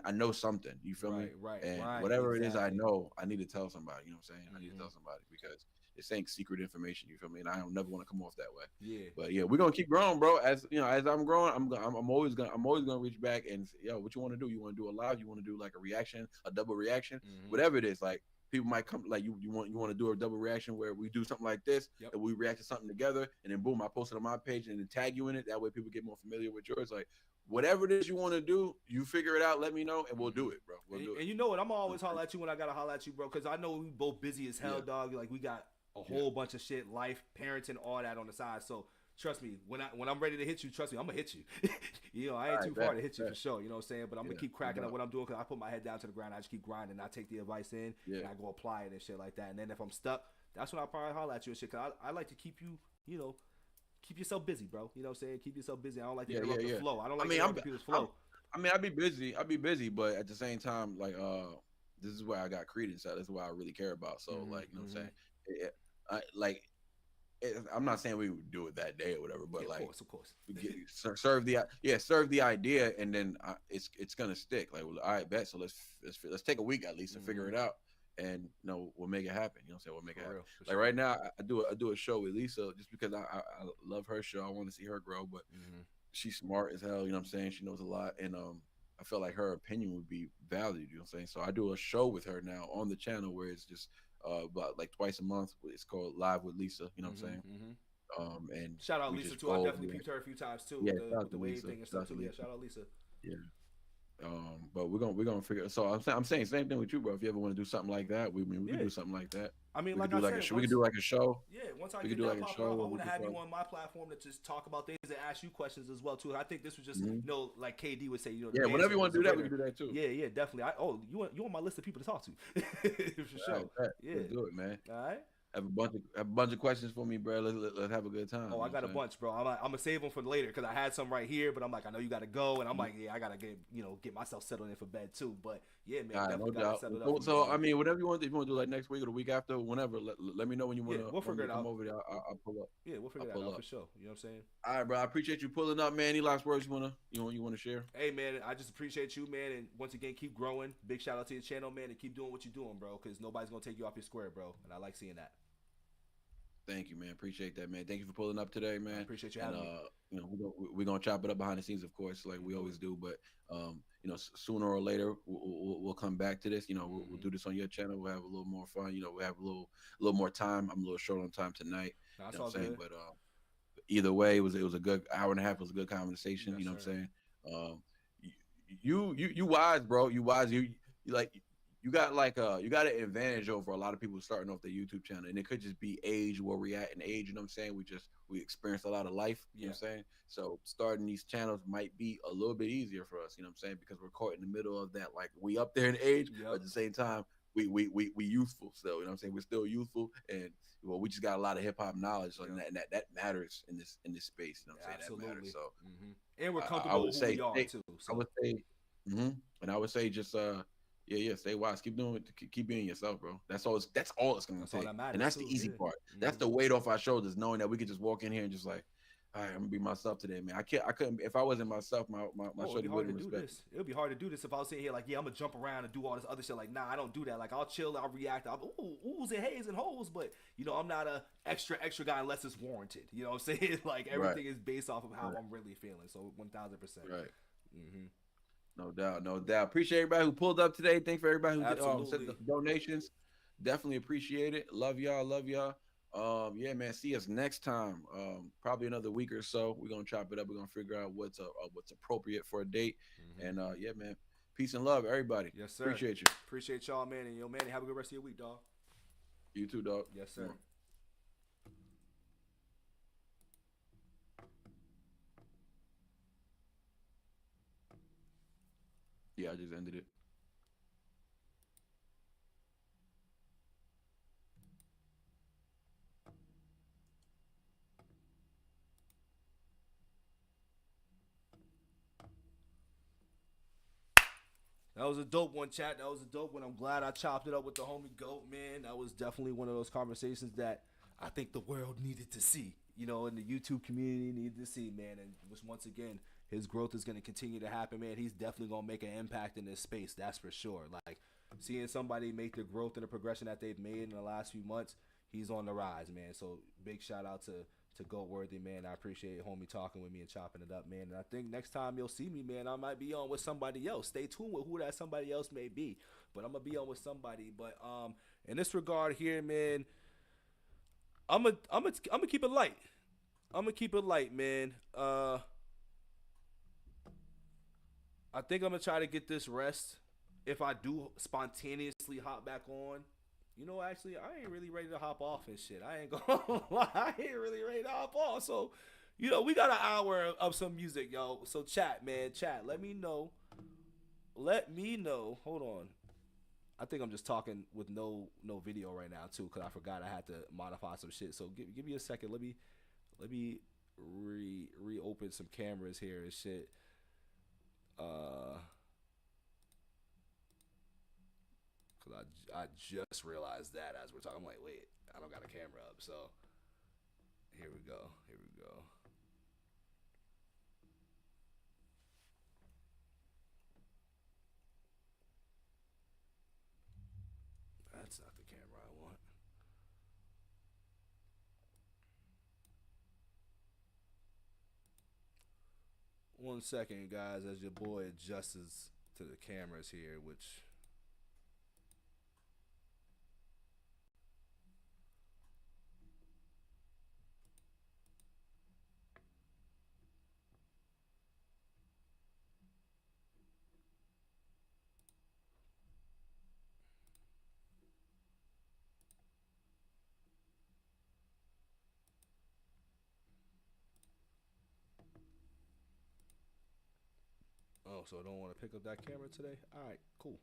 I know something, you feel me? Right. Whatever it is I know, I need to tell somebody, you know what I'm saying? I need to tell somebody because this ain't secret information, you feel me? And I don't never want to come off that way. Yeah. But yeah, we're gonna keep growing, bro. As you know, as I'm growing, I'm always gonna reach back and say, yo, what you want to do? You want to do a live? You want to do like a reaction, a double reaction, whatever it is, like. People might come like you want to do a double reaction where we do something like this and we react to something together and then boom, I post it on my page and then tag you in it. That way people get more familiar with yours. Like whatever it is you want to do, you figure it out, let me know and we'll do it, bro. We'll do it. And you know what? I'm always holler at you when I gotta holler at you, bro, because I know we both busy as hell, dog. Like we got a whole bunch of shit, life, parenting, all that on the side. So trust me, when I'm ready to hit you, trust me, I'm gonna hit you. I ain't too far to hit you for sure. You know what I'm saying? But I'm gonna keep cracking up what I'm doing because I put my head down to the ground. I just keep grinding. I take the advice in and I go apply it and shit like that. And then if I'm stuck, that's when I probably holler at you and shit. Cause I like to keep you, keep yourself busy, bro. You know what I'm saying? Keep yourself busy. I don't like to interrupt the flow. I don't like to interrupt people's flow. I'll be busy, but at the same time, like this is where I got credence at. This is what I really care about. So like, you know what I'm saying? I'm not saying we would do it that day or whatever, but like, of course, serve the idea, and then it's gonna stick. Like, well, all right, bet. So let's take a week at least to figure it out, and we'll make it happen. You know what I'm saying? We'll make it happen. Like right now, I do a show with Lisa just because I love her show. I want to see her grow, but she's smart as hell. You know what I'm saying? She knows a lot, and I feel like her opinion would be valued. You know what I'm saying? So I do a show with her now on the channel where it's just. About like twice a month. It's called Live with Lisa. You know what I'm saying? And shout out Lisa too. I definitely peeped her a few times too. Yeah, with the wave thing and stuff too. Yeah, shout out Lisa. Yeah. But we're gonna figure. So I'm saying same thing with you, bro. If you ever want to do something like that, we can do something like that. I mean, We could like do I like a said, show. We could do like a show. yeah, once I We get could do that like a popping show off, I where we want to could have you talk. on my platform to just talk about things and ask you questions as well too. I think this was just, you know, like KD would say, you know, the Yeah, man whenever you show want was to do a that, we winner. can do that too. Yeah, definitely. You on my list of people to talk to for sure. All right, Yeah. let's do it, man. All right. Have a bunch of questions for me, bro. Let's have a good time. Oh, I got a bunch, bro. I'm gonna save them for later because I had some right here, but I'm like, I know you gotta go, and I'm like, yeah, I gotta get myself settled in for bed too. But yeah, man, All right, definitely no gotta doubt. settle up. So I mean, whatever you want, if you want to do like next week or the week after, whenever, let me know when you want to. we'll figure it out. Come over there. I'll pull up. Yeah, we'll figure that out for sure. You know what I'm saying? All right, bro. I appreciate you pulling up, man. Any last words you wanna share? Hey, man, I just appreciate you, man, and once again, keep growing. Big shout out to your channel, man, and keep doing what you're doing, bro, because nobody's gonna take you off your square, bro, and I like seeing that. Thank you, man. Appreciate that, man. Thank you for pulling up today, man. I appreciate you having me. You know, we're gonna chop it up behind the scenes, of course, like we always do. But you know, sooner or later, we'll come back to this. You know, we'll do this on your channel. We'll have a little more fun. You know, we'll have a little more time. I'm a little short on time tonight. That's you know all what I'm saying? good. But either way, it was a good hour and a half. It was a good conversation. Yes, you know what sir. I'm saying? You wise, bro. You wise. You like. You got you got an advantage over a lot of people starting off their YouTube channel, and it could just be age, where we're at in age. You know what I'm saying? We experienced a lot of life. You know what I'm saying? So starting these channels might be a little bit easier for us. You know what I'm saying? Because we're caught in the middle of that. Like, we up there in age, but at the same time, we youthful still. You know what I'm saying? We're still youthful, and we just got a lot of hip hop knowledge, and that matters in this space. You know what I'm saying? Absolutely. That matters. So and we're I comfortable would with who say we are too. So. I would say, and I would say just stay wise. Keep doing it. Keep being yourself, bro. That's all it's gonna take. That matters, and that's too, the easy part. That's the weight off our shoulders, knowing that we could just walk in here and just like, all right, I'm gonna be myself today, man. I couldn't if I wasn't myself, my shoulders wouldn't respect. This. It would be hard to do this if I was sitting here like, yeah, I'm gonna jump around and do all this other shit. Like, nah, I don't do that. Like, I'll chill, I'll react, I'll oohs and hays and hoes, but I'm not a extra guy unless it's warranted. You know what I'm saying? Like, everything is based off of how I'm really feeling. So 1000%. Right. No doubt. Appreciate everybody who pulled up today. Thanks for everybody who sent the donations. Definitely appreciate it. Love y'all. Yeah, man. See us next time. Probably another week or so. We're gonna chop it up. We're gonna figure out what's appropriate for a date. And yeah, man. Peace and love, everybody. Yes, sir. Appreciate you. Appreciate y'all, man. And man, have a good rest of your week, dog. You too, dog. Yes, sir. Yeah, I just ended it. That was a dope one, chat. That was a dope one. I'm glad I chopped it up with the homie Goat, man. That was definitely one of those conversations that I think the world needed to see, and the YouTube community needed to see, man. And which, once again, his growth is going to continue to happen, man. He's definitely going to make an impact in this space, that's for sure. Like, seeing somebody make the growth and the progression that they've made in the last few months, he's on the rise, man. So big shout out to GOATEE, man. I appreciate homie talking with me and chopping it up, man. And I think next time you'll see me, man, I might be on with somebody else. Stay tuned with who that somebody else may be, but I'm gonna be on with somebody. But in this regard here, man, I'm gonna keep it light. I'm gonna keep it light, man. I think I'm gonna try to get this rest. If I do spontaneously hop back on, actually, I ain't really ready to hop off and shit. I ain't gonna lie. I ain't really ready to hop off. So, we got an hour of some music, yo. So chat, man. Chat. Let me know. Hold on. I think I'm just talking with no video right now, too, because I forgot I had to modify some shit. So give me a second. Let me reopen some cameras here and shit. Cause I just realized that as we're talking, I'm like, wait, I don't got a camera up. So here we go. That's not the camera I want. One second, guys, as your boy adjusts to the cameras here, which. Oh, so I don't want to pick up that camera today? All right, cool.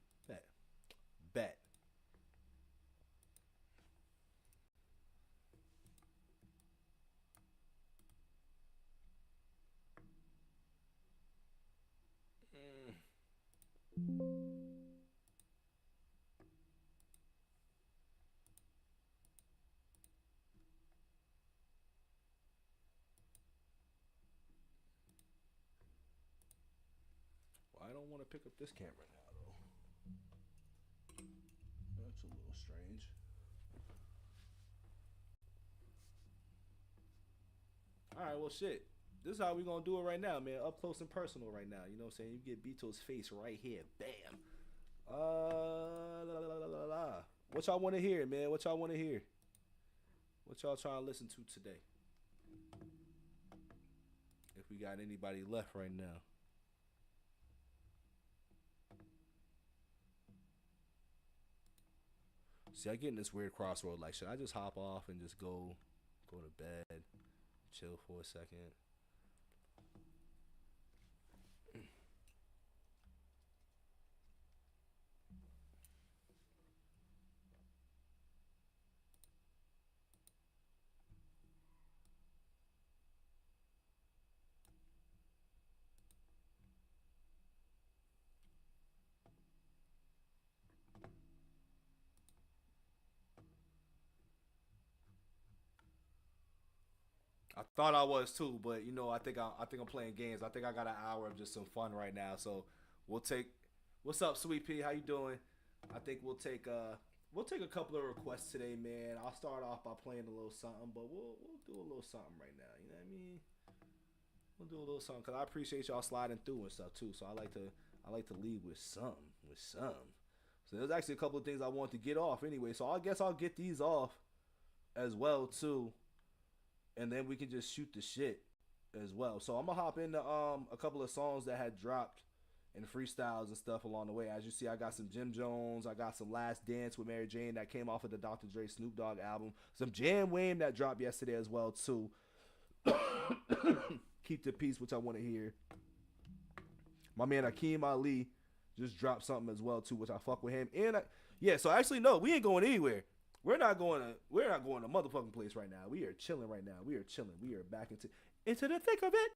Bet. Well, I don't want to pick up this camera now, though. That's a little strange. All right, well, shit. This is how we gonna do it right now, man. Up close and personal right now. You know what I'm saying? You get BITO'S face right here. Bam. What y'all want to hear, man? What y'all want to hear? What y'all trying to listen to today? If we got anybody left right now. See, I get in this weird crossroad. Like, should I just hop off and just go to bed, chill for a second? I thought I was too, but you know, I think I'm playing games. I think I got an hour of just some fun right now. So we'll take. What's up, Sweet Pea? How you doing? I think we'll take a couple of requests today, man. I'll start off by playing a little something, but we'll do a little something right now. You know what I mean? We'll do a little something because I appreciate y'all sliding through and stuff too. So I like to leave with some. So there's actually a couple of things I want to get off anyway. So I guess I'll get these off as well too. And then we can just shoot the shit as well. So I'm gonna hop into a couple of songs that had dropped and freestyles and stuff along the way. As you see, I got some Jim Jones. I got some Last Dance with Mary Jane that came off of the Dr. Dre Snoop Dogg album. Some Jan Wayne that dropped yesterday as well too. Keep the Peace, which I want to hear. My man Akeem Ali just dropped something as well too, which I fuck with him. And so actually no, we ain't going anywhere. We're not going to motherfucking place right now. We are chilling right now. We are back into the thick of it.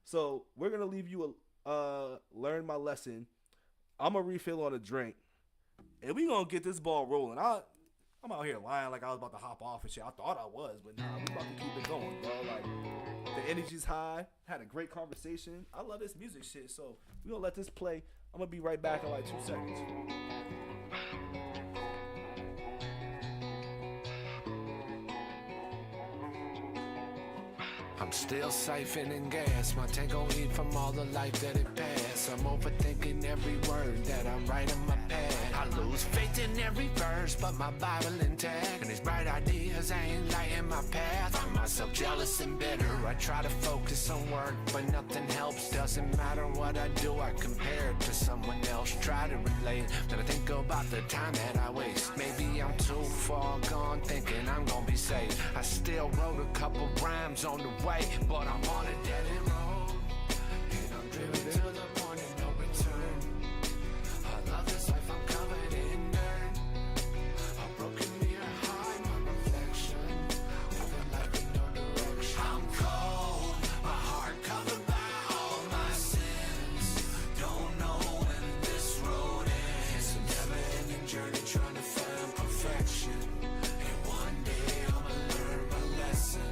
So we're gonna leave you learn my lesson. I'm gonna refill on a drink, and we gonna get this ball rolling. I'm out here lying like I was about to hop off and shit. I thought I was, but nah, we about to keep it going, bro. Like the energy's high. Had a great conversation. I love this music shit. So we gonna let this play. I'm gonna be right back in like 2 seconds. I'm still siphoning gas, my tank gon' eat from all the life that it passed. I'm overthinking every word that I'm writing my pad. I lose faith in every verse, but my Bible intact. And these bright ideas ain't lighting my path. Find myself jealous and bitter. I try to focus on work, but nothing helps. Doesn't matter what I do, I compare it to someone else. Try to relate, then I think about the time that I waste. Maybe I'm too far gone, thinking I'm gonna be safe. I still wrote a couple rhymes on the way, but I'm on a dead end road, and I'm driven to the point of no return. I love this life, I'm covered in dirt. A broken mirror, hide my reflection. Living life in no direction. I'm cold, my heart covered by all my sins. Don't know when this road ends. A never-ending journey trying to find perfection. And one day I'ma learn my lesson.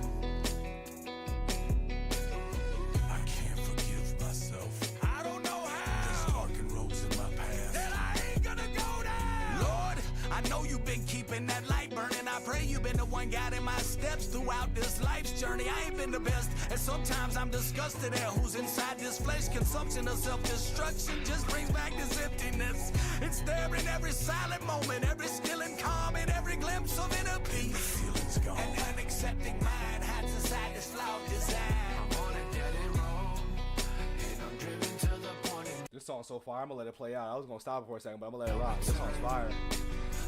Been keeping that light burning. I pray you've been the one guiding my steps throughout this life's journey. I ain't been the best, and sometimes I'm disgusted at who's inside this flesh. Consumption of self-destruction just brings back this emptiness. It's there in every silent moment, every still and calm, and every glimpse of inner peace. An unaccepting mind hides inside this flawed design. I'm on a dead end road, and I'm driven to the point. This song so far, I'm gonna let it play out. I was gonna stop it for a second, but I'm gonna let it rock. This song's fire.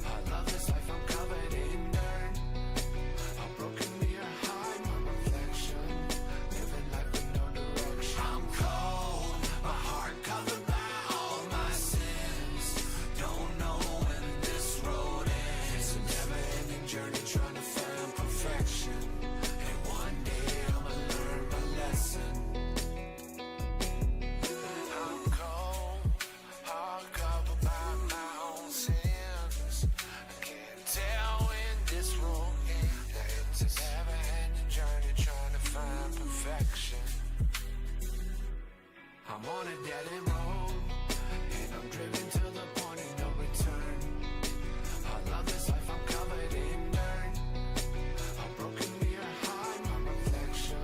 I love this life, I'm covered in dirt. A broken mirror, hide my reflection. Living life with no direction. I'm cold, on a dead-end road, and I'm driven to the point of no return. I love this life, I'm covered in dirt. A broken mirror hide my reflection,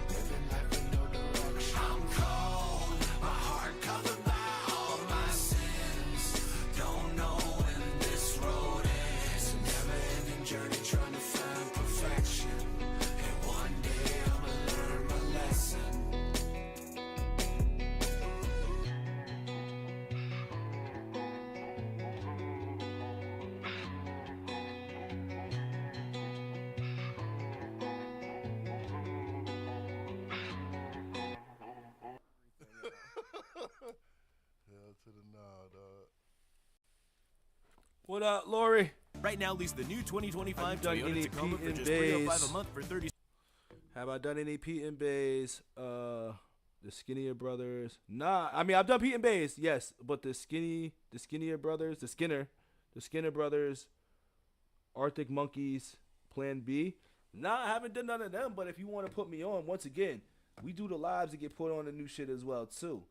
living life with no direction. I'm cold, my heart covered by all my sins. Don't know when this road ends. A never-ending journey trying to find perfection. And one day I'ma learn my lesson. Hell to the nah, dog. What up, Lori? Right now, lease the new 2025 done Toyota any Tacoma Pete for and just $305 Bays? a month for 30. Have I done any Pete and Bays? The Skinnier Brothers. Nah, I mean I've done Pete and Bays, yes, but the Skinnier Brothers, the Skinner Brothers, Arctic Monkeys, Plan B. Nah, I haven't done none of them. But if you want to put me on, once again, we do the lives to get put on the new shit as well too.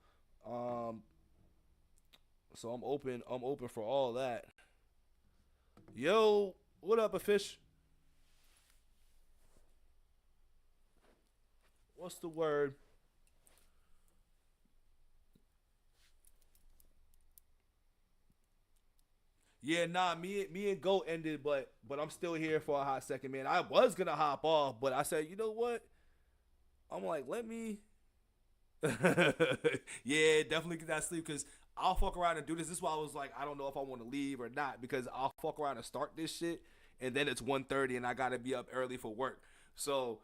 So I'm open for all that. Yo, what up, a fish? What's the word? Yeah, nah, me and Goat ended, but I'm still here for a hot second, man. I was gonna hop off, but I said, you know what? I'm like, let me. Yeah, definitely get that sleep, because I'll fuck around and do this. This is why I was like, I don't know if I want to leave or not, because I'll fuck around and start this shit, and then it's 1:30 and I gotta be up early for work. So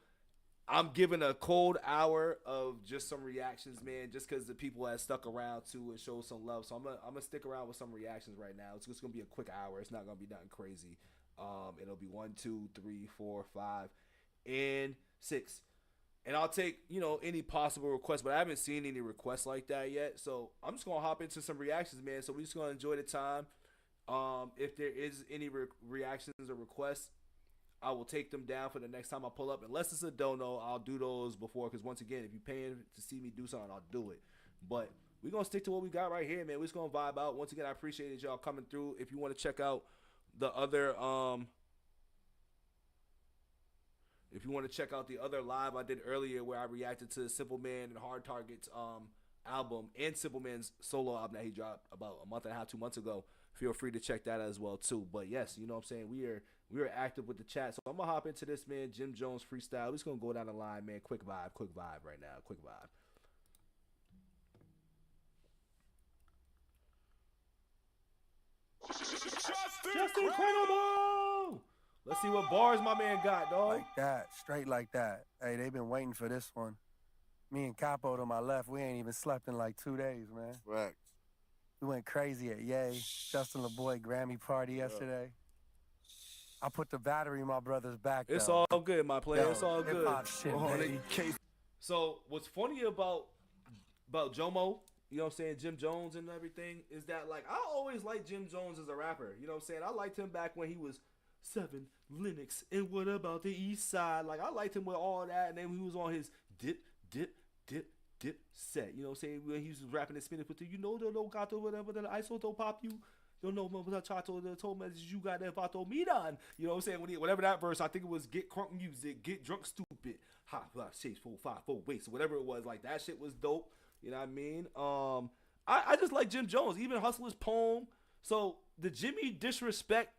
I'm giving a cold hour of just some reactions, man, just because the people have stuck around too and showed some love. So I'm gonna stick around with some reactions right now. It's just gonna be a quick hour. It's not gonna be nothing crazy. It'll be 1, 2, 3, 4, 5, and 6. And I'll take, any possible requests, but I haven't seen any requests like that yet. So I'm just gonna hop into some reactions, man. So we're just gonna enjoy the time. If there is any reactions or requests, I will take them down for the next time I pull up. Unless it's a dono, I'll do those before. Because once again, if you're paying to see me do something, I'll do it. But we're going to stick to what we got right here, man. We're just going to vibe out. Once again, I appreciate y'all coming through. If you want to check out the other live I did earlier where I reacted to Simple Man and Hard Target's album and Simple Man's solo album that he dropped about a month and a half, 2 months ago, feel free to check that as well too. But yes, you know what I'm saying, we are active with the chat, so I'm gonna hop into this, man. Jim Jones freestyle. We're just gonna go down the line, man. Quick vibe right now. Quick vibe. Just incredible. Let's see what bars my man got, dog. Like that, straight like that. Hey, they've been waiting for this one. Me and Capo to my left, we ain't even slept in like 2 days, man. Right. We went crazy at Ye, Justin LeBoy Grammy party yesterday. I put the battery in my brother's back. It's though. all good, my player. It's all good. Shit, baby. So what's funny about Jomo, you know what I'm saying, Jim Jones and everything, is that like I always liked Jim Jones as a rapper. You know what I'm saying? I liked him back when he was 7 Linux and what about the East Side? Like I liked him with all that, and then he was on his dip set. You know what I'm saying? When he was rapping and spinning with the, the gato whatever the isoto pop you. Don't know what I told me you got that vato me done. You know what I'm saying? Whatever that verse, I think it was get crunk music, get drunk stupid, hot 6 4 5 4 waits, whatever it was. Like that shit was dope. You know what I mean? I just like Jim Jones, even Hustler's poem. So the Jimmy disrespect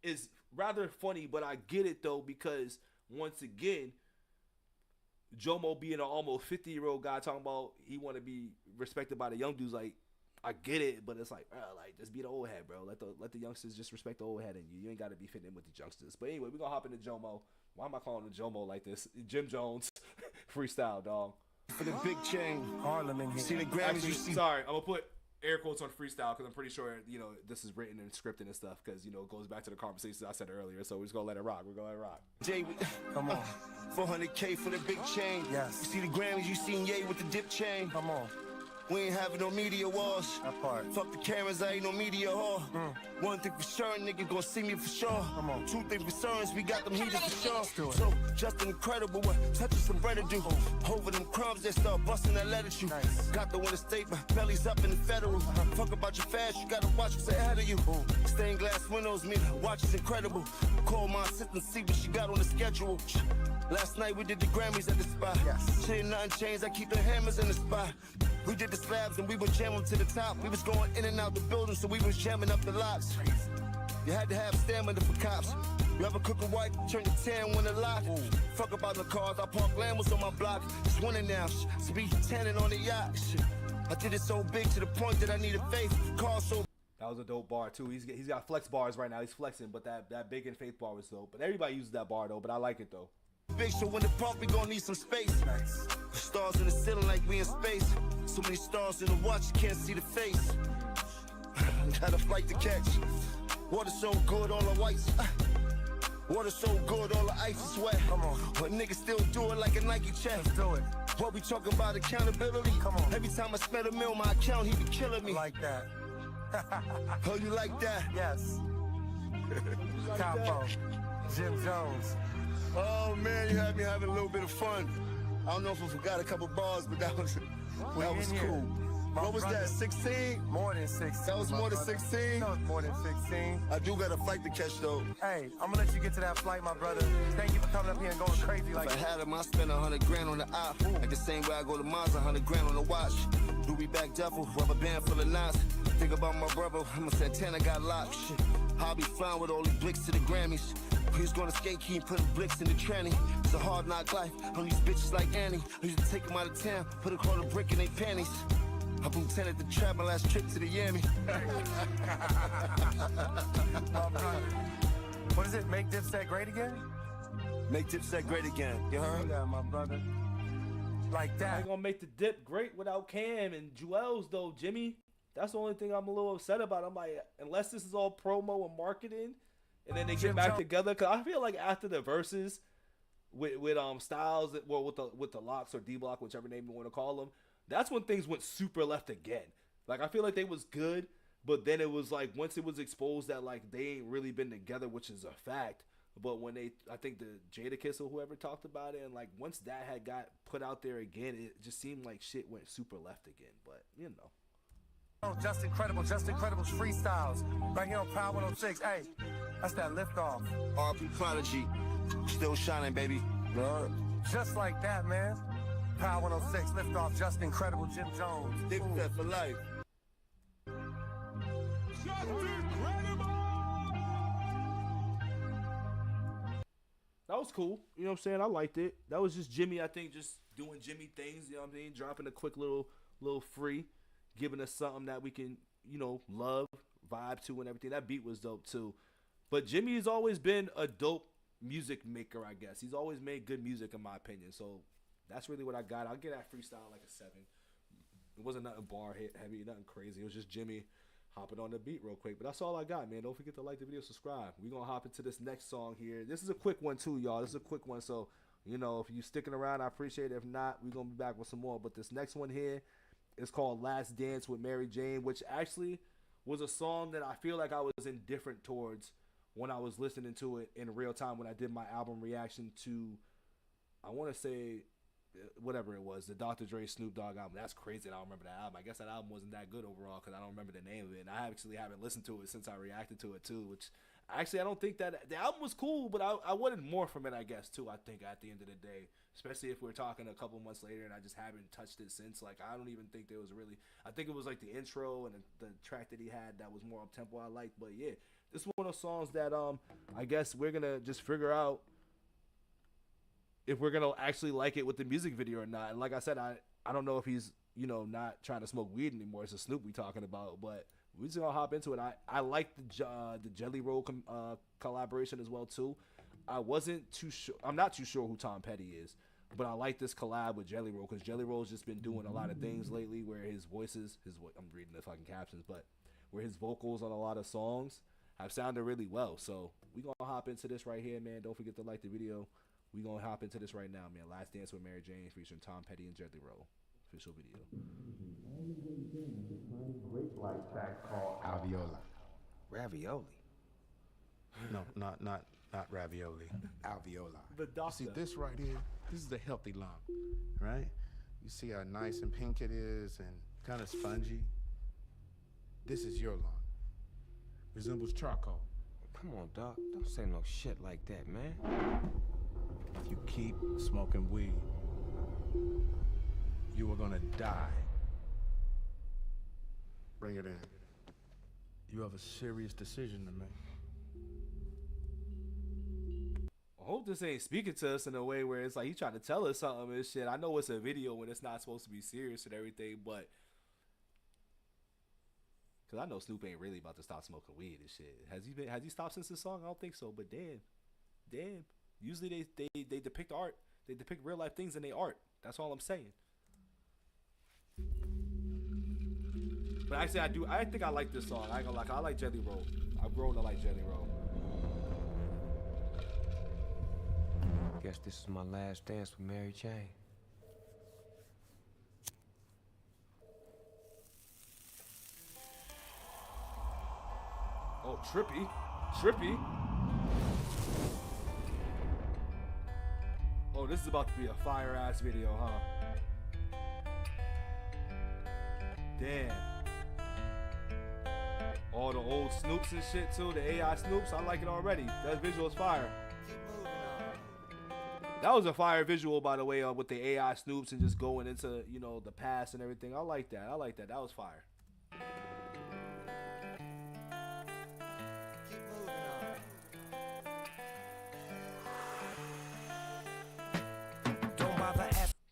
is rather funny, but I get it though, because once again, Jomo being an almost 50-year-old guy talking about he want to be respected by the young dudes, like I get it, but it's like, bro, like just be the old head, bro. Let the youngsters just respect the old head in you. You ain't got to be fitting in with the youngsters. But anyway, we're gonna hop into Jomo. Why am I calling him Jomo like this? Jim Jones freestyle, dog. For the big chain, Harlem in here. See the Grammys. Sorry, I'm gonna put air quotes on freestyle because I'm pretty sure this is written and scripted and stuff, because it goes back to the conversations I said earlier. So we're just gonna let it rock. We're gonna let it rock. Jay, come on. 400K for the big chain. Yes. You see the Grammys, you seen Ye with the dip chain. Come on. We ain't having no media wars. That part. Fuck the cameras, I ain't no media whore. One thing for sure, nigga gon' see me for sure. Come on. Two things for certain, we got them heaters for sure. do it. So, just an incredible one. Touching some bread to do. Over them crumbs, they start busting that letter you. Nice. Got the one to state, my belly's up in the federal. Fuck about your fast, you gotta watch what's ahead of you. Stained glass windows, mean watch is incredible. Call my assistant, see what she got on the schedule. Last night we did the Grammys at the spot. Yes. Shit ain't nothing changed, I keep the hammers in the spot. We did the slabs and we would jam them to the top. We was going in and out the building, so we was jamming up the locks. You had to have stamina for cops. You ever cook a white, turn to 10 when the lock? Fuck about the cars, I park Lambos on my block. It's winning now, speed 10 and on the yacht. I did it so big to the point that I needed faith. Car so. That was a dope bar too. He's got flex bars right now. He's flexing, but that big and faith bar was dope. But everybody uses that bar though. But I like it though. Big, so when the park, we gon' need some space. Nice. Stars in the ceiling like we in space. So many stars in the watch, you can't see the face. Got a flight to catch. Water so good, all the whites. Water so good, all the ice is wet. Come on. But niggas still do it like a Nike check. Let's do it. What we talking about accountability? Come on. Every time I spend a meal, my account, he be killing me. Like that. Oh, you like that? Yes. Capo. Jim Jones. Oh man, you had me having a little bit of fun. I don't know if I forgot a couple bars, but that was cool. What was that, 16? More than 16. That was more than 16? That was more than 16. I do got a flight to catch though. Hey, I'm gonna let you get to that flight, my brother. Thank you for coming up here and going crazy like If I that. had him, I'd spend 100 grand on the op. Like the same way I go to Mars, 100 grand on the watch. Louis back duffel, rubber band full of knots. Think about my brother, I'm a Santana, got locked. Shit. I'll be flying with all these blicks to the Grammys. He's gonna skate key and putting blicks in the tranny. It's a hard knock life on these bitches like Annie. I used to take them out of town, put a quarter brick in their panties. I blew 10 at the trap my last trip to the Yammy. What is it? Make Dipset great again? Make Dipset great again. You heard? Yeah, my brother. Like I that. ain't gonna make the dip great without Cam and Jewels though, Jimmy. That's the only thing I'm a little upset about. I'm like, unless this is all promo and marketing, and then they get back together. Cause I feel like after the verses with Styles, well with the Locks or D Block, whichever name you want to call them, that's when things went super left again. Like I feel like they was good, but then it was like once it was exposed that like they ain't really been together, which is a fact. But when I think the Jadakiss or whoever talked about it, and like once that had got put out there again, it just seemed like shit went super left again. But you know. Just Incredible's freestyles right here on Power 106. Hey, that's that liftoff. RP Prodigy, still shining, baby. Just like that, man. Power 106, liftoff, Just Incredible, Jim Jones. Dipset for life. That was cool. You know what I'm saying? I liked it. That was just Jimmy, I think, just doing Jimmy things, you know what I mean? Dropping a quick little free, giving us something that we can, you know, love, vibe to and everything. That beat was dope too. But Jimmy has always been a dope music maker, I guess. He's always made good music in my opinion. So that's really what I got. I'll get that freestyle like a 7. It wasn't nothing bar hit heavy, nothing crazy. It was just Jimmy hopping on the beat real quick. But that's all I got, man. Don't forget to like the video, subscribe. We're going to hop into this next song here. This is a quick one too, y'all. This is a quick one. So, you know, if you sticking around, I appreciate it. If not, we're going to be back with some more. But this next one here is called Last Dance with Mary Jane, which actually was a song that I feel like I was indifferent towards when I was listening to it in real time when I did my album reaction to, I want to say, whatever it was, the Dr. Dre Snoop Dogg album. That's crazy that I don't remember that album. I guess that album wasn't that good overall because I don't remember the name of it. And I actually haven't listened to it since I reacted to it too, which actually I don't think that the album was cool, but I wanted more from it, I guess, too, I think at the end of the day, especially if we're talking a couple months later and I just haven't touched it since. Like, I don't even think there was really, I think it was like the intro and the track that he had that was more up-tempo I liked. But yeah, this is one of those songs that I guess we're going to just figure out if we're going to actually like it with the music video or not. And like I said, I don't know if he's, you know, not trying to smoke weed anymore. It's a Snoop we talking about, but we're just going to hop into it. I like the Jelly Roll collaboration as well, too. I wasn't too sure. I'm not too sure who Tom Petty is, but I like this collab with Jelly Roll because Jelly Roll's just been doing a lot of things lately where his voices, I'm reading the fucking captions, but where his vocals on a lot of songs have sounded really well. So we're going to hop into this right here, man. Don't forget to like the video. We're going to hop into this right now, man. Last Dance with Mary Jane featuring Tom Petty and Jelly Roll. official video. Great light track called Alveoli. Ravioli. No, not ravioli. Alveoli. The doctor. See this right here? This is a healthy lung, right? You see how nice and pink it is and kind of spongy? This is your lung. Resembles charcoal. Come on, Doc. Don't say no shit like that, man. If you keep smoking weed, you are gonna die. Bring it in. You have a serious decision to make. I hope this ain't speaking to us in a way where it's like he trying to tell us something and shit. I know it's a video when it's not supposed to be serious and everything, but because I know Snoop ain't really about to stop smoking weed and shit. Has he stopped since this song? I don't think so, but damn. Usually they depict art. They depict real life things in their art. That's all I'm saying. But actually, I think I like this song. I ain't gonna lie. I like Jelly Roll. I've grown to like Jelly Roll. Guess this is my last dance with Mary Jane. Oh, trippy. Oh, this is about to be a fire ass video, huh? Damn. All the old Snoops and shit too, the AI Snoops, I like it already. That visual is fire. That was a fire visual, by the way, with the AI Snoops and just going into, you know, the past and everything. I like that. That was fire.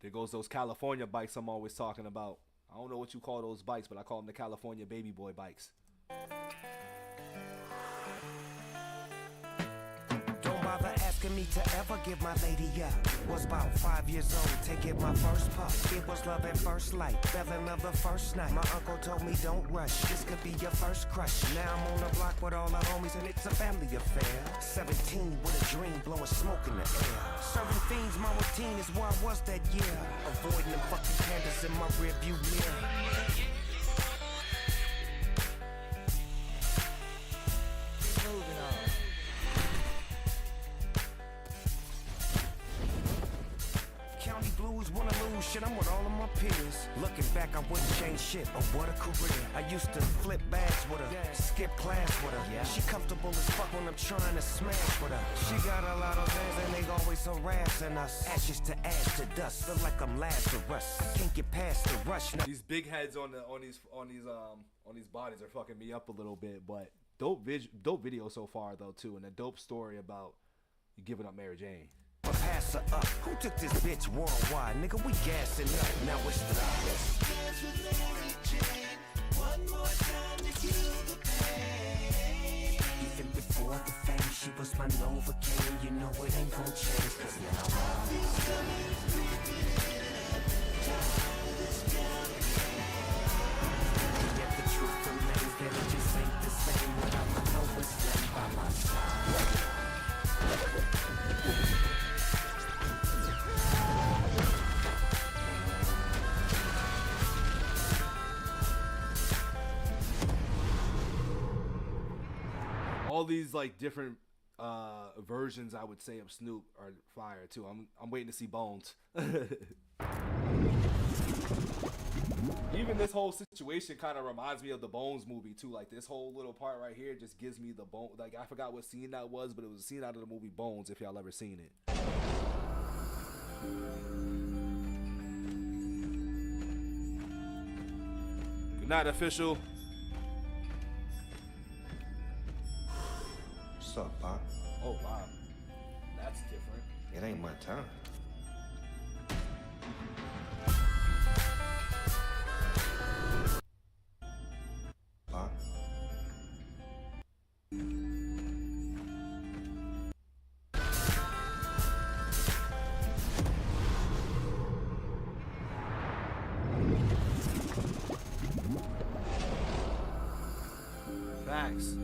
There goes those California bikes I'm always talking about. I don't know what you call those bikes, but I call them the California baby boy bikes. Don't bother asking me to ever give my lady up. Was about 5 years old, taking my first puff. It was love at first light, fell in love the first night. My uncle told me don't rush, this could be your first crush. Now I'm on the block with all the homies and it's a family affair. 17 with a dream, blowing smoke in the air. Serving fiends, my routine is where I was that year. Avoiding them fucking candles in my rearview mirror. County blues, wanna lose shit, I'm with all of my peers. Looking back, I wouldn't change shit, oh what a career. I used to flip bags with her, skip class with her. She comfortable as fuck when I'm trying to smash with her. She got a lot of fans and they always harassing us. Ashes to ash to dust, feel like I'm Lazarus. I can't get past the rush. These big heads on these bodies are fucking me up a little bit, but dope video so far though too, and a dope story about you giving up Mary Jane. Pass her up. Who took this bitch worldwide? Nigga, we gassing up. Now it's the dance with Mary Jane. One more time to heal the pain. Even before the fame, she was my Novocaine. You know it ain't gon' change, cause now all these coming creeping in. Tired of this campaign. Yet the truth remains that it just ain't the same without my Nova's left by my side. All these like different versions, I would say, of Snoop are fire too. I'm waiting to see Bones. Even this whole situation kind of reminds me of the Bones movie too. Like this whole little part right here just gives me the bone. Like I forgot what scene that was, but it was a scene out of the movie Bones. If y'all ever seen it. Good night, official. What's up, Pop? Oh wow, that's different. It ain't my time. Pop? Facts.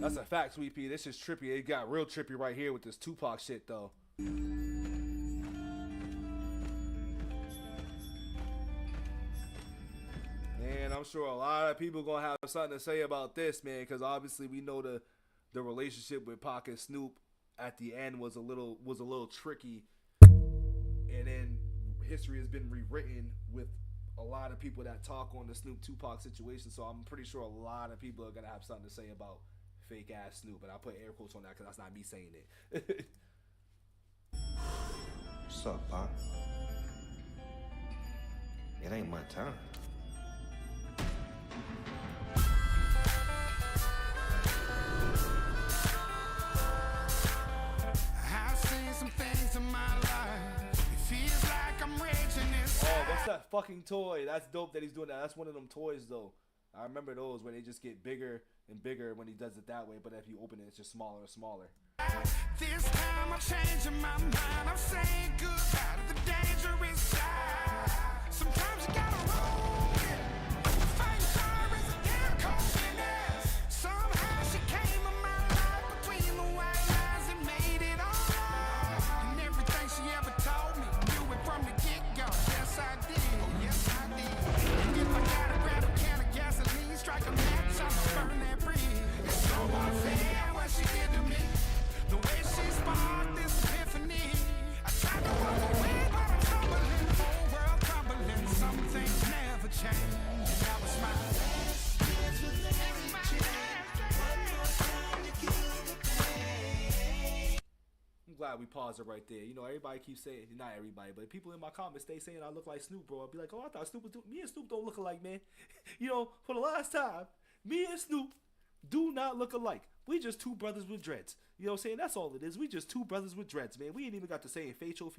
That's a fact, Sweet Pea. This is trippy. It got real trippy right here with this Tupac shit, though. sure a lot of people gonna have something to say about this, man, because obviously we know the relationship with Pac and Snoop at the end was a little tricky, and then history has been rewritten with a lot of people that talk on the Snoop Tupac situation. So I'm pretty sure a lot of people are gonna have something to say about fake ass Snoop, and I put air quotes on that because that's not me saying it. What's up, Pop? It ain't my time. I've seen some things in my life. It feels like I'm raging inside. Oh, what's that fucking toy? That's dope that he's doing that. That's one of them toys though. I remember those when they just get bigger and bigger when he does it that way, but if you open it, it's just smaller and smaller. This time I'm changing my mind. I'm saying goodbye to the dangerous side. Sometimes you gotta roll it. Fight fire is a damn coldness. Somehow she came in my life between the white lines and made it alright. And everything she ever told me, knew it from the get-go. Yes, I did. Oh, yes, I did. And if I gotta grab a can of gasoline, strike a match, I'ma burn that bridge. It's so unfair what she did to me. The way she sparked this epiphany. I tried to walk away, but I'm stumbling. Whole world crumbling. Some things never change. And that was my last dance with Mary Jane. One more time to kill the pain. I'm glad we paused it right there. You know, everybody keeps saying, not everybody, but people in my comments, they saying I look like Snoop, bro. I'd be like, oh, I thought Snoop was me and Snoop don't look alike, man. You know, for the last time, me and Snoop do not look alike. We just two brothers with dreads. You know what I'm saying? That's all it is. We just two brothers with dreads, man. We ain't even got the same facial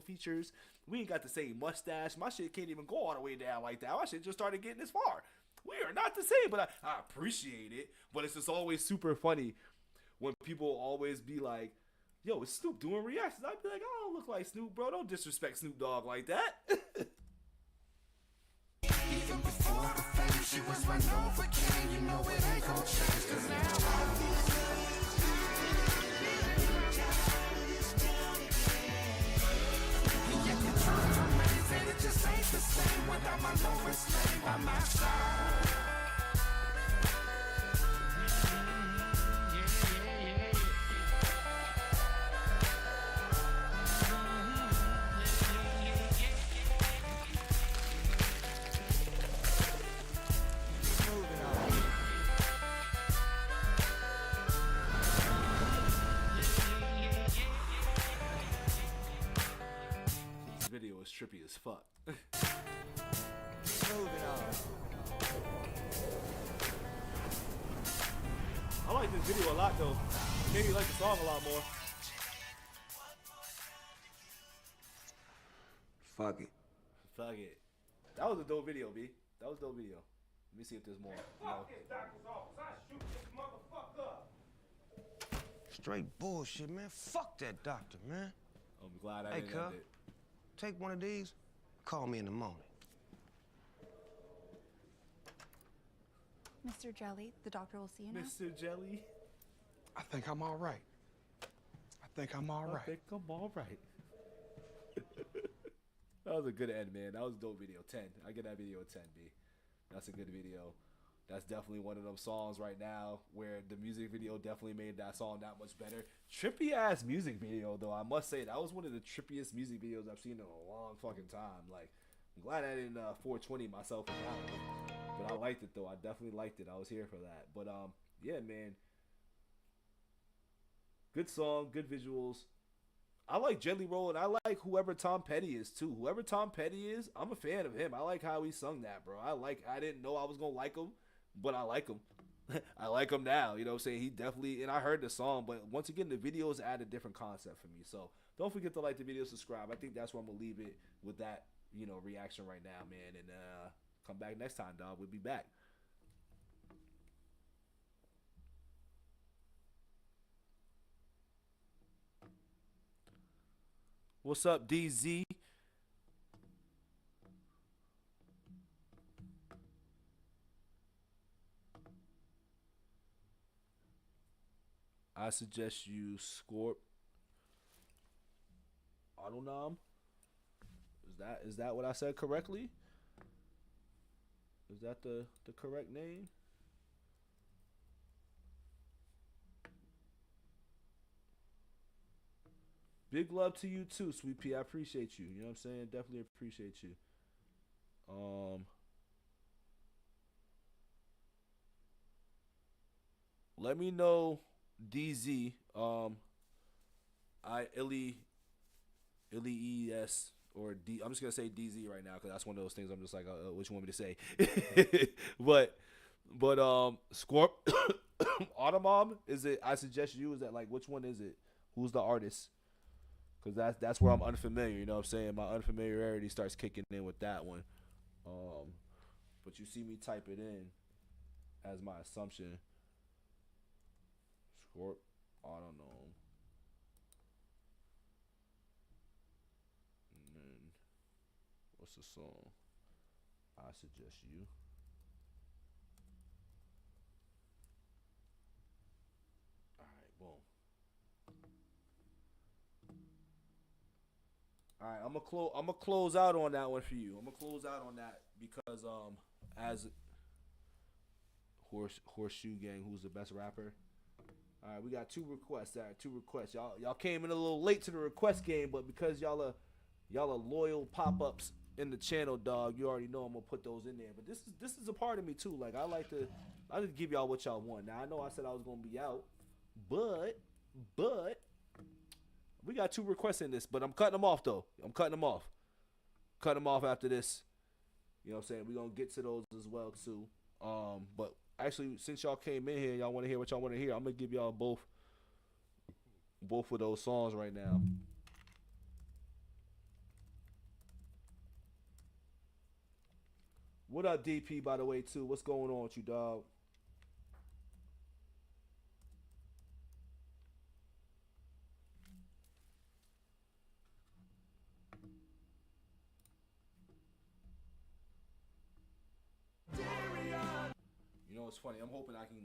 features. We ain't got the same mustache. My shit can't even go all the way down like that. My shit just started getting this far. We are not the same, but I appreciate it. But it's just always super funny when people always be like, yo, is Snoop doing reactions? I'd be like, I don't look like Snoop, bro. Don't disrespect Snoop Dogg like that. Even before the fame, she was my Nova King. You know it ain't gon' change, 'cause now I feel it just ain't the same without my lowest name by my side. This video is trippy as fuck. I like this video a lot though. Maybe like the song a lot more. Fuck it. Fuck it. That was a dope video, B. That was a dope video. Let me see if there's more. You know. Straight bullshit, man. Fuck that doctor, man. I'm glad I Hey, didn't end cuz, it. take one of these. Call me in the morning. Mr. Jelly, the doctor will see you now. Mr. Jelly. I think I'm all right. I think I'm all I right. think I'm all right. That was a good end, man. That was a dope video. 10. I get that video a 10, B. That's a good video. That's definitely one of them songs right now where the music video definitely made that song that much better. Trippy ass music video though, I must say. That was one of the trippiest music videos I've seen in a long fucking time. Like, I'm glad I didn't 420 myself with that one. But I liked it though. I definitely liked it. I was here for that. But yeah, man. Good song, good visuals. I like Jelly Roll, and I like whoever Tom Petty is too. Whoever Tom Petty is, I'm a fan of him. I like how he sung that, bro. I didn't know I was gonna like him, but I like him. I like him now. You know what I'm saying? He definitely, and I heard the song, but once again, the videos add a different concept for me. So don't forget to like the video, subscribe. I think that's where I'm gonna leave it with that, you know, reaction right now, man. And come back next time, dog. We'll be back. What's up, DZ? I suggest you Scorp. Autonom. Is that what I said correctly? Is that the correct name? Big love to you too, Sweet Pea. I appreciate you. You know what I'm saying? Definitely appreciate you. Let me know, DZ. Illy-es or D. I'm just gonna say DZ right now because that's one of those things. I'm just like, what you want me to say? but Scorp, Automom, is it? I suggest you. Is that like which one is it? Who's the artist? Because that's where I'm unfamiliar. You know what I'm saying? My unfamiliarity starts kicking in with that one. But you see me type it in as my assumption. Scorp, Automom. And then what's the song? I suggest you. All right, boom. All right, I'm gonna close out on that one for you. I'm gonna close out on that because as Horseshoe Gang, who's the best rapper. All right, we got 2 requests. All right, 2 requests. Y'all came in a little late to the request game, but because y'all are loyal pop-ups in the channel, dog, you already know I'm gonna put those in there. But this is a part of me too. Like I just give y'all what y'all want. Now I know I said I was gonna be out, but we got 2 requests in this, but I'm cutting them off though. I'm cutting them off. Cut them off after this. You know what I'm saying? We're gonna get to those as well too. But actually, since y'all came in here, y'all want to hear what y'all want to hear. I'm gonna give y'all both of those songs right now. What up, DP? By the way, too. What's going on with you, dog? You know, it's funny. I'm hoping I can,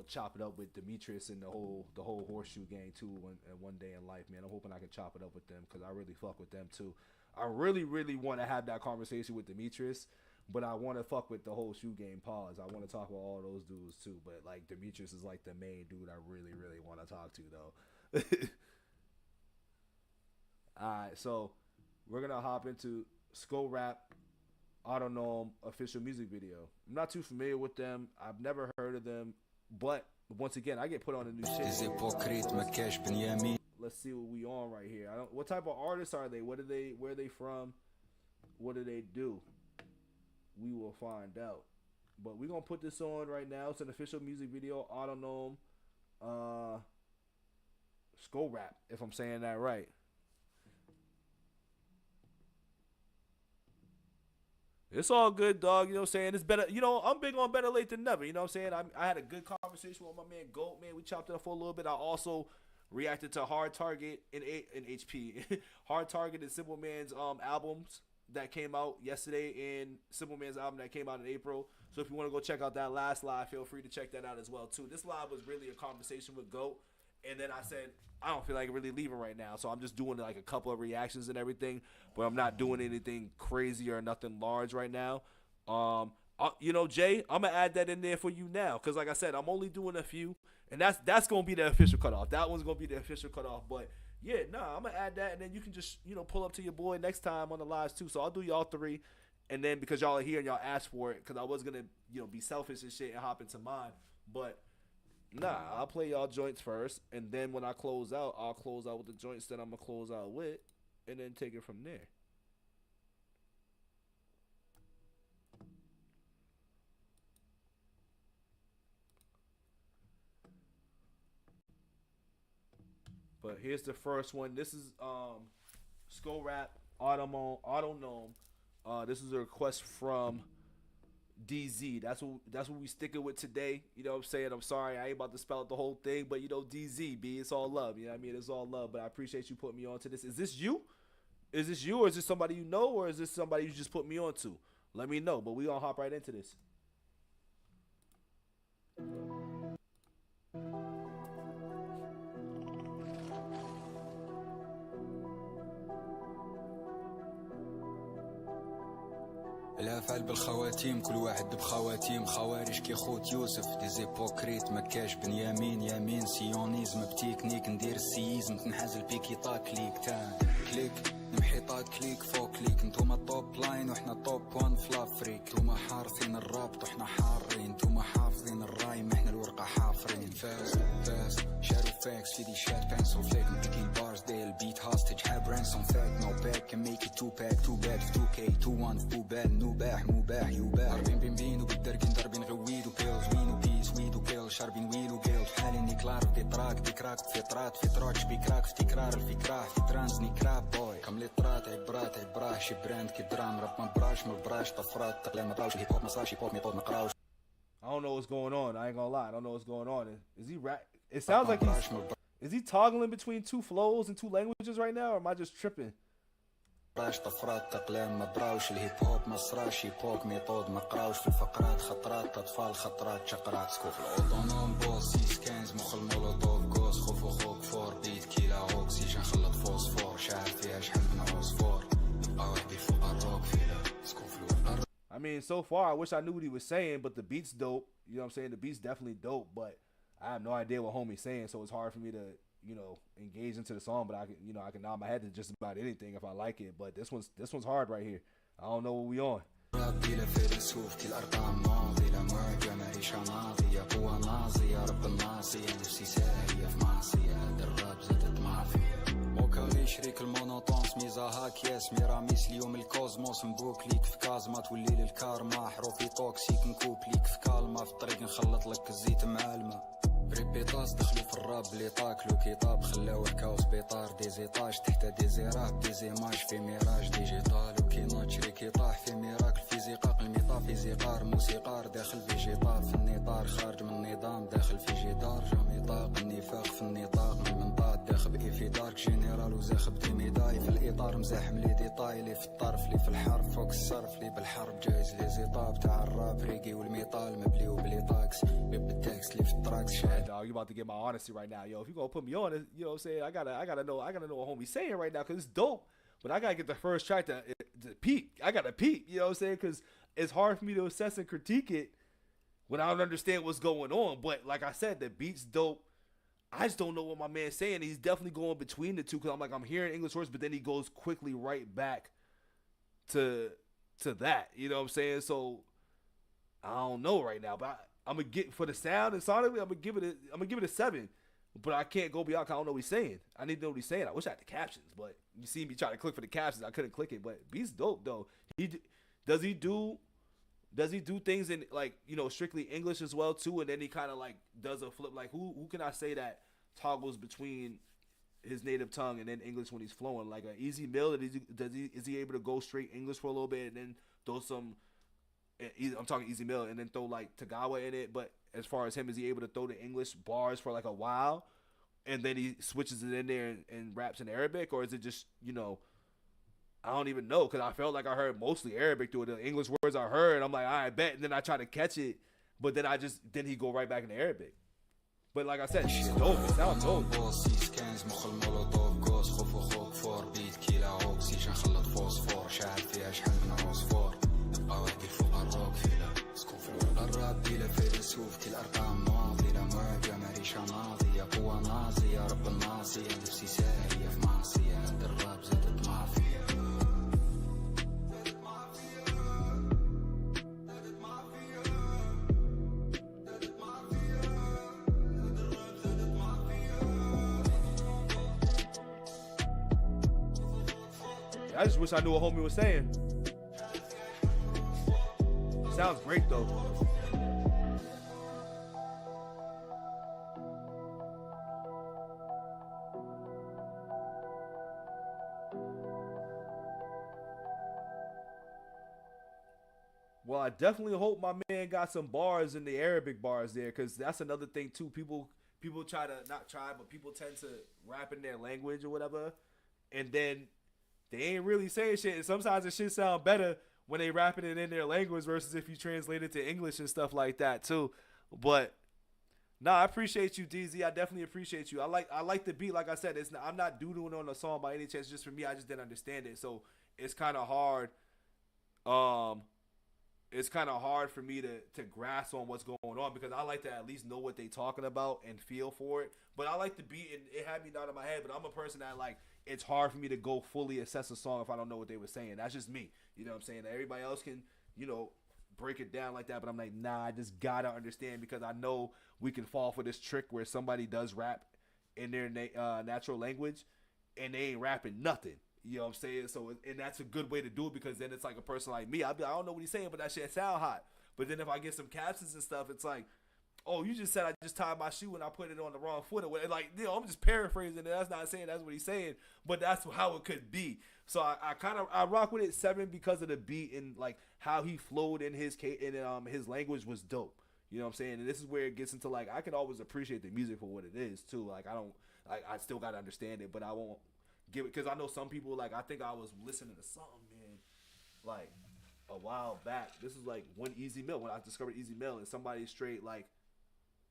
chop it up with Demetrius and the whole Horseshoe Gang too. One day in life, man. I'm hoping I can chop it up with them because I really fuck with them too. I really, really want to have that conversation with Demetrius, but I want to fuck with the whole Shoe Game. Pause. I want to talk with all those dudes too, but like Demetrius is like the main dude I really, really want to talk to though. All right, so we're gonna hop into Skull Rap Autonome official music video. I'm not too familiar with them. I've never heard of them, but once again, I get put on a new shit. Let's see what we on right here. What type of artists are they? Where are they from? What do they do? We will find out. But we're gonna put this on right now. It's an official music video, Autonome Skull Rap, if I'm saying that right. It's all good, dog. You know what I'm saying? It's better. I'm big on better late than never. You know what I'm saying? I had a good conversation with my man Goat, man. We chopped it up for a little bit. I also reacted to Hard Target and HP. Hard Target and Simple Man's albums that came out yesterday and Simple Man's album that came out in April. So if you want to go check out that last live, feel free to check that out as well, too. This live was really a conversation with Goat. And then I said, I don't feel like really leaving right now. So I'm just doing like a couple of reactions and everything. But I'm not doing anything crazy or nothing large right now. Jay, I'm going to add that in there for you now. Because like I said, I'm only doing a few. And that's going to be the official cutoff. That one's going to be the official cutoff. But yeah, I'm going to add that. And then you can just, pull up to your boy next time on the lives too. So I'll do y'all 3. And then because y'all are here and y'all asked for it. Because I was going to, be selfish and shit and hop into mine. But nah, I'll play y'all joints first, and then when I close out, I'll close out with the joints that I'm going to close out with, and then take it from there. But here's the first one. This is Skull Rap Autonome. This is a request from DZ. That's what we sticking with today. You know what I'm saying? I'm sorry, I ain't about to spell out the whole thing, but DZ, B, it's all love. You know what I mean? It's all love, but I appreciate you putting me on to this. Is this you? Is this you, or is this somebody you know, or is this somebody you just put me on to? Let me know, but we gonna hop right into this. الافعال بالخواتيم كل واحد بخواتيم خوارج كي خوت يوسف دي زيبوكريت مكاش بنيامين يمين سيونيزم بتكنيك ندير السيزم تنحاز البيكيطا كليك تان كليك نمحيطات كليك فوق كليك نتوما توب لاين وحنا توب وان في لافريك نتوما حارثين الرابط وحنا حارين نتوما حافظين الرايم احنا الورقة حافرين فاست شارو فاكس في دي شات بانسل فيك نبيكي البارز دي البيت هاستج حاب رانسون فاك نو باك can make it 2 pack 2 back 2K 2 1 فوبال نوباح مباح يباح ضاربين بين بين وبالدركين ضاربين غويد وبيلز وين وبيس ويد وكيل شاربين ويل وجيل حالي نيكلار في تراك ديكراك في طرات في تروتش بيكراك في تكرار الفكرة في ترانز نيكراب بوي كم طرات عبراه شي براند كي درام راب ما براش طفرات تقلال ما براوش الهيب هوب مساج هيب هوب ميثود ما قراوش I don't know what's going on. I ain't gonna lie. I don't know what's going on. Is he rap? It sounds like is he toggling between two flows and two languages right now, or am I just tripping? براش طفرات تقلام ما براوش الهيب هوب ما صراش هيب هوب ميثود ما قراوش في الفقرات خطرات اطفال خطرات شقرات سكوف الاوتونوم بوس سكانز مخ المولوتوف كوس خوف وخوك فور بيت كيلا اوكسيجين خلط فوسفور شعر فيها شحال من عصفور نبقى وحدي فوق الروك فيها سكوف الورقة. I mean, so far, I wish I knew what he was saying, but the beat's dope. You know what I'm saying? The beat's definitely dope, but I have no idea what homie's saying, so it's hard for me to, you know, engage into the song. But I can, you know, I can nod my head to just about anything if I like it. But this one's hard right here. I don't know what we on. ربي لا فيلسوف كي الارقام ماضي لا معجم عيشة ناضية قوة ناصية رب الناصية نفسي ساهية في معصية هذا الراب زادت معافية موكالي شريك المونوطونس ميزا هاك ياس ميراميس اليوم الكوزموس مبوكليك في كازما تولي للكارما حروفي توكسيك نكوبليك في كالما في الطريق نخلط لك الزيت مع الماء بريبيطاس دخلوا في الراب بلي تاكلو كتاب خلاو حكاو سبيطار دي زيطاج تحت دي زيراب دي زيماج في ميراج ديجيتال وكي نوتشري كي طاح في ميراكل فيزيقاق الميطافيزيقار موسيقار داخل فيجيطال في النطار خارج من النظام داخل في جدار جامي طاق النفاق في النطاق من المنطاد داخل بإيفي دارك جينيرال وزاخب دي ميداي في الإطار مزاحم لي ديطاي لي في الطرف لي في الحرف فوق الصرف لي بالحرب جايز لي زيطاب تاع الراب ريقي والميطال مبلي وبلي طاكس لي بالتاكس لي في التراكس شاد. Dog, you about to get my honesty right now, yo. If you gonna put me on it, you know what I'm saying? I gotta know what homie's saying right now, cause it's dope. But I gotta get the first track to peep. I gotta peep, you know what I'm saying? Cause it's hard for me to assess and critique it when I don't understand what's going on. But like I said, the beat's dope. I just don't know what my man's saying. He's definitely going between the two, cause I'm hearing English words, but then he goes quickly right back to that. You know what I'm saying? So I don't know right now, but I'm gonna get for the sound and sonically, I'm gonna give it a 7. But I can't go beyond. Cause I don't know what he's saying. I need to know what he's saying. I wish I had the captions, but you see me trying to click for the captions. I couldn't click it. But beat's dope though. Does he do things in like, you know, strictly English as well too? And then he kind of like does a flip. Like who can I say that toggles between his native tongue and then English when he's flowing? Like an Easy Mill. Is he able to go straight English for a little bit and then throw some? I'm talking Easy Mill and then throw like Tagawa in it. But as far as him, is he able to throw the English bars for like a while and then he switches it in there and raps in Arabic? Or is it just, you know, I don't even know, because I felt like I heard mostly Arabic through it. The English words I heard, I'm like, all right, bet. And then I try to catch it, but then then he go right back into Arabic. But like I said, it's dope. It sounds dope. الراب بلا فيلسوف كل الأرقام ماضي لا معجم عريشة ناضية قوة ناصية رب الناصية نفسي ساهية في معصية هذا الراب زادت معافية. I just wish I knew what homie was saying. Sounds great though. Well, I definitely hope my man got some bars in the Arabic bars there, because that's another thing too. People try to not try, but people tend to rap in their language or whatever, and then they ain't really saying shit. And sometimes it shit sound better when they rapping it in their language versus if you translate it to English and stuff like that too. But nah, I appreciate you, DZ. I definitely appreciate you. I like the beat. Like I said, I'm not doodling on the song by any chance. Just for me, I just didn't understand it, so it's kind of hard it's kind of hard for me to grasp on what's going on because I like to at least know what they talking about and feel for it. But I like the beat, and it had me down in my head. But I'm a person that, like, it's hard for me to go fully assess a song if I don't know what they were saying. That's just me. You know what I'm saying? Everybody else can, you know, break it down like that. But I'm like, nah, I just got to understand because I know we can fall for this trick where somebody does rap in their natural language and they ain't rapping nothing. You know what I'm saying? So, and that's a good way to do it because then it's like a person like me. I'll be like, I don't know what he's saying, but that shit sound hot. But then if I get some captions and stuff, it's like, oh, you just said I just tied my shoe and I put it on the wrong foot. Or like, you know, I'm just paraphrasing it. That's not saying that's what he's saying, but that's how it could be. So I rock with it 7 because of the beat and like how he flowed in his language was dope. You know what I'm saying? And this is where it gets into like I can always appreciate the music for what it is too. Like I still gotta understand it, but I won't give it because I know some people like I think I was listening to something, man, like a while back. This is like one Easy Mill when I discovered Easy Mill and somebody straight like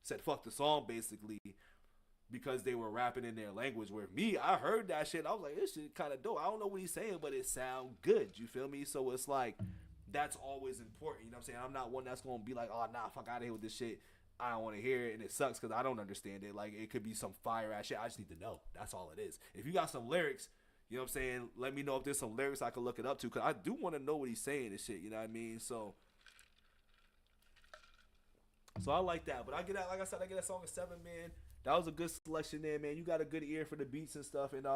said fuck the song basically because they were rapping in their language. Where me, I heard that shit, I was like, this shit kind of dope. I don't know what he's saying, but it sound good. You feel me? So it's like that's always important. You know what I'm saying? I'm not one that's gonna be like, oh nah, fuck out of here with this shit. I don't want to hear it, and it sucks because I don't understand it. Like, it could be some fire ass shit. I just need to know. That's all it is. If you got some lyrics, you know what I'm saying, let me know if there's some lyrics I can look it up to because I do want to know what he's saying and shit. You know what I mean? So I like that. But I get that, like I said, I get that song at 7, man. That was a good selection there, man. You got a good ear for the beats and stuff, and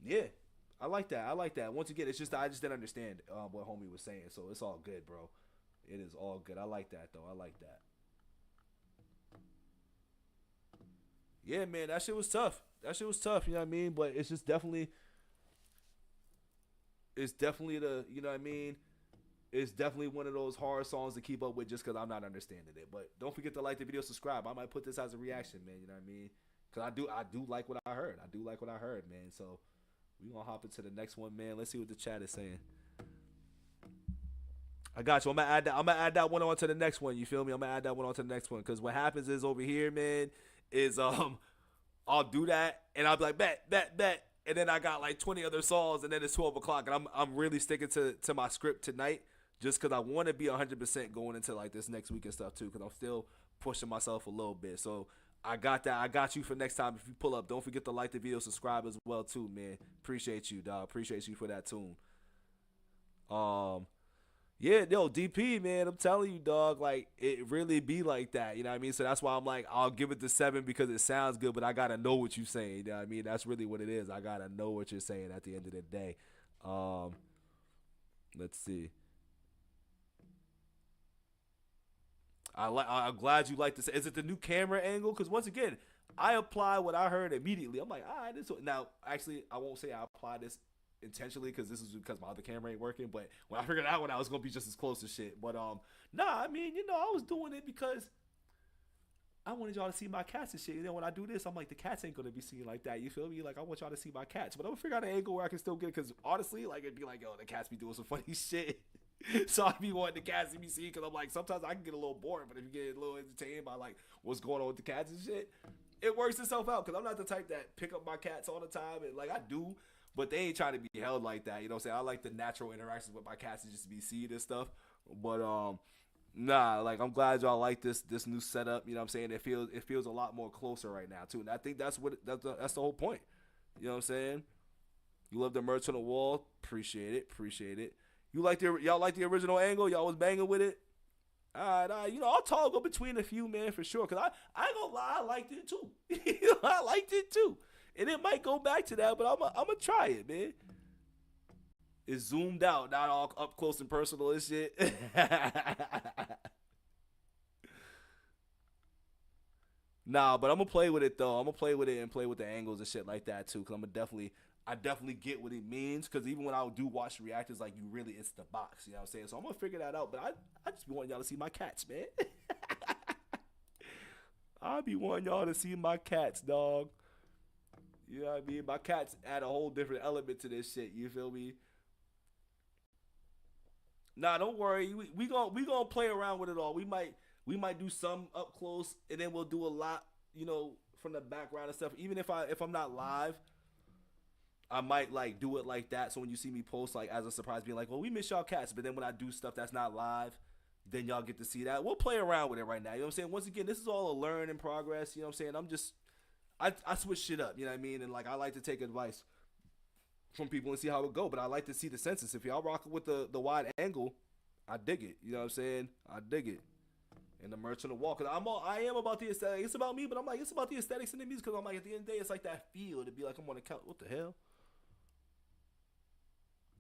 yeah, I like that. I like that. Once again, it's just I just didn't understand what homie was saying, so it's all good, bro. It is all good. I like that though. I like that. Yeah, man, that shit was tough. That shit was tough, you know what I mean? But it's just definitely the, you know what I mean? It's definitely one of those hard songs to keep up with just because I'm not understanding it. But don't forget to like the video, subscribe. I might put this as a reaction, man, you know what I mean? Because I do like what I heard. I do like what I heard, man. So we going to hop into the next one, man. Let's see what the chat is saying. I got you. I'm gonna add that one on to the next one. You feel me? I'm gonna add that one on to the next one. Because what happens is over here, man, is I'll do that and I'll be like bet, and then I got like 20 other songs and then it's 12 o'clock and I'm really sticking to my script tonight just because I want to be 100% going into like this next week and stuff too because I'm still pushing myself a little bit. So I got that. I got you for next time. If you pull up, don't forget to like the video, subscribe as well too, man. Appreciate you, dog. Appreciate you for that tune. Yeah, no, DP, man, I'm telling you, dog, like, it really be like that, you know what I mean? So that's why I'm like, I'll give it the 7 because it sounds good, but I got to know what you're saying, you know what I mean? That's really what it is. I got to know what you're saying at the end of the day. Let's see. I'm glad you like this. Is it the new camera angle? Because once again, I apply what I heard immediately. I'm like, all right, this. Now, actually, I won't say I apply this intentionally because this is because my other camera ain't working. But when I figured out when I was gonna be just as close as shit. But nah, I mean, you know, I was doing it because I wanted y'all to see my cats and shit. And then when I do this, I'm like, the cats ain't gonna be seen like that. You feel me? Like I want y'all to see my cats, but I'm gonna figure out an angle where I can still get it. Because honestly, like it'd be like, yo, the cats be doing some funny shit. So I'd be wanting the cats to be seen because I'm like, sometimes I can get a little bored, but if you get a little entertained by like what's going on with the cats and shit, it works itself out. Because I'm not the type that pick up my cats all the time, and like I do, but they ain't trying to be held like that. You know what I'm saying? I like the natural interactions with my cats and just to be seen and stuff. But nah, like I'm glad y'all like this new setup. You know what I'm saying? It feels a lot more closer right now too, and I think that's the whole point. You know what I'm saying? You love the merch on the wall. Appreciate it. Y'all like the original angle? Y'all was banging with it? All right. You know, I'll toggle between a few, man, for sure. Because I ain't gonna lie, I liked it too. I liked it too. And it might go back to that, but I'm gonna try it, man. It's zoomed out, not all up close and personal and shit. Nah, but I'm gonna play with it though. I'm gonna play with it and play with the angles and shit like that too. Cause I definitely get what it means. Cause even when I do watch reactors, like you really, it's the box. You know what I'm saying? So I'm gonna figure that out. But I just be wanting y'all to see my cats, man. I be wanting y'all to see my cats, dog. You know what I mean? My cats add a whole different element to this shit. You feel me? Nah, don't worry. We gonna play around with it all. We might do some up close, and then we'll do a lot, you know, from the background and stuff. Even if I'm not live, I might do it like that. So when you see me post as a surprise, being like, "Well, we miss y'all cats," but then when I do stuff that's not live, then y'all get to see that. We'll play around with it right now. You know what I'm saying? Once again, this is all a learn in progress. You know what I'm saying? I switch shit up. You know what I mean? And like I like to take advice from people and see how it go. But I like to see the census. If y'all rock with the wide angle, I dig it. You know what I'm saying? I dig it. And the merch on the wall, cause I am about the aesthetic. It's about me, but I'm like, it's about the aesthetics in the music. Cause I'm like, at the end of the day, it's like that feel to be like, I'm on the couch. What the hell?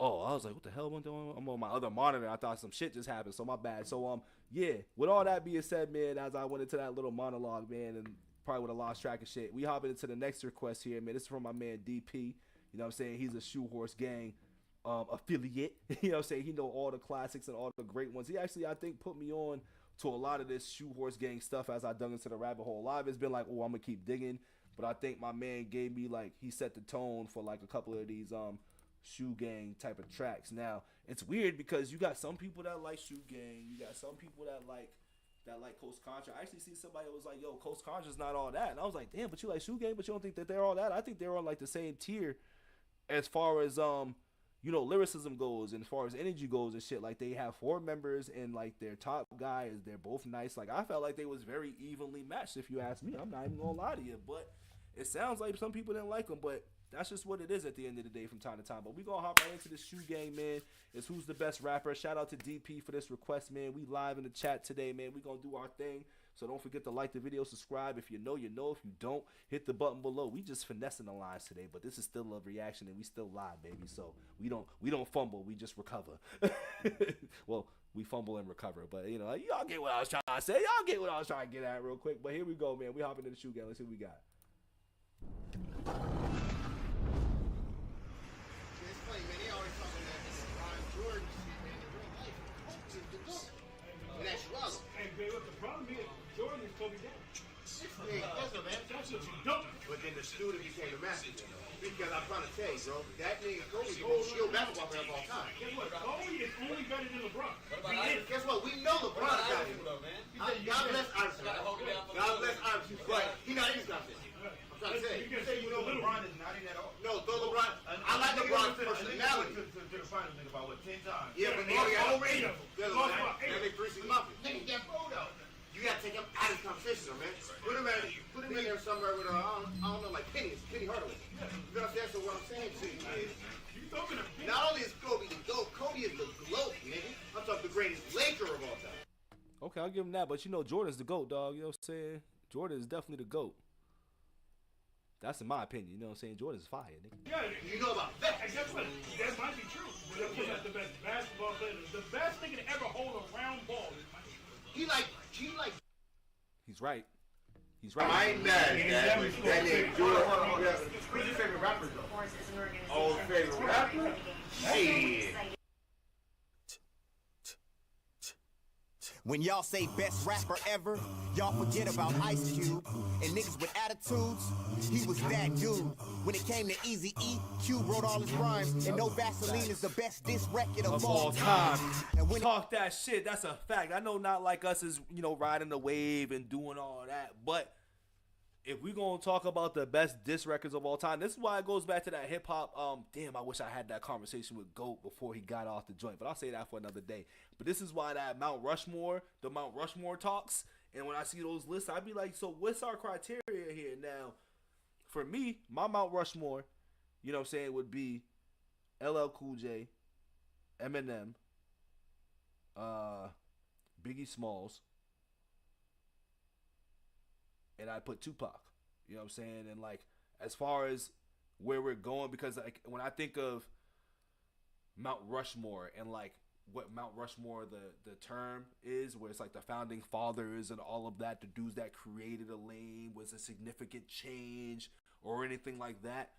Oh, I was like, what the hell am I doing? I'm on my other monitor. I thought some shit just happened, so my bad. So yeah. With all that being said, man, as I went into that little monologue, man, and probably would have lost track of shit, we hopping into the next request here, man. This is from my man DP. You know what I'm saying? He's a Shoe Horse Gang affiliate. You know what I'm saying? He know all the classics and all the great ones. He actually, I think, put me on to a lot of this Shoe Horse Gang stuff as I dug into the rabbit hole. A lot of it's been like, oh, I'm gonna keep digging, but I think my man gave me like, he set the tone for like a couple of these Shoe Gang type of tracks. Now it's weird because you got some people that like Shoe Gang, you got some people that like Coast Contra. I actually see somebody that was like, yo, Coast Contra's not all that, and I was like, damn, but you like Shoe Gang, but you don't think that they're all that? I think they're on like the same tier as far as you know, lyricism goes and as far as energy goes and shit. Like, they have 4 members and like their top guy is, they're both nice. Like, I felt like they was very evenly matched, if you ask me. I'm not even gonna lie to you, but it sounds like some people didn't like them, but that's just what it is at the end of the day from time to time. But we gonna hop right into the Shoe Gang, man. It's Who's the Best Rapper. Shout out to DP for this request, man. We live in the chat today, man. We gonna do our thing. So don't forget to like the video, subscribe. If you know, you know. If you don't, hit the button below. We just finessing the lines today, but this is still a reaction, and we still live, baby. So we don't fumble. We just recover. Well, we fumble and recover, but you know, y'all get what I was trying to say. Y'all get what I was trying to get at real quick. But here we go, man. We hopping into the Shoe Gang. Let's see what we got. It's funny, man. They always talking about this Ron Jordan shit, man. In real life, Coach is the GOAT. And that's Swallow. Hey, babe, look, the problem is Jordan is Kobe down. Hey, listen, man. That's what you don't. But then the student became the master, you know. Because I'm trying to tell you, bro, that nigga Kobe the most skilled basketball player of all time. Guess what? Kobe is only better than LeBron. Guess what? We know LeBron got him. God bless Iverson. God bless Iverson. But he not in his top 10. I'm trying to say. You can say you know LeBron is not in that all. No, throw LeBron. I like LeBron's personality. To the finals, nigga, about what, 10 times? Yeah, but they got already. They're like 3 6 months. That photo. You gotta take him out of this conversation, man. Put him in there somewhere with I don't know, like Penny Hardaway. You know what I'm saying? So what I'm saying to you is, not only is Kobe the GOAT, Kobe is the GOAT, nigga. I'm talking the greatest Laker of all time. Okay, I'll give him that, but you know, Jordan's the GOAT, dog. You know what I'm saying? Jordan is definitely the GOAT. That's in my opinion. You know what I'm saying? Jordan's fire, nigga. Yeah, you know about that. And guess what? That might be true. But that's not the best basketball player. The best nigga to ever hold a round ball is Michael. He's right. He's right. He's right. I ain't mad at that. That nigga Jordan. Who's your favorite rapper, though? Oh, favorite rapper? Shit. When y'all say best rapper ever, y'all forget about Ice Cube. And niggas with attitudes, he was that dude. When it came to Eazy-E, Cube wrote all his rhymes. And No Vaseline is the best diss record of all time. And when talk that shit, that's a fact. I know not like us is, you know, riding the wave and doing all that, but if we gonna talk about the best diss records of all time, this is why it goes back to that hip hop. Damn, I wish I had that conversation with GOAT before he got off the joint, but I'll say that for another day. But this is why that Mount Rushmore talks, and when I see those lists, I'd be like, so what's our criteria here? Now, for me, my Mount Rushmore, you know what I'm saying, would be LL Cool J, Eminem, Biggie Smalls, and I put Tupac, you know what I'm saying? And like, as far as where we're going, because like when I think of Mount Rushmore and like what Mount Rushmore the term is, where it's like the founding fathers and all of that, the dudes that created a lane, was a significant change or anything like that.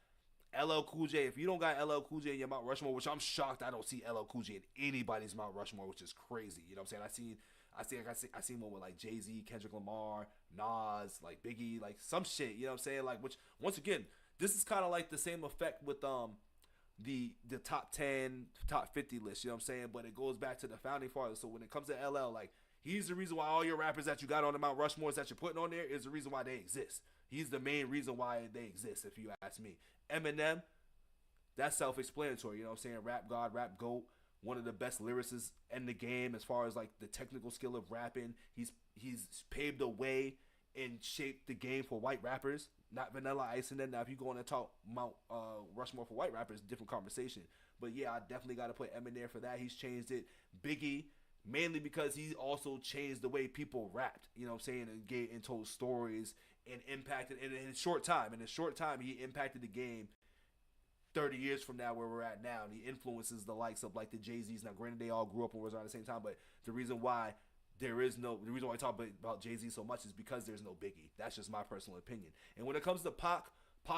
LL Cool J, if you don't got LL Cool J in your Mount Rushmore, which I'm shocked I don't see LL Cool J in anybody's Mount Rushmore, which is crazy. You know what I'm saying? I seen one with like Jay-Z, Kendrick Lamar, Nas, like Biggie, like some shit, you know what I'm saying? Like, which once again, this is kind of like the same effect with the top 10, top 50 list, you know what I'm saying? But it goes back to the founding fathers. So when it comes to LL, like, he's the reason why all your rappers that you got on the Mount Rushmores that you're putting on there is the reason why they exist. He's the main reason why they exist, if you ask me. Eminem, that's self-explanatory, you know what I'm saying? Rap God, rap GOAT. one of the best lyricists in the game as far as like the technical skill of rapping. He's paved the way and shaped the game for white rappers. Not Vanilla Ice and then now if you go on and talk Mount Rushmore for white rappers, different conversation. But yeah, I definitely got to put Eminem there for that. He's changed it. Biggie, mainly because he also changed the way people rapped. You know what I'm saying? And told stories and impacted. And in a short time, he impacted the game 30 years from now where we're at now. And he influences the likes of like the Jay-Z's. Now, granted, they all grew up and was around the same time. But the reason why I talk about Jay-Z so much is because there's no Biggie. That's just my personal opinion. And when it comes to Pac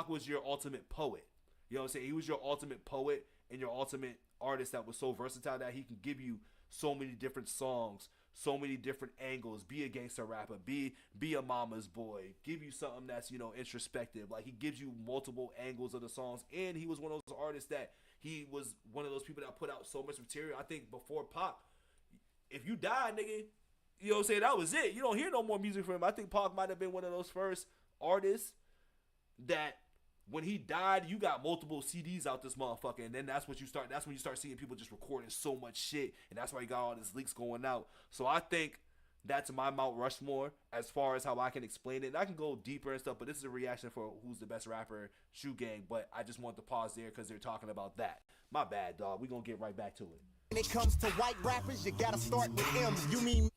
was your ultimate poet. You know what I'm saying? He was your ultimate poet and your ultimate artist that was so versatile that he can give you so many different songs, so many different angles, be a gangster rapper, be a mama's boy, give you something that's, introspective. Like, he gives you multiple angles of the songs, and he was one of those artists that he was one of those people that put out so much material. I think before Pac, if you died, nigga, you know what I'm saying, that was it. You don't hear no more music from him. I think Pac might have been one of those first artists that when he died, you got multiple CDs out this motherfucker, and then that's when you start seeing people just recording so much shit, and that's why you got all these leaks going out. So I think that's my Mount Rushmore as far as how I can explain it. And I can go deeper and stuff, but this is a reaction for who's the best rapper, Shoe Gang. But I just want to pause there because they're talking about that. My bad, dog. We're going to get right back to it. When it comes to white rappers, you gotta start with M. You mean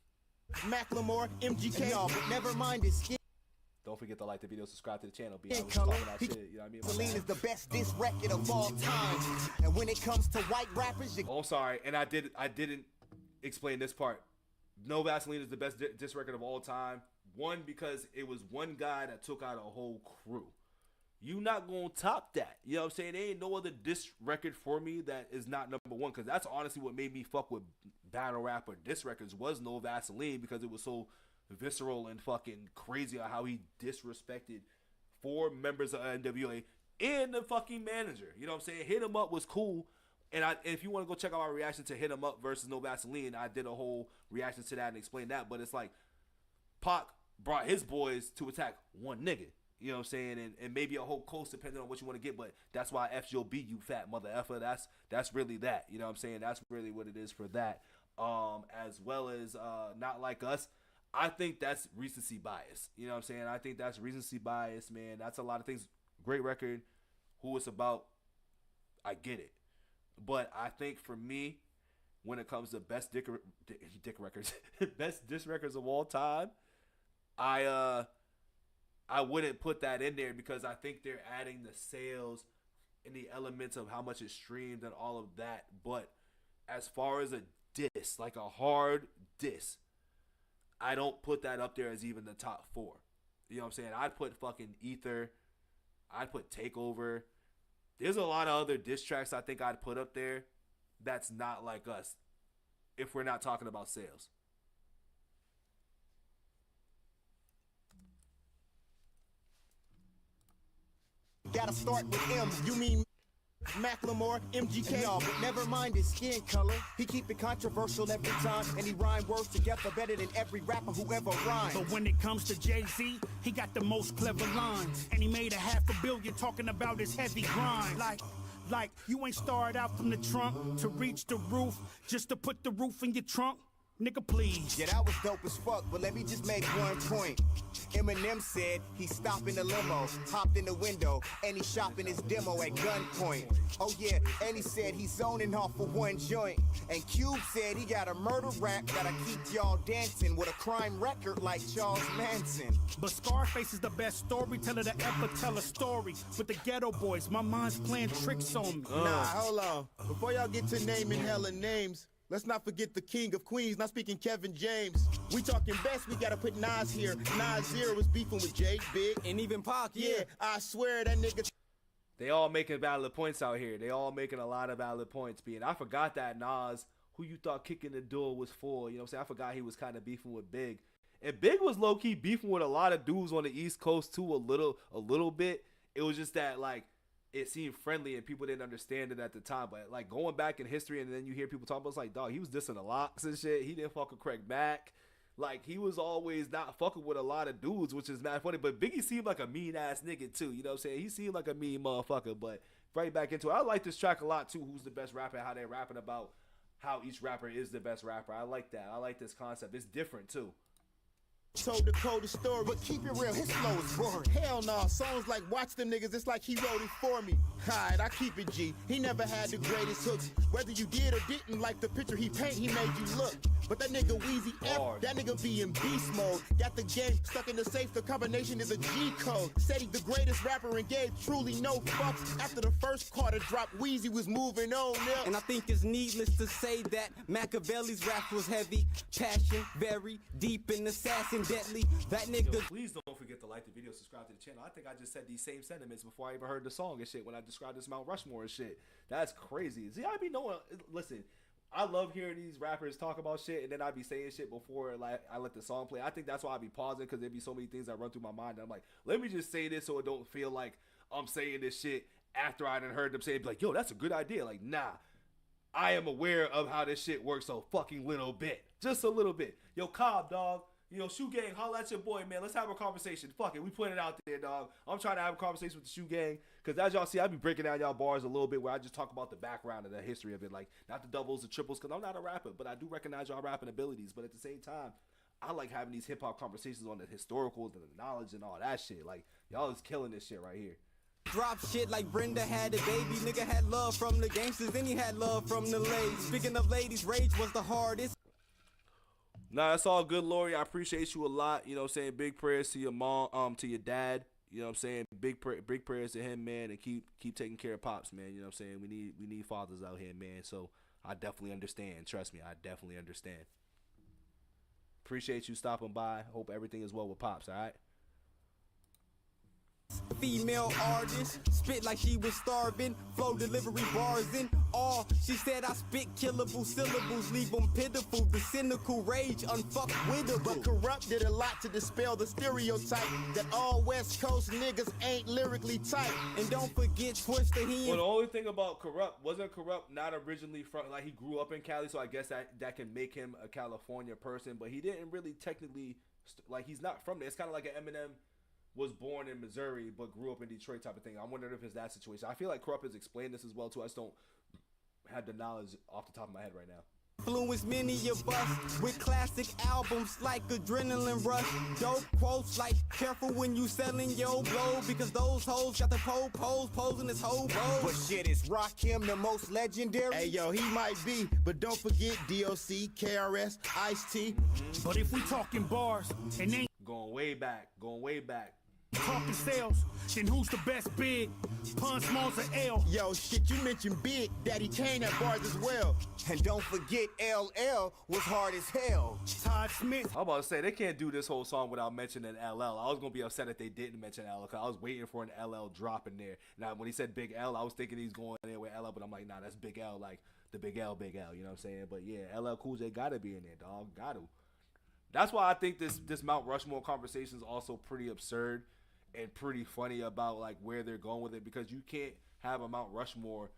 Macklemore, MGK? No, but never mind his skin. Don't forget to like the video, subscribe to the channel. I was talking that shit, you know what I mean? Celine is the best diss record of all time. And when it comes to white rappers, oh, sorry, and I didn't explain this part. No Vaseline is the best diss record of all time. One, because it was one guy that took out a whole crew. You not gonna top that. You know what I'm saying? There ain't no other diss record for me that is not number one, because that's honestly what made me fuck with battle rap or diss records was No Vaseline, because it was so visceral and fucking crazy on how he disrespected 4 members of NWA and the fucking manager. You know what I'm saying? Hit 'Em Up was cool. And if you want to go check out my reaction to Hit 'Em Up versus No Vaseline, I did a whole reaction to that and explained that. But it's like Pac brought his boys to attack one nigga. You know what I'm saying? And maybe a whole coast depending on what you want to get. But that's why FJOB, you fat mother effer. That's really that. You know what I'm saying? That's really what it is for that. As well as Not Like Us. I think that's recency bias. You know what I'm saying? I think that's recency bias, man. That's a lot of things. Great record. Who it's about, I get it. But I think for me, when it comes to best dick records, best diss records of all time, I wouldn't put that in there because I think they're adding the sales and the elements of how much is streamed and all of that. But as far as a diss, like a hard diss, I don't put that up there as even the top 4. You know what I'm saying? I'd put fucking Ether. I'd put Takeover. There's a lot of other diss tracks I think I'd put up there that's Not Like Us if we're not talking about sales. Gotta start with M. You mean Macklemore, MGK? No, but never mind his skin color. He keep it controversial every time, and he rhyme words together better than every rapper who ever rhymed. But when it comes to Jay-Z, he got the most clever lines, and he made $500 million talking about his heavy grind. Like you ain't started out from the trunk to reach the roof just to put the roof in your trunk. Nigga, please. Yeah, that was dope as fuck, but let me just make one point. Eminem said he stopped in the limo, hopped in the window, and he shopping his demo at gunpoint. Oh yeah, and he said he's zoning off for one joint. And Cube said he got a murder rap that'll keep y'all dancing with a crime record like Charles Manson. But Scarface is the best storyteller to ever tell a story. With the Ghetto Boys, my mind's playing tricks on me. Nah, hold on. Before y'all get to naming hella names, let's not forget the King of Queens, not speaking Kevin James. We talking best, we gotta put Nas here. Nas Zero was beefing with Jay, Big, and even Pac. Yeah, I swear that nigga. They all making valid points out here. They all making a lot of valid points. And I forgot that Nas, who you thought kicking the door was for, you know what I'm saying? I forgot he was kind of beefing with Big. And Big was low-key beefing with a lot of dudes on the East Coast too, a little bit. It was just that, like, it seemed friendly and people didn't understand it at the time. But like going back in history and then you hear people talk about, it's like, dog, he was dissing the Locks and shit. He didn't fuck with Craig Mack. Like, he was always not fucking with a lot of dudes, which is mad funny. But Biggie seemed like a mean ass nigga too. You know what I'm saying? He seemed like a mean motherfucker. But right back into it. I like this track a lot too. Who's the best rapper? How they're rapping about how each rapper is the best rapper. I like that. I like this concept. It's different too. Told the coldest story, but keep it real, his flow is boring. Hell no, songs like Watch Them Niggas, it's like he wrote it for me. Alright, I keep it G. He never had the greatest hooks. Whether you did or didn't like the picture he paint, he made you look. But that nigga Weezy F, that nigga be in beast mode. Got the game stuck in the safe, the combination is a G code. Said he the greatest rapper and gave truly no fucks. After the first Carter drop, Weezy was moving on up. And I think it's needless to say that Machiavelli's rap was heavy, passion, very deep and assassin deadly. That nigga. Yo, please don't forget to like the video, subscribe to the channel. I think I just said these same sentiments before I even heard the song and shit when I described this Mount Rushmore and shit. That's crazy. See, I be knowing. Listen, I love hearing these rappers talk about shit, and then I be saying shit before like I let the song play. I think that's why I be pausing, because there be so many things that run through my mind. And I'm like, let me just say this so it don't feel like I'm saying this shit after I done heard them say it. Be like, yo, that's a good idea. Like, nah, I am aware of how this shit works a fucking little bit, just a little bit. Yo, Cobb, dog. You know, Shoe Gang, holla at your boy, man. Let's have a conversation. Fuck it, we put it out there, dog. I'm trying to have a conversation with the Shoe Gang, because as y'all see, I be breaking down y'all bars a little bit where I just talk about the background and the history of it, like not the doubles, the triples, because I'm not a rapper, but I do recognize y'all rapping abilities. But at the same time, I like having these hip-hop conversations on the historicals and the knowledge and all that shit. Like, y'all is killing this shit right here. Drop shit like Brenda had a baby. Nigga had love from the gangsters, then he had love from the ladies. Speaking of ladies, Rage was the hardest. Nah, that's all good, Lori. I appreciate you a lot. You know what I'm saying? Big prayers to your mom, to your dad. You know what I'm saying? Big prayers to him, man, and keep taking care of Pops, man. You know what I'm saying? We need fathers out here, man. So I definitely understand. Trust me, I definitely understand. Appreciate you stopping by. Hope everything is well with Pops, all right? Female artist, spit like she was starving, flow delivery bars in all. She said I spit killable syllables, leave them pitiful, the cynical rage unfuckwittable. But Corrupt did a lot to dispel the stereotype that all West Coast niggas ain't lyrically tight. And don't forget Twister, he. Well, the only thing about Corrupt, wasn't Corrupt not originally from, like, he grew up in Cali, so I guess that can make him a California person, but he didn't really technically, like, he's not from there. It's kind of like an Eminem was born in Missouri but grew up in Detroit type of thing. I'm wondering if it's that situation. I feel like Corrupt has explained this as well too. I just don't have the knowledge off the top of my head right now. Influence many of us with classic albums like Adrenaline Rush. Dope quotes like careful when you selling your blow, because those hoes got the pose posing this whole road. But shit, is Rakim the most legendary? Hey yo, he might be, but don't forget DOC, KRS, Ice-T. But if we talking bars and ain't going way back, talking sales, then who's the best big? Pun Smalls or L? Yo, shit, you mentioned Big Daddy Kane had bars as well. And don't forget LL was hard as hell. Todd Smith. I'm about to say, they can't do this whole song without mentioning LL. I was going to be upset if they didn't mention LL, because I was waiting for an LL drop in there. Now, when he said Big L, I was thinking he's going there with LL, but I'm like, nah, that's Big L, like the Big L, you know what I'm saying? But yeah, LL Cool J got to be in there, dog. Got to. That's why I think this Mount Rushmore conversation is also pretty absurd and pretty funny about like where they're going with it, because you can't have a Mount Rushmore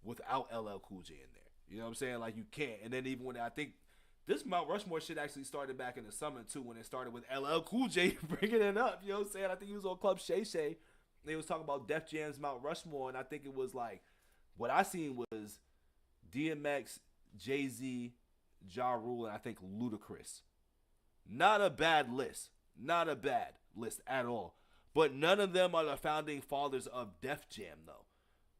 without LL Cool J in there. You know what I'm saying? Like, you can't. And then even when I think this Mount Rushmore shit actually started back in the summer too, when it started with LL Cool J bringing it up. You know what I'm saying? I think he was on Club Shay Shay. They was talking about Def Jam's Mount Rushmore, and I think it was like, what I seen was DMX, Jay-Z, Ja Rule, and I think Ludacris. Not a bad list. Not a bad list at all. But none of them are the founding fathers of Def Jam, though.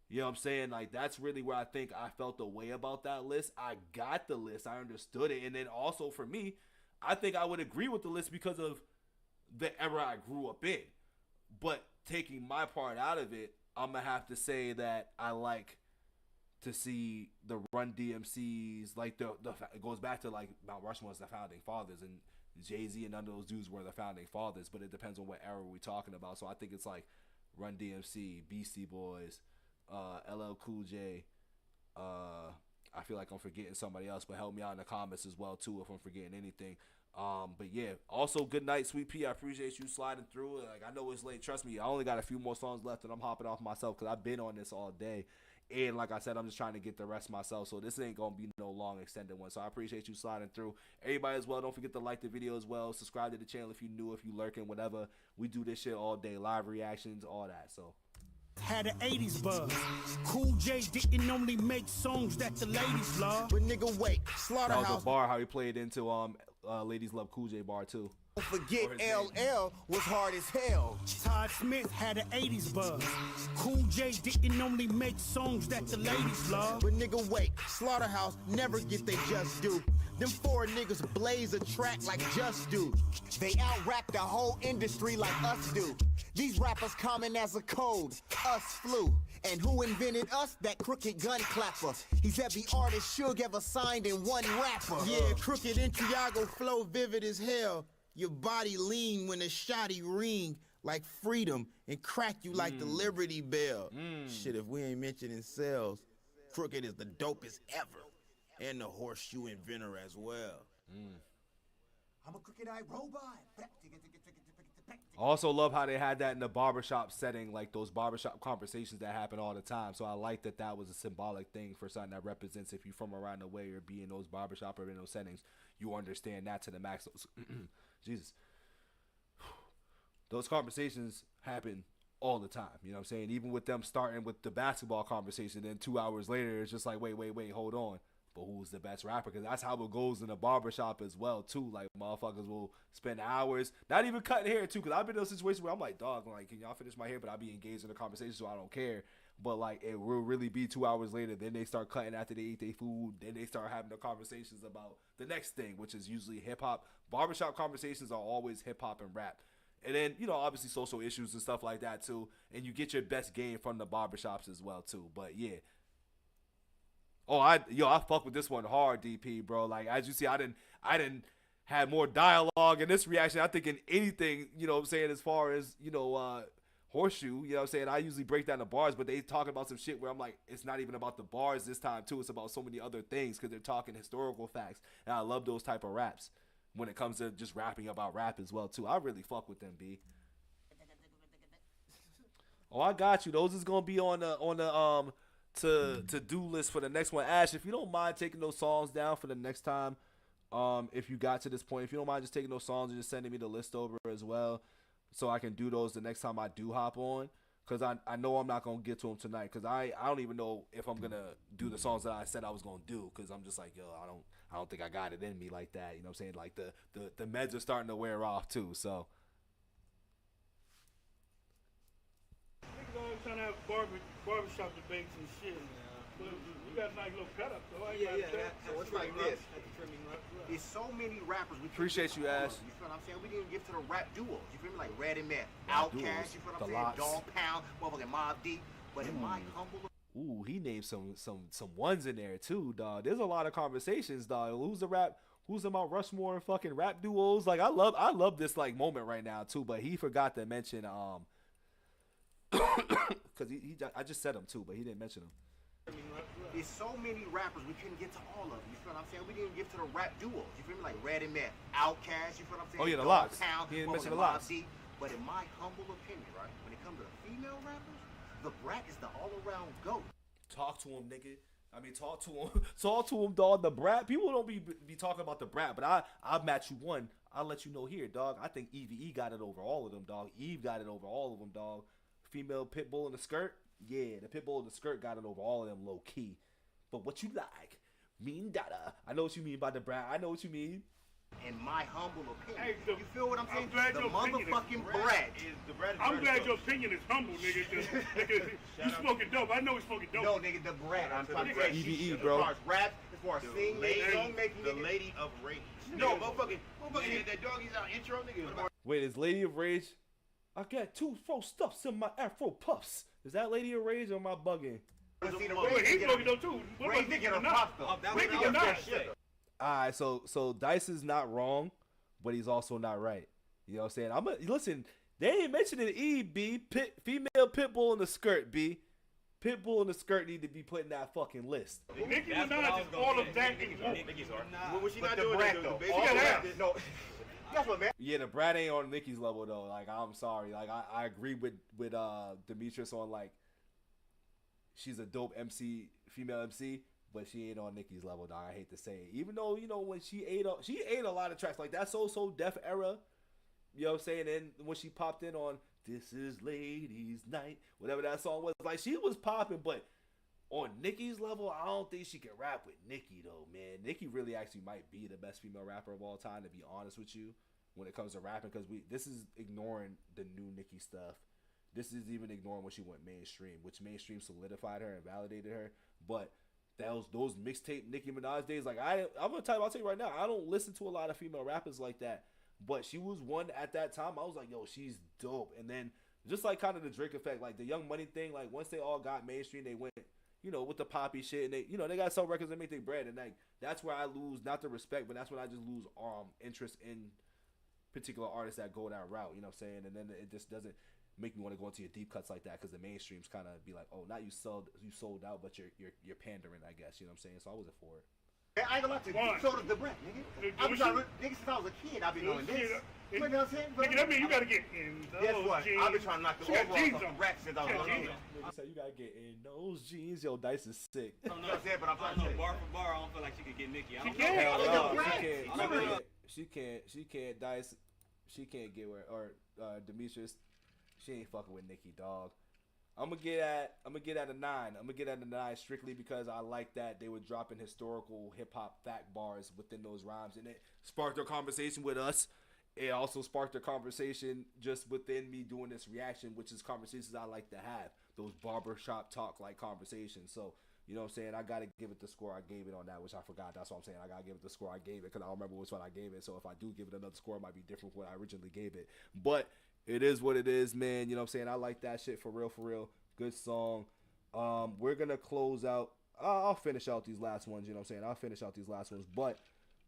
You know what I'm saying? Like, that's really where I think I felt the way about that list. I got the list. I understood it. And then also for me, I think I would agree with the list because of the era I grew up in. But taking my part out of it, I'm going to have to say that I like to see the Run DMCs. Like, it goes back to, like, Mount Rushmore as the founding fathers. And Jay-Z and none of those dudes were the founding fathers, but it depends on what era we're talking about. So I think it's like Run DMC, Beastie Boys, LL Cool J. I feel like I'm forgetting somebody else, but help me out in the comments as well too if I'm forgetting anything. But yeah, also good night, Sweet Pea. I appreciate you sliding through. Like, I know it's late. Trust me, I only got a few more songs left, and I'm hopping off myself because I've been on this all day. And like I said, I'm just trying to get the rest myself, so this ain't gonna be no long extended one. So I appreciate you sliding through. Everybody as well, don't forget to like the video as well. Subscribe to the channel if you new, if you lurking, whatever. We do this shit all day, live reactions, all that. So Had an 80s buzz. Cool J didn't only make songs that the ladies love. But nigga, wait, That was Slaughterhouse. a bar how he played into Ladies Love Cool J bar too. Don't forget LL was hard as hell. Todd Smith had an 80s buzz. Cool J didn't only make songs that the ladies love. But nigga, wait, Slaughterhouse never get they just due. Them four niggas blaze a track like Just Do. They out-rap the whole industry like us do. These rappers common as a code, us flew. And who invented us? That crooked gun clapper. He's every artist Suge ever signed in one rapper. Yeah, crooked and Tiago flow vivid as hell. Your body lean when the SHADY ring like freedom and crack you like the Liberty Bell. Shit, if we ain't mentioning sales, Crooked is the dopest ever. And the horseshoe inventor as well. I'm a crooked-eyed robot. I also love how they had that in the barbershop setting, like those barbershop conversations that happen all the time. So I like that that was a symbolic thing for something that represents if you're from around the way or be in those barbershop or in those settings, you understand that to the max. Jesus. Those conversations happen all the time. You know what I'm saying? Even with them starting with the basketball conversation, then 2 hours later, it's just like, wait, hold on. But who's the best rapper? Because that's how it goes in the barbershop as well, too. Like, motherfuckers will spend hours, not even cutting hair, too. Because I've been in those situations where I'm like, dog, like, can y'all finish my hair? But I'll be engaged in the conversation, so I don't care. But, like, it will really be 2 hours later. Then they start cutting after they eat their food. Then they start having the conversations about the next thing, which is usually hip-hop. Barbershop conversations are always hip-hop and rap. And then, you know, obviously social issues and stuff like that, too. And you get your best game from the barbershops as well, too. But, yeah. Oh, I fuck with this one hard, DP, bro. Like, as you see, I didn't have more dialogue in this reaction. I think in anything, you know what I'm saying, as far as, you know, horseshoe, you know what I'm saying? I usually break down the bars, but they talking about some shit where I'm like, it's not even about the bars this time, too. It's about so many other things because they're talking historical facts. And I love those type of raps when it comes to just rapping about rap as well, too. I really fuck with them, B. Oh, I got you. Those is going to be on the to-do list for the next one. Ash, if you don't mind taking those songs down for the next time, if you got to this point, if you don't mind just taking those songs and just sending me the list over as well so I can do those the next time I do hop on, because I know I'm not going to get to them tonight, because I don't even know if I'm going to do the songs that I said I was going to do, because I'm just like, yo, I don't think I got it in me like that, you know what I'm saying? Like, the meds are starting to wear off, too, so. Niggas always trying to have barbershop debates and shit. But you got a nice little cut up, though. So it's like this. There's so many rappers. We Appreciate you, Ash. You feel what I'm saying? We didn't get to the rap duos. You feel me? Like Red and Meth, Outkast. You feel what I'm saying? Dog Pound, motherfucking Mobb Deep. But in my humble. Ooh, he named some ones in there too, dog. There's a lot of conversations, dog. Who's in Mount Rushmore and fucking rap duos? Like I love this like moment right now too. But he forgot to mention because I just said him too, but he didn't mention him. There's so many rappers, we couldn't get to all of them. You feel what I'm saying? We didn't get to the rap duos. You feel me? Like Red and Meth, Outkast. You feel what I'm saying? Oh yeah, the Dog Lox. Pound, He didn't mention the Mobb Lox. Deep. But in my humble opinion, right, when it comes to the female rappers, the Brat is the all-around GOAT. Talk to him, nigga. I mean, talk to him. Talk to him, dog. The Brat. People don't be talking about the Brat, but I'll match you one. I'll let you know here, dog. I think EVE got it over all of them, dog. Eve got it over all of them, dog. Female Pitbull in the skirt. Yeah, the Pitbull in the skirt got it over all of them, low key. But what you like? Mean data. I know what you mean by the Brat. I know what you mean. In my humble opinion. Hey, you feel what I'm saying? glad The your opinion motherfucking Brat. I'm glad your opinion is humble, nigga. Nigga, you smoking dope. I know he's smoking dope. No, nigga, the Brat. I'm talking about EVE, bro. As far as rap, as far as singing, song-making, The Lady of Rage. No, motherfucking that doggy's out intro, nigga. Wait, is Lady of Rage? I got 2 fro stuffs in my Afro puffs. Is that Lady of Rage or am I bugging? He's smoking dope too. Rage did get her pops though. Ricky or not? Alright, so Dice is not wrong, but he's also not right. You know what I'm saying? Listen, they ain't mentioning Eve, B. Female Pitbull in the skirt, B. Pitbull in the skirt need to be put in that fucking list. Nicki Minaj is all of that and more. What was she not doing? She got ass. No. Guess what, man? Yeah, the Brat ain't on Nicki's level though. Like, I'm sorry. Like, I agree with Demetrius on like she's a dope MC, female MC, but she ain't on Nicki's level, dog. I hate to say it. Even though, you know, when she ate a lot of tracks like that So Def era, you know what I'm saying? And when she popped in on This is ladies' night, whatever that song was. Like, she was popping, but on Nicki's level, I don't think she can rap with Nicki though, man. Nicki really actually might be the best female rapper of all time, to be honest with you, when it comes to rapping, because this is ignoring the new Nicki stuff. This is even ignoring when she went mainstream, which mainstream solidified her and validated her. But those mixtape Nicki Minaj days, like I'll tell you right now, I don't listen to a lot of female rappers like that. But she was one at that time. I was like, yo, she's dope. And then just like kind of the Drake effect, like the Young Money thing, like once they all got mainstream, they went, you know, with the poppy shit, and they, you know, they got some records that make their bread, and like that's where I lose not the respect, but that's when I just lose interest in particular artists that go that route. You know what I'm saying? And then it just doesn't make me want to go into your deep cuts like that, because the mainstreams kind of be like, oh, now you sold out, but you're pandering, I guess. You know what I'm saying? So I wasn't for it. I ain't gonna lie to you. You sold us the bread, nigga. I've been trying to, nigga, since I was a kid, I've been doing this. You know what I'm saying? Nigga, that mean you gotta get in those Guess what? jeans. I've been trying to knock the overall off the rack since I was a little. Nigga said you gotta get in those jeans. Yo, Dice is sick. I don't know what I'm saying, but I'm trying to say. Bar for bar, I don't feel like she could get Nicki. She can't. Dice. She can't get where, or Demetrius. She ain't fucking with Nicki, dog. I'm gonna get at a 9. I'm gonna get at a 9 strictly because I like that they were dropping historical hip hop fact bars within those rhymes, and it sparked a conversation with us. It also sparked a conversation just within me doing this reaction, which is conversations I like to have, those barbershop talk like conversations. So, you know what I'm saying? I gotta give it the score I gave it on that, which I forgot. That's what I'm saying. I gotta give it the score I gave it because I don't remember which one I gave it. So if I do give it another score, it might be different from what I originally gave it. But it is what it is, man. You know what I'm saying? I like that shit for real, for real. Good song. We're going to close out. I'll finish out these last ones, you know what I'm saying? I'll finish out these last ones. But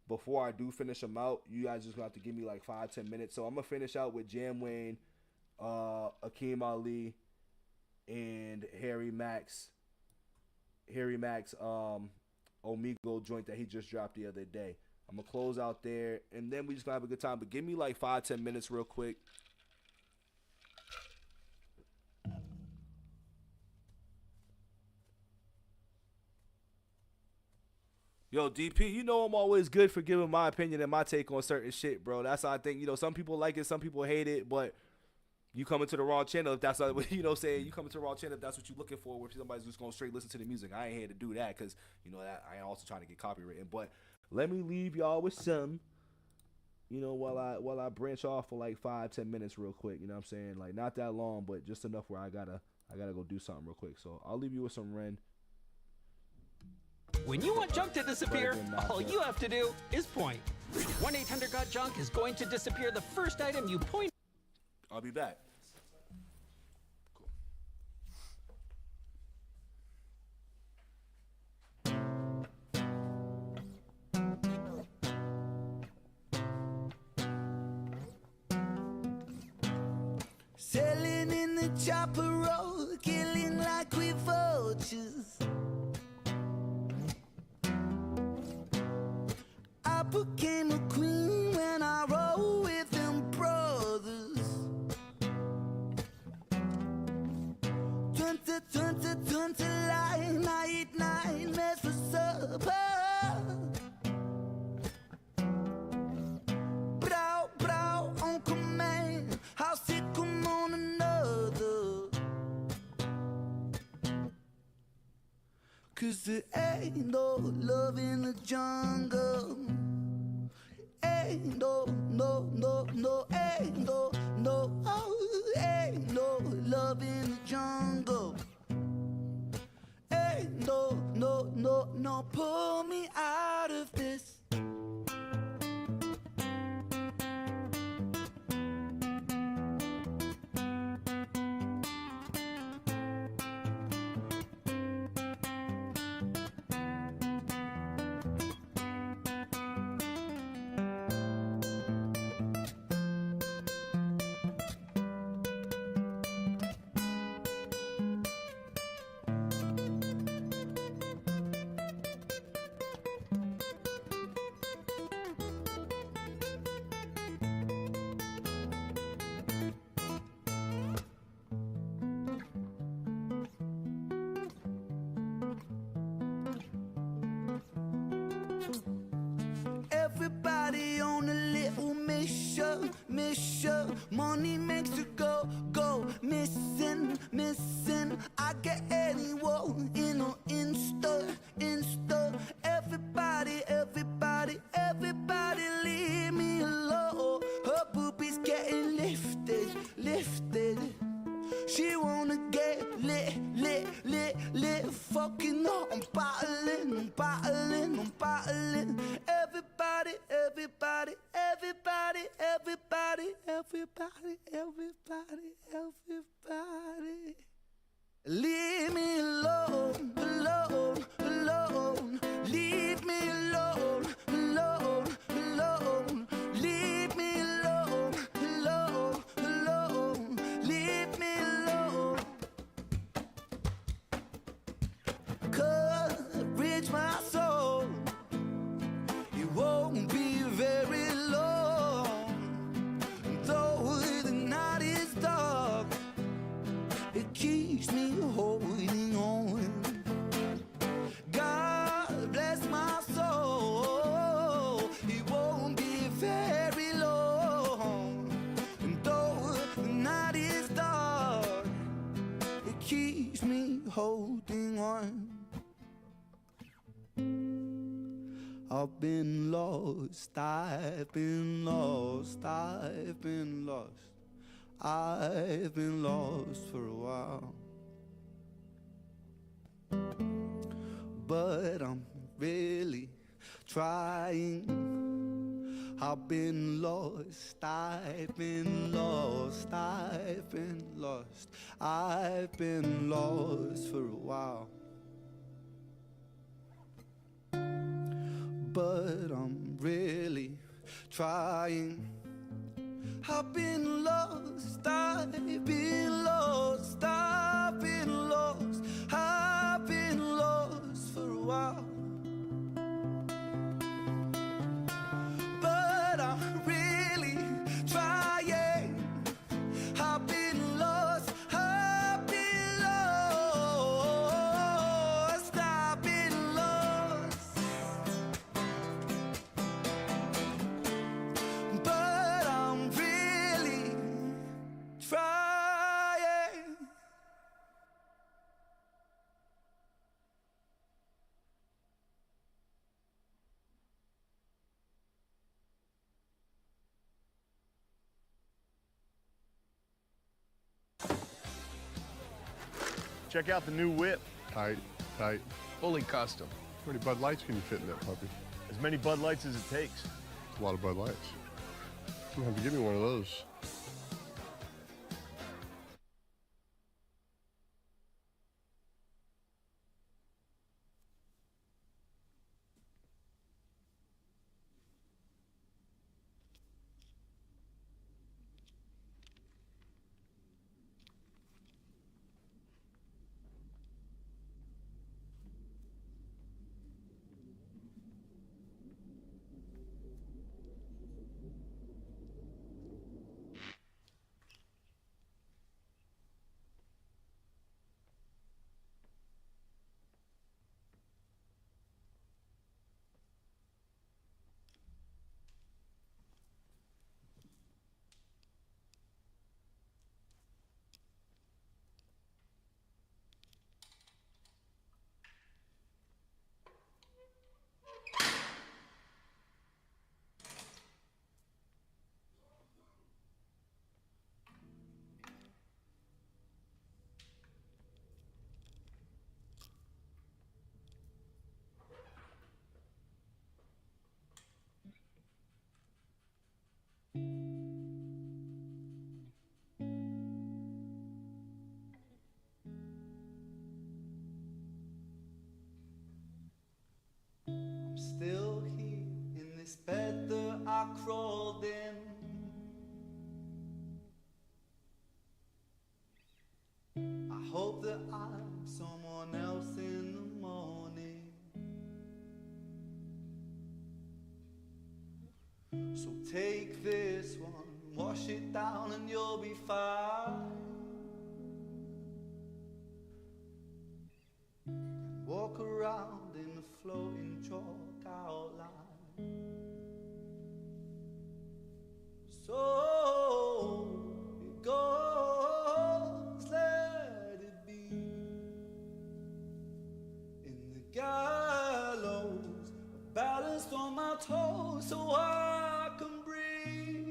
before I do finish them out, you guys just going to have to give me like 5-10 minutes. So I'm going to finish out with Jam Wayne, Akeem Ali, and Harry Max, Omegle joint that he just dropped the other day. I'm going to close out there, and then we just going to have a good time. But give me like 5-10 minutes real quick. Yo, DP, you know I'm always good for giving my opinion and my take on certain shit, bro. That's how I think, you know, some people like it, some people hate it, but you come into the wrong channel if that's not, you know, saying you come into the wrong channel if that's what you're looking for, where somebody's just going to straight listen to the music. I ain't here to do that because, you know, that I ain't also trying to get copywritten. But let me leave y'all with some, you know, while I branch off for like 5-10 minutes real quick, you know what I'm saying? Like, not that long, but just enough where I gotta go do something real quick. So I'll leave you with some Ren. When you want junk to disappear, all you have to do is point. 1-800-GOT-JUNK is going to disappear the first item you point. I'll be back. Sailing in the chopper road, killing like we vultures. I became a queen when I rolled with them brothers. 20 line, I eat 9 mess for supper. Brow on command, how sick come on another. 'Cause there ain't no love in the jungle. Ain't no, ain't no love in the jungle. Ain't no, pull me out of this. Everybody on a little mission. Money makes you go. missing. I get anyone in or Insta. Everybody, everybody, everybody, leave me alone. Her boobies getting lifted. She wanna get lit. Fucking up, I'm bottling. Everybody, everybody, everybody, everybody, everybody, everybody, everybody. Leave me alone. Leave me alone. Leave me alone. Leave me alone. Courage my soul. It won't be very long. Though the night is dark, it keeps me holding on. God bless my soul. It won't be very long. And though the night is dark, it keeps me holding on. I've been lost, I've been lost, I've been lost. I've been lost for a while, but I'm really trying. I've been lost, I've been lost, I've been lost. I've been lost for a while, but I'm really trying. I've been lost, I've been lost, I've been lost, I've been lost for a while, but I'm really trying. I've been lost, I've been lost, I've been lost, but I'm really trying. Check out the new whip. Tight. Fully custom. How many Bud Lights can you fit in that puppy? As many Bud Lights as it takes. That's a lot of Bud Lights. I'm gonna have to give me one of those. Still here in this bed that I crawled in. I hope that I'm someone else in the morning. So take this one, wash it down and you'll be fine. Walk around in the floating chalk outline. So it goes, let dust on my toes so I can breathe.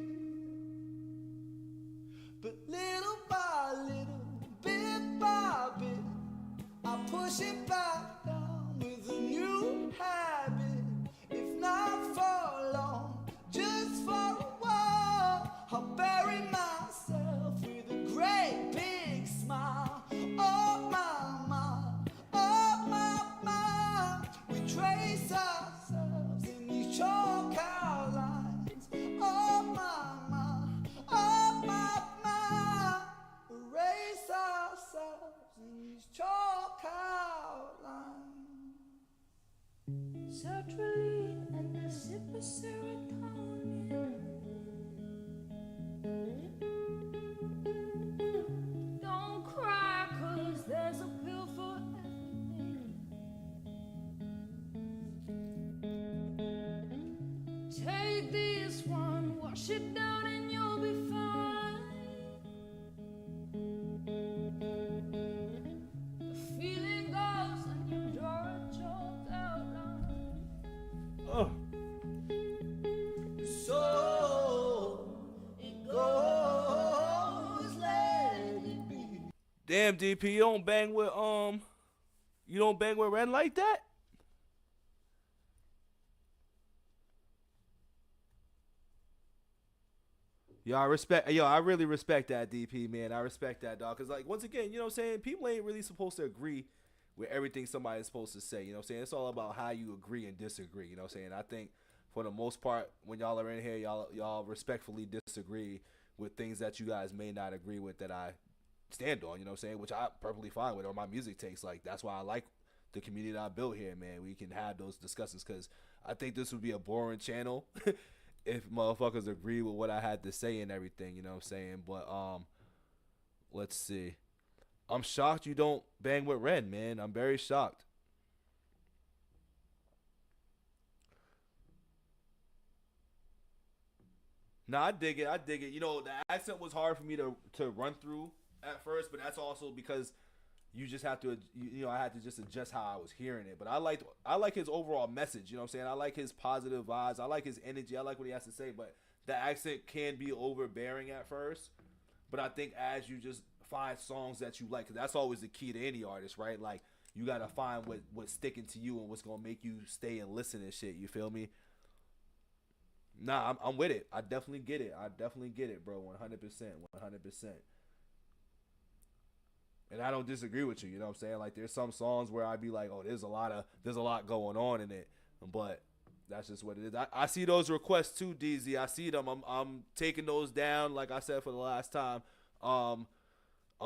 But little by little, bit by bit, I push it back down with a new habit. If not for long, just for a while, I'll bury myself with a great big smile. Oh my, we trace ourselves in these chalk outlines. Oh my, erase ourselves in these chalk outlines. Sertraline and a sip of serotonin. Don't cry, 'cause there's a pill for everything. Take this one, wash it down and you'll be fine. The feeling goes and you draw a chalk outline. So it goes, let it be. Damn, DP, you don't bang with Ren like that? I really respect that, DP, man. I respect that, dog. Because, like, once again, you know what I'm saying? People ain't really supposed to agree with everything somebody's supposed to say. You know what I'm saying? It's all about how you agree and disagree. You know what I'm saying? I think, for the most part, when y'all are in here, y'all respectfully disagree with things that you guys may not agree with that I stand on. You know what I'm saying? Which I'm perfectly fine with, or my music takes. Like, that's why I like the community that I built here, man. We can have those discussions, because I think this would be a boring channel if motherfuckers agree with what I had to say and everything, you know what I'm saying? But let's see. I'm shocked you don't bang with Ren, man. I'm very shocked. Nah, I dig it. You know, the accent was hard for me to run through at first, but that's also because you just have to, I had to just adjust how I was hearing it. But I like his overall message, you know what I'm saying? I like his positive vibes. I like his energy. I like what he has to say. But the accent can be overbearing at first. But I think as you just find songs that you like, because that's always the key to any artist, right? Like, you got to find what's sticking to you and what's going to make you stay and listen and shit. You feel me? Nah, I'm with it. I definitely get it. Bro. 100%. And I don't disagree with you, you know what I'm saying? Like, there's some songs where I'd be like, oh, there's a lot going on in it. But that's just what it is. I see those requests too, DZ. I see them. I'm taking those down, like I said for the last time. I'm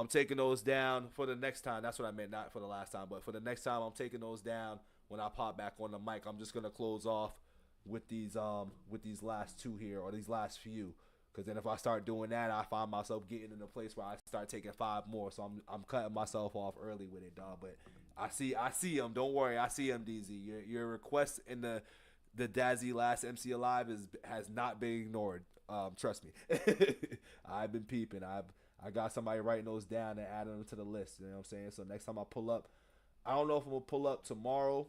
taking those down for the next time. That's what I meant, not for the last time, but for the next time I'm taking those down when I pop back on the mic. I'm just gonna close off with these last two here, or these last few. Because then if I start doing that, I find myself getting in a place where I start taking 5 more. So I'm cutting myself off early with it, dog. But I see them. Don't worry, I see them, DZ. Your request in the Dazzy Last MC Alive has not been ignored. Trust me. I've been peeping. I got somebody writing those down and adding them to the list. You know what I'm saying? So next time I pull up, I don't know if I'm gonna pull up tomorrow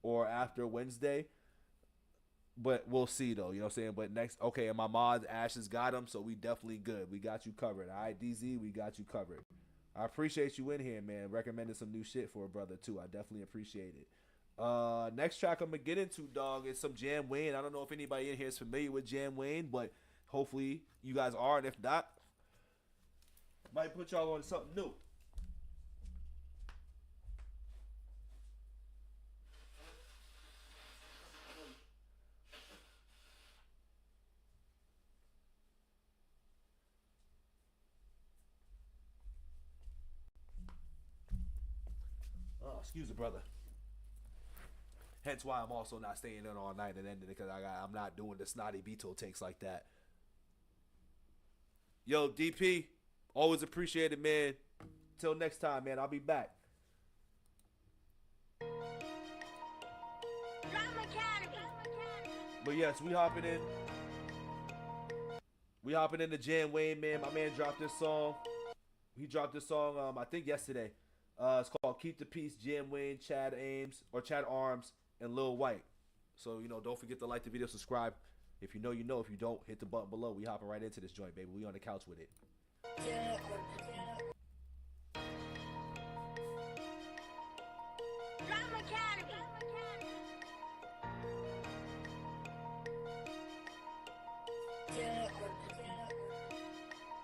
or after Wednesday. But we'll see, though. You know what I'm saying? But next, okay, and my mod, Ashes, got him, so we definitely good. We got you covered. All right, DZ, we got you covered. I appreciate you in here, man. Recommending some new shit for a brother, too. I definitely appreciate it. Next track I'm going to get into, dog, is some Jam Wayne. I don't know if anybody in here is familiar with Jam Wayne, but hopefully you guys are, and if not, might put y'all on something new. Excuse me, brother. Hence why I'm also not staying in all night and ending it, because I'm not doing the snotty Beto takes like that. Yo, DP, always appreciate it, man. Till next time, man. I'll be back. But yes, we hopping in. We hopping into Jam Wayne, man. My man dropped this song. He dropped this song, I think yesterday. It's called Keep the Peace, Jam Wayne, Chad Arms, and Lil White. So, you know, don't forget to like the video, subscribe. If you know, you know. If you don't, hit the button below. We hopping right into this joint, baby. We on the couch with it.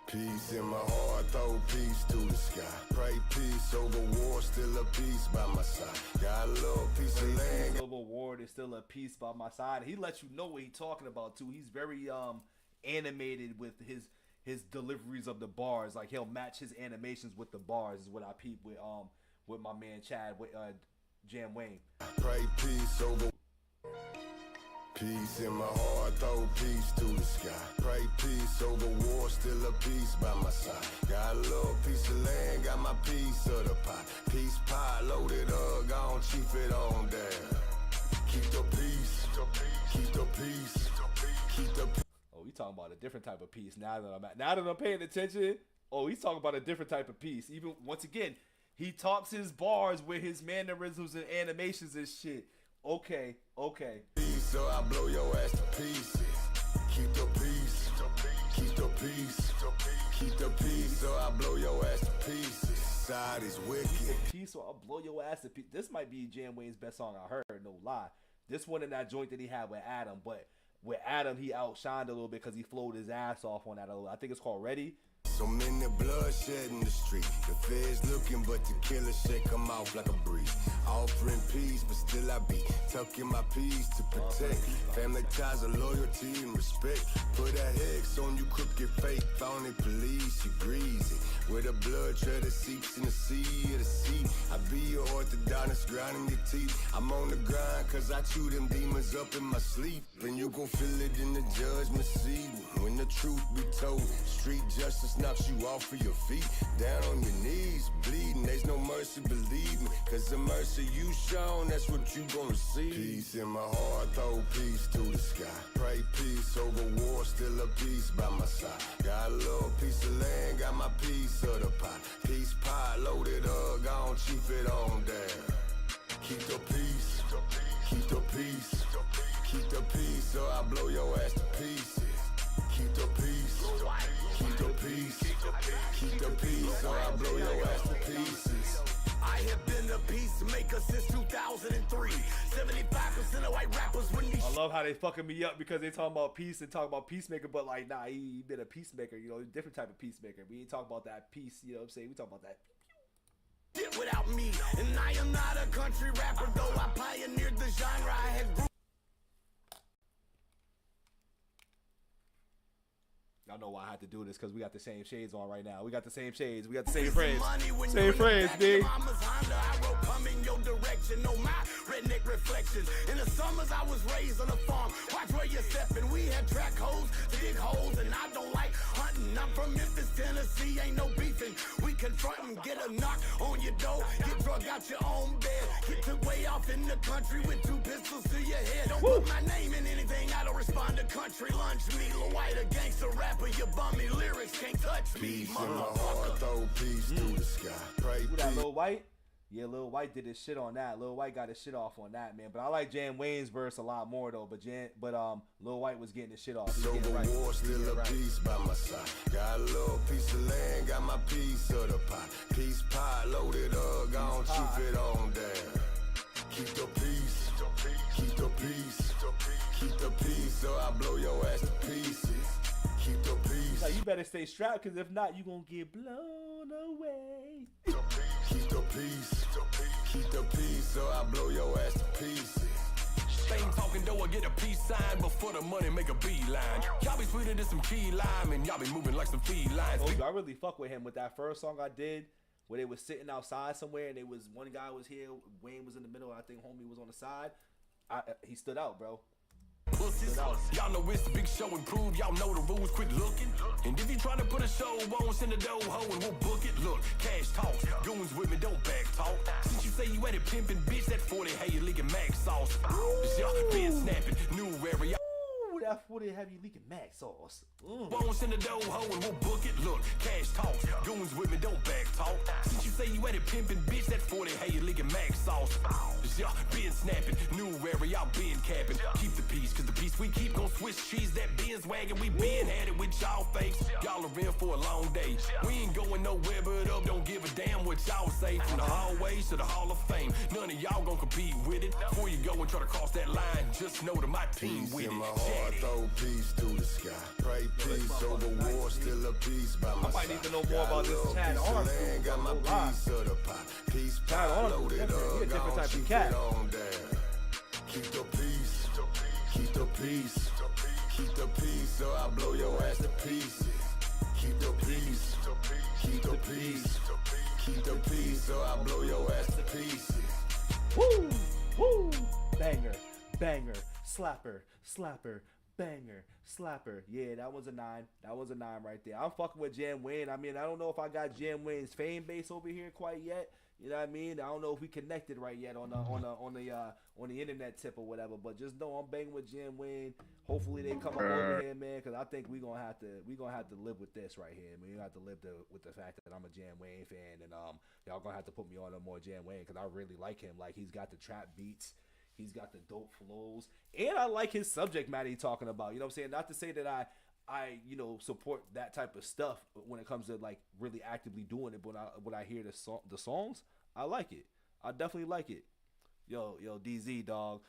Peace in my heart, throw peace to the sky. Pray peace over war, still a peace by my side. Got a little piece of land. Over war, there's still a piece by my side. He lets you know what he's talking about too. He's very animated with his deliveries of the bars. Like he'll match his animations with the bars. Is what I peep with my man Chad with Jam Wayne. Pray peace over. Peace in my heart, throw peace to the sky. Pray peace over war, still a peace by my side. Got a little piece of land, got my piece of the pie. Peace pie loaded up, gon' chief it on down. Keep the peace, keep the peace, keep the peace. Oh, we talking about a different type of peace now that I'm paying attention. Oh, he's talking about a different type of peace. Even once again, he talks his bars with his mannerisms and animations and shit. Okay. So I blow your ass to pieces. Keep the peace, keep the peace, keep the peace. So I blow your ass to pieces. Side is wicked. Peace, so I'll blow your ass to pieces. This might be Jam Wayne's best song I heard, no lie. This one in that joint that he had with Adam, but with Adam he outshined a little bit because he flowed his ass off on that a little. I think it's called Ready. So many bloodshed in the street. The feds looking, but the killers shake them off like a breeze. Offering peace, but still I be tucking my peace to protect. Family ties of loyalty and respect. Put a hex on you, crooked fake, phony police, you greasy. Where the blood tread seeps in the sea of the sea. I be your orthodontist grinding your teeth. I'm on the grind, cause I chew them demons up in my sleep. And you gon' feel it in the judgment seat. When the truth be told, street justice knocks you off of your feet. Down on your knees, bleeding, there's no mercy, believe me. Cause the mercy you shown, that's what you gon' receive. Peace in my heart, throw peace to the sky. Pray peace over war, still a peace by my side. Got a little piece of land, got my piece of the pie. Peace pie loaded up, gon' chief it on down. Keep the peace, keep the peace, keep the peace. So I blow your ass to pieces. Keep the peace, keep the peace, keep the peace. So I blow your ass to pieces. I have been a peacemaker since 2003. 75% of white rappers when these. I love how they fucking me up because they talking about peace and talking about peacemaker, but like, nah, he been a peacemaker, you know, different type of peacemaker. We ain't talking about that peace, you know what I'm saying? We talking about that. Did without me, and I am not a country rapper, though I pioneered the genre. I had. Y'all know why I had to do this because we got the same shades on right now. We got the same shades. We got the same friends. Same friends, B. I wrote come in your direction. No, my redneck reflections. In the summers, I was raised on a farm. Watch where you're stepping. We had track holes to dig holes, and I don't like hunting. I'm from Memphis, Tennessee. Ain't no beefing. We confront and get a knock on your door. Get drug out your own bed. Get took way off in the country with 2 pistols to your head. Don't put my name in anything. I don't respond to country lunch. Me, Lil White, a gangster rapper. Your bummy lyrics can't touch me, peace in my heart, throw peace to the sky. Pray who that, Lil White? Yeah, Lil White did his shit on that. Lil White got his shit off on that, man. But I like Jam Wayne's verse a lot more though. But Lil White was getting his shit off. So the right. War still a peace by my side. Got a little piece of land, got my piece of the pie. Peace pie loaded up, gon' chief it on down. Keep the peace, keep the peace, keep the peace. So I blow your ass to pieces. Keep the peace. Like, you better stay strapped, because if not, you gonna get blown away. Keep the peace, keep the peace. So I blow your ass to pieces. Same talking though, I get a peace sign before the money make a beeline. Y'all be sweeter than some key lime, and y'all be moving like some felines. I really fuck with him with that first song I did, where they was sitting outside somewhere, and one guy was here, Wayne was in the middle, and I think homie was on the side. He stood out, bro. Pussies. Y'all know it's the big show and prove y'all know the rules, quit looking. And if you trying to put a show on, send a dough ho and we'll book it. Look, cash talk, goons with me, don't back talk. Since you say you had it pimping, bitch, that 40, hey, you leaking max sauce. Y'all been snapping, new area. Ooh, that 40 have you leaking max sauce. Won't send a dough ho and we'll book it. Look, cash talk, goons with me, don't back talk. Since you say you at it pimping, bitch, that 40, hey, you licking max sauce. Yeah, been snapping, new area, y'all been capping. Keep the peace, cause the peace we keep gon' switch cheese. That Benz wagon, we been at it with y'all fakes. Y'all are in for a long day. We ain't going nowhere but up, don't give a damn what y'all say. From the hallways to the Hall of Fame, none of y'all gon' compete with it. Before you go and try to cross that line, just know that my team with it. In my heart, throw peace through the sky. Pray peace over war, still a peace by my side. I might need to know more about this Chad Arms. Got my piece of the pie. Peace pie loaded up. He a different type of cat. Keep the peace. Keep the peace. Keep the peace, so I blow your ass to pieces. Keep the peace. Keep the peace. Keep the peace, so I blow your ass to pieces. Woo! Woo! Banger, banger, slapper, slapper, banger, slapper. Yeah, that was a 9. That was a 9 right there. I'm fucking with Jam Wayne. I mean, I don't know if I got Jam Wayne's fan base over here quite yet. You know what I mean? I don't know if we connected right yet on the internet tip or whatever. But just know I'm banging with Jam Wayne. Hopefully they come up over here, man, because I think we gonna have to live with this right here. Man, we gonna have to live with the fact that I'm a Jam Wayne fan, and y'all gonna have to put me on more Jam Wayne because I really like him. Like, he's got the trap beats. He's got the dope flows, and I like his subject matter he's talking about. You know what I'm saying? Not to say that I support that type of stuff when it comes to like really actively doing it, but when I hear the songs, I like it. I definitely like it. Yo, DZ, dog.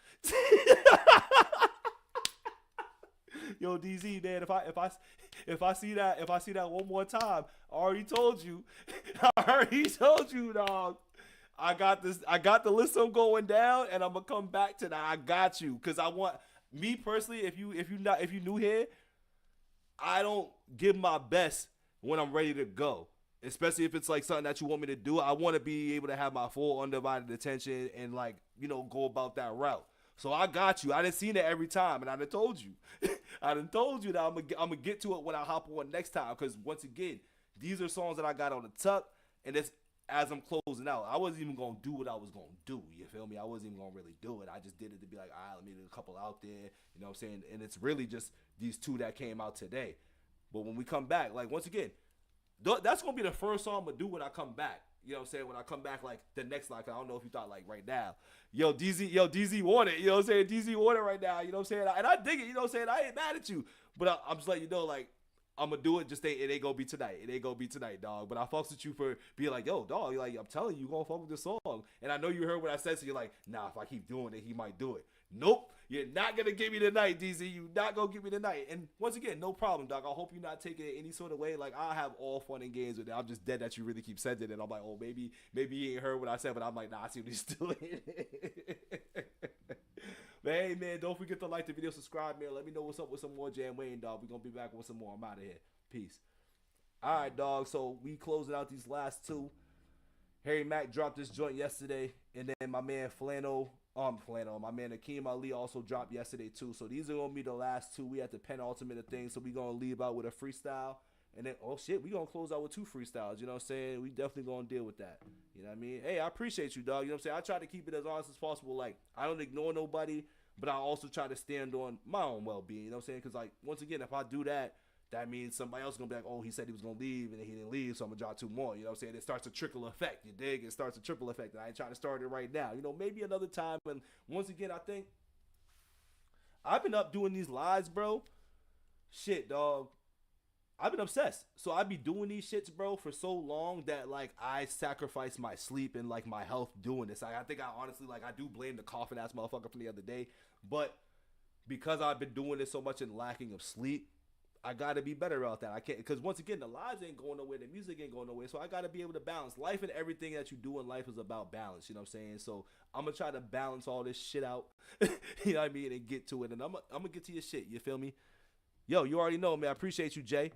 Yo, DZ, man, if I see that one more time, I already told you, dog. I got the list I'm going down, and I'm gonna come back to that. I got you, cause I want me personally. If you new here, I don't give my best when I'm ready to go, especially if it's like something that you want me to do. I want to be able to have my full undivided attention and like go about that route. So I got you. I done seen it every time, and I done told you. I done told you that I'm gonna get to it when I hop on next time, because once again, these are songs that I got on the tuck, and it's as I'm closing out. I wasn't even gonna do what I was gonna do. You feel me? I wasn't even gonna really do it. I just did it to be like, all right, let me do a couple out there. You know what I'm saying? And it's really just these 2 that came out today. But when we come back, like once again, that's gonna be the first song I'm gonna do when I come back. You know what I'm saying? When I come back, like the next line, I don't know if you thought like right now. Yo, DZ want it. You know what I'm saying? DZ want it right now. You know what I'm saying? And I dig it. You know what I'm saying? I ain't mad at you. But I'm just letting you know, like, I'm gonna do it. Just it ain't gonna be tonight. It ain't gonna be tonight, dog. But I fucks with you for being like, yo, dog. You're like, I'm telling you, you gonna fuck with this song. And I know you heard what I said, so you're like, nah, if I keep doing it, he might do it. Nope, you're not gonna give me tonight, DZ. You not gonna give me tonight. And once again, no problem, dog. I hope you're not taking it any sort of way. Like, I'll have all fun and games with it. I'm just dead that you really keep sending it. And I'm like, oh, maybe he ain't heard what I said, but I'm like, nah, I see what he's doing. But hey, man, don't forget to like the video, subscribe, man. Let me know what's up with some more Jam Wayne, dog. We're gonna be back with some more. I'm out of here. Peace. All right, dog. So we closing out these last 2. Harry Mack dropped this joint yesterday, and then my man my man Akeem Ali also dropped yesterday too. So these are gonna be the last 2. We had the penultimate of things, so we gonna leave out with a freestyle, and then oh shit, we gonna close out with 2 freestyles. You know what I'm saying? We definitely gonna deal with that. You know what I mean? Hey, I appreciate you, dog. You know what I'm saying? I try to keep it as honest as possible. Like, I don't ignore nobody, but I also try to stand on my own well-being. You know what I'm saying? Because like once again, if I do that, that means somebody else is going to be like, oh, he said he was going to leave, and then he didn't leave, so I'm going to drop 2 more. You know what I'm saying? It starts a trickle effect. You dig? It starts a triple effect, and I ain't trying to start it right now. You know, maybe another time. And once again, I think I've been up doing these lives, bro. Shit, dog. I've been obsessed. So I be doing these shits, bro, for so long that, like, I sacrifice my sleep and, like, my health doing this. I think I honestly, like, I do blame the coughing-ass motherfucker from the other day. But because I've been doing this so much and lacking of sleep, I gotta be better about that. I can't, because once again, the lives ain't going nowhere, the music ain't going nowhere, so I gotta be able to balance. Life and everything that you do in life is about balance, you know what I'm saying? So I'm gonna try to balance all this shit out, you know what I mean, and get to it, and I'm gonna get to your shit, you feel me? Yo, you already know, man, I appreciate you, Jay.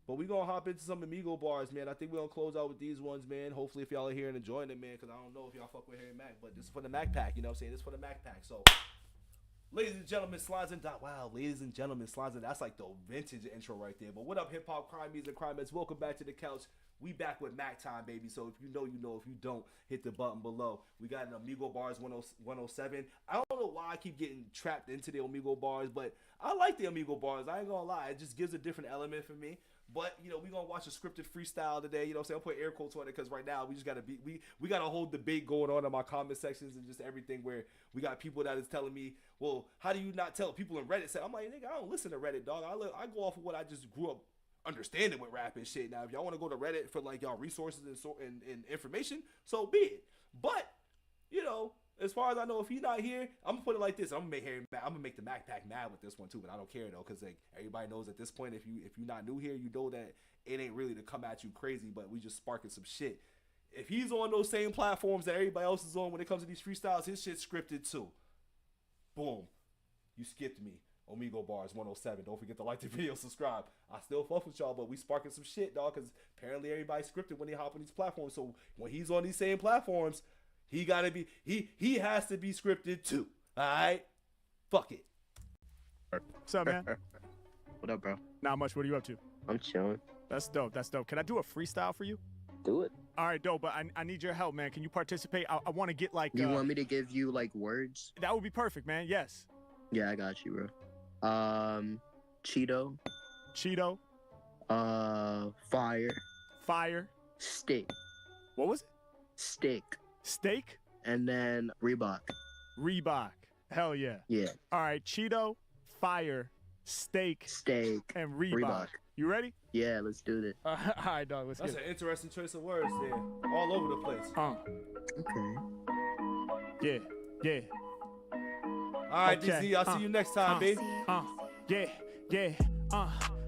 But we gonna hop into some Amigo bars, man. I think we're gonna close out with these ones, man. Hopefully if y'all are here and enjoying it, man, because I don't know if y'all fuck with Harry Mack, but this is for the Mac Pack, you know what I'm saying? This is for the Mac Pack, so... Ladies and gentlemen, slides and wow, ladies and gentlemen, slides and that's like the vintage intro right there. But what up, hip hop, crime music, crime heads? Welcome back to the couch. We back with Mac time, baby. So if you know, you know. If you don't, hit the button below. We got an Amigo Bars 107. I don't know why I keep getting trapped into the Amigo Bars, but I like the Amigo Bars. I ain't gonna lie, it just gives a different element for me. But, you know, we're going to watch a scripted freestyle today. You know what I'm saying? I'll put air quotes on it because right now we just got to be, we got a whole debate going on in my comment sections and just everything where we got people that is telling me, well, how do you not tell people in Reddit? I'm like, nigga, I don't listen to Reddit, dog. I go off of what I just grew up understanding with rap and shit. Now, if y'all want to go to Reddit for like y'all resources and information, so be it. But, you know, as far as I know, if he's not here, I'm gonna put it like this. I'm gonna make the MacPack mad with this one too, but I don't care though, cause like everybody knows at this point, if you're not new here, you know that it ain't really to come at you crazy, but we just sparking some shit. If he's on those same platforms that everybody else is on when it comes to these freestyles, his shit's scripted too. Boom, you skipped me. Omigo Bars 107. Don't forget to like the video, subscribe. I still fuck with y'all, but we sparking some shit, dog, cause apparently everybody's scripted when they hop on these platforms. So when he's on these same platforms, he gotta be, he has to be scripted too. Alright? Fuck it. What's up, man? What up, bro? Not much. What are you up to? I'm chilling. That's dope. That's dope. Can I do a freestyle for you? Do it. All right, dope. But I need your help, man. Can you participate? I want to get like. You want me to give you like words? That would be perfect, man. Yes. Yeah, I got you, bro. Cheeto. Cheeto. Fire. Fire. Stick. What was it? Stick. Steak. And then Reebok. Reebok. Hell yeah. Yeah. All right, Cheeto, fire, steak, and Reebok. You ready? Yeah, let's do it. All right, dog. Let's That's get an it. interesting choice of words there. All over the place. Okay. Yeah. All right, DZ, I'll see you next time, baby. Yeah.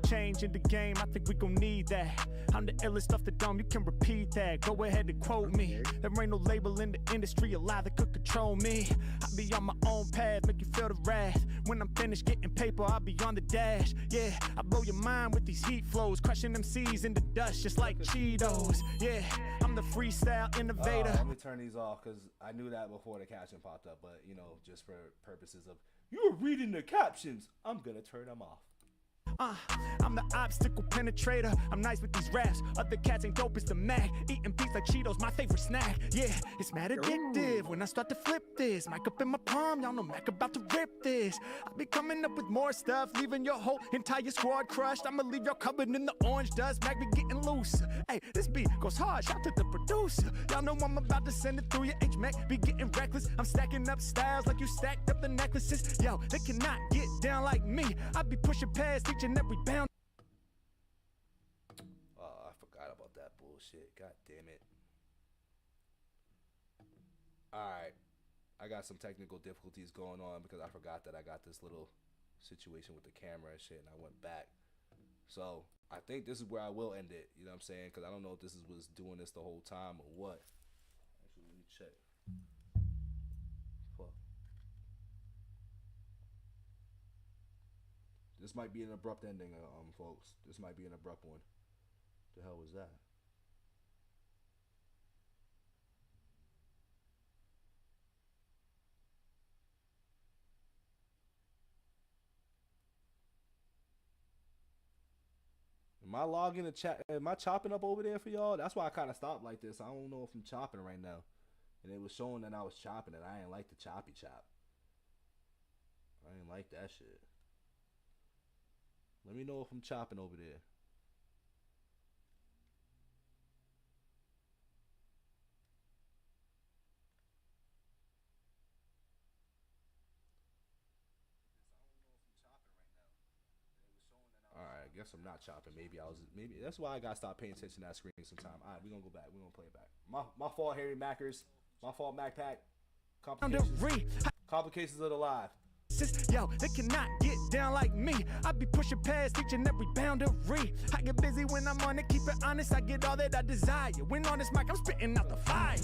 Changing the game, I think we gon' need that. I'm the illest off the dome, you can repeat that. Go ahead and quote me. There ain't no label in the industry allowed that could control me. I be on my own path, make you feel the wrath. When I'm finished getting paper, I'll be on the dash. Yeah, I blow your mind with these heat flows, crushing them C's in the dust just like Cheetos. Yeah, I'm the freestyle innovator. Let me turn these off because I knew that before the caption popped up, but you know, just for purposes of you're reading the captions, I'm gonna turn them off. I'm the obstacle penetrator. I'm nice with these raps. Other cats ain't dope as the Mac. Eating beats like Cheetos, my favorite snack. Yeah, it's mad addictive when I start to flip this. Mic up in my palm, y'all know Mac about to rip this. I be coming up with more stuff, leaving your whole entire squad crushed. I'ma leave y'all covered in the orange dust. Mac be getting loose. Hey, this beat goes hard. Shout to the producer. Y'all know I'm about to send it through your H-Mac. Be getting reckless. I'm stacking up styles like you stacked up the necklaces. Yo, they cannot get down like me. I be pushing past each and every bound. Oh, I forgot about that bullshit. God damn it. Alright. I got some technical difficulties going on because I forgot that I got this little situation with the camera and shit, and I went back. So, I think this is where I will end it. You know what I'm saying? Because I don't know if this was doing this the whole time or what. Actually, let me check. Fuck. This might be an abrupt ending, folks. This might be an abrupt one. The hell was that? Am I logging the chat? Am I chopping up over there for y'all? That's why I kind of stopped like this. I don't know if I'm chopping right now. And it was showing that I was chopping it. I ain't like the choppy chop. I ain't like that shit. Let me know if I'm chopping over there. Alright, I guess I'm not chopping. Maybe that's why I gotta stop paying attention to that screen sometime. Alright, we're gonna go back. We're gonna play it back. My fault, Harry Mackers. My fault, MacPack. Complications of the live. Yo, they cannot get down like me. I be pushing past each and every boundary. I get busy when I'm on it, keep it honest. I get all that I desire. When on this mic, I'm spitting out the fire.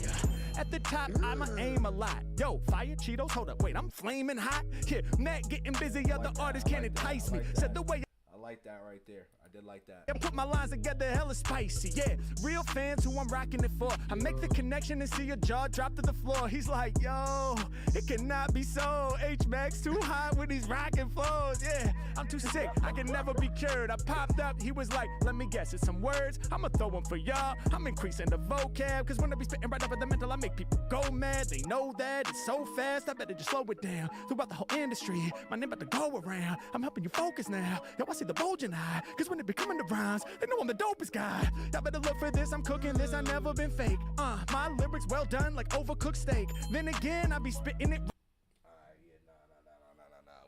At the top, I'ma aim a lot. Yo, fire Cheetos, hold up, wait, I'm flaming hot. Yeah, Matt getting busy, other artists can't entice me. Said the way I like that right there. I did like that. I put my lines together hella spicy, yeah. Real fans who I'm rocking it for. I make the connection and see your jaw drop to the floor. He's like, yo, it cannot be so. H-Max too hot with these rocking flows, yeah. I'm too sick, I can never be cured. I popped up, he was like, let me guess, it's some words. I'ma throw them for y'all. I'm increasing the vocab, cause when I be spitting right up at the mental, I make people go mad. They know that it's so fast, I better just slow it down. Throughout the whole industry, my name about to go around. I'm helping you focus now. Yo, I see the bulge in eye, cause when coming the rhymes. They know I'm the dopest guy. Y'all better look for this, I'm cooking this, I never been fake. My lyrics well done like overcooked steak. Then again, I be spitting it. Alright, yeah, nah.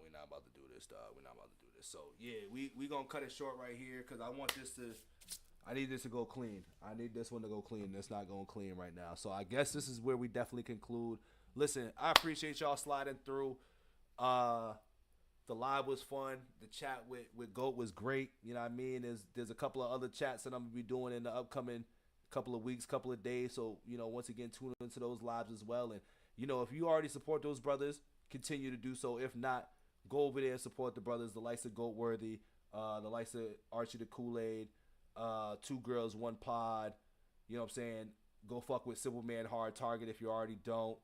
We're not about to do this, dog. We're not about to do this. So, yeah, we gonna cut it short right here because I need this to go clean. I need this one to go clean. It's not going clean right now. So, I guess this is where we definitely conclude. Listen, I appreciate y'all sliding through. The live was fun. The chat with GOAT was great. You know what I mean? There's a couple of other chats that I'm going to be doing in the upcoming couple of weeks, couple of days. So, once again, tune into those lives as well. And, if you already support those brothers, continue to do so. If not, go over there and support the brothers, the likes of GOAT Worthy, the likes of Archie the Kool-Aid, 2 Girls, 1 Pod. You know what I'm saying? Go fuck with Superman Hard Target if you already don't.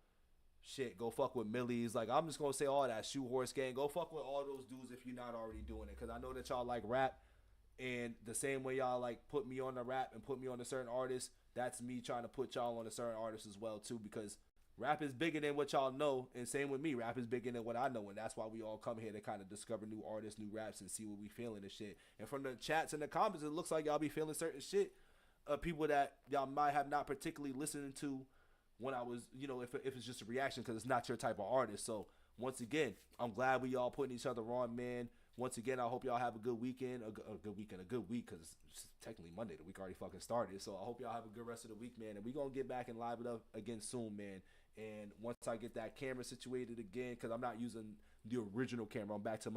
Shit, go fuck with Millie's. Like, I'm just going to say all that. Shoe Horse Gang. Go fuck with all those dudes if you're not already doing it. Because I know that y'all like rap. And the same way y'all, like, put me on the rap and put me on a certain artist, that's me trying to put y'all on a certain artist as well, too. Because rap is bigger than what y'all know. And same with me. Rap is bigger than what I know. And that's why we all come here to kind of discover new artists, new raps, and see what we feeling and shit. And from the chats and the comments, it looks like y'all be feeling certain shit. People that y'all might have not particularly listened to when I was, if it's just a reaction because it's not your type of artist. So, once again, I'm glad we all putting each other on, man. Once again, I hope y'all have a good weekend, a good week because it's technically Monday. The week already fucking started. So, I hope y'all have a good rest of the week, man. And we going to get back and live it up again soon, man. And once I get that camera situated again, because I'm not using the original camera. I'm back to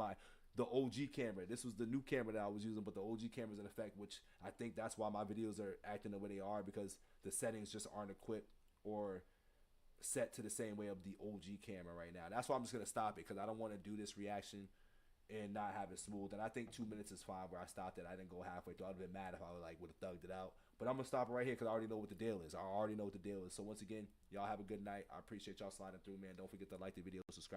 the OG camera. This was the new camera that I was using, but the OG camera's in effect, which I think that's why my videos are acting the way they are because the settings just aren't equipped or set to the same way of the OG camera right now. That's why I'm just going to stop it because I don't want to do this reaction and not have it smooth. And I think 2 minutes is fine where I stopped it. I didn't go halfway through. I'd have been mad if I would have thugged it out. But I'm going to stop it right here because I already know what the deal is. So once again, y'all have a good night. I appreciate y'all sliding through, man. Don't forget to like the video, subscribe.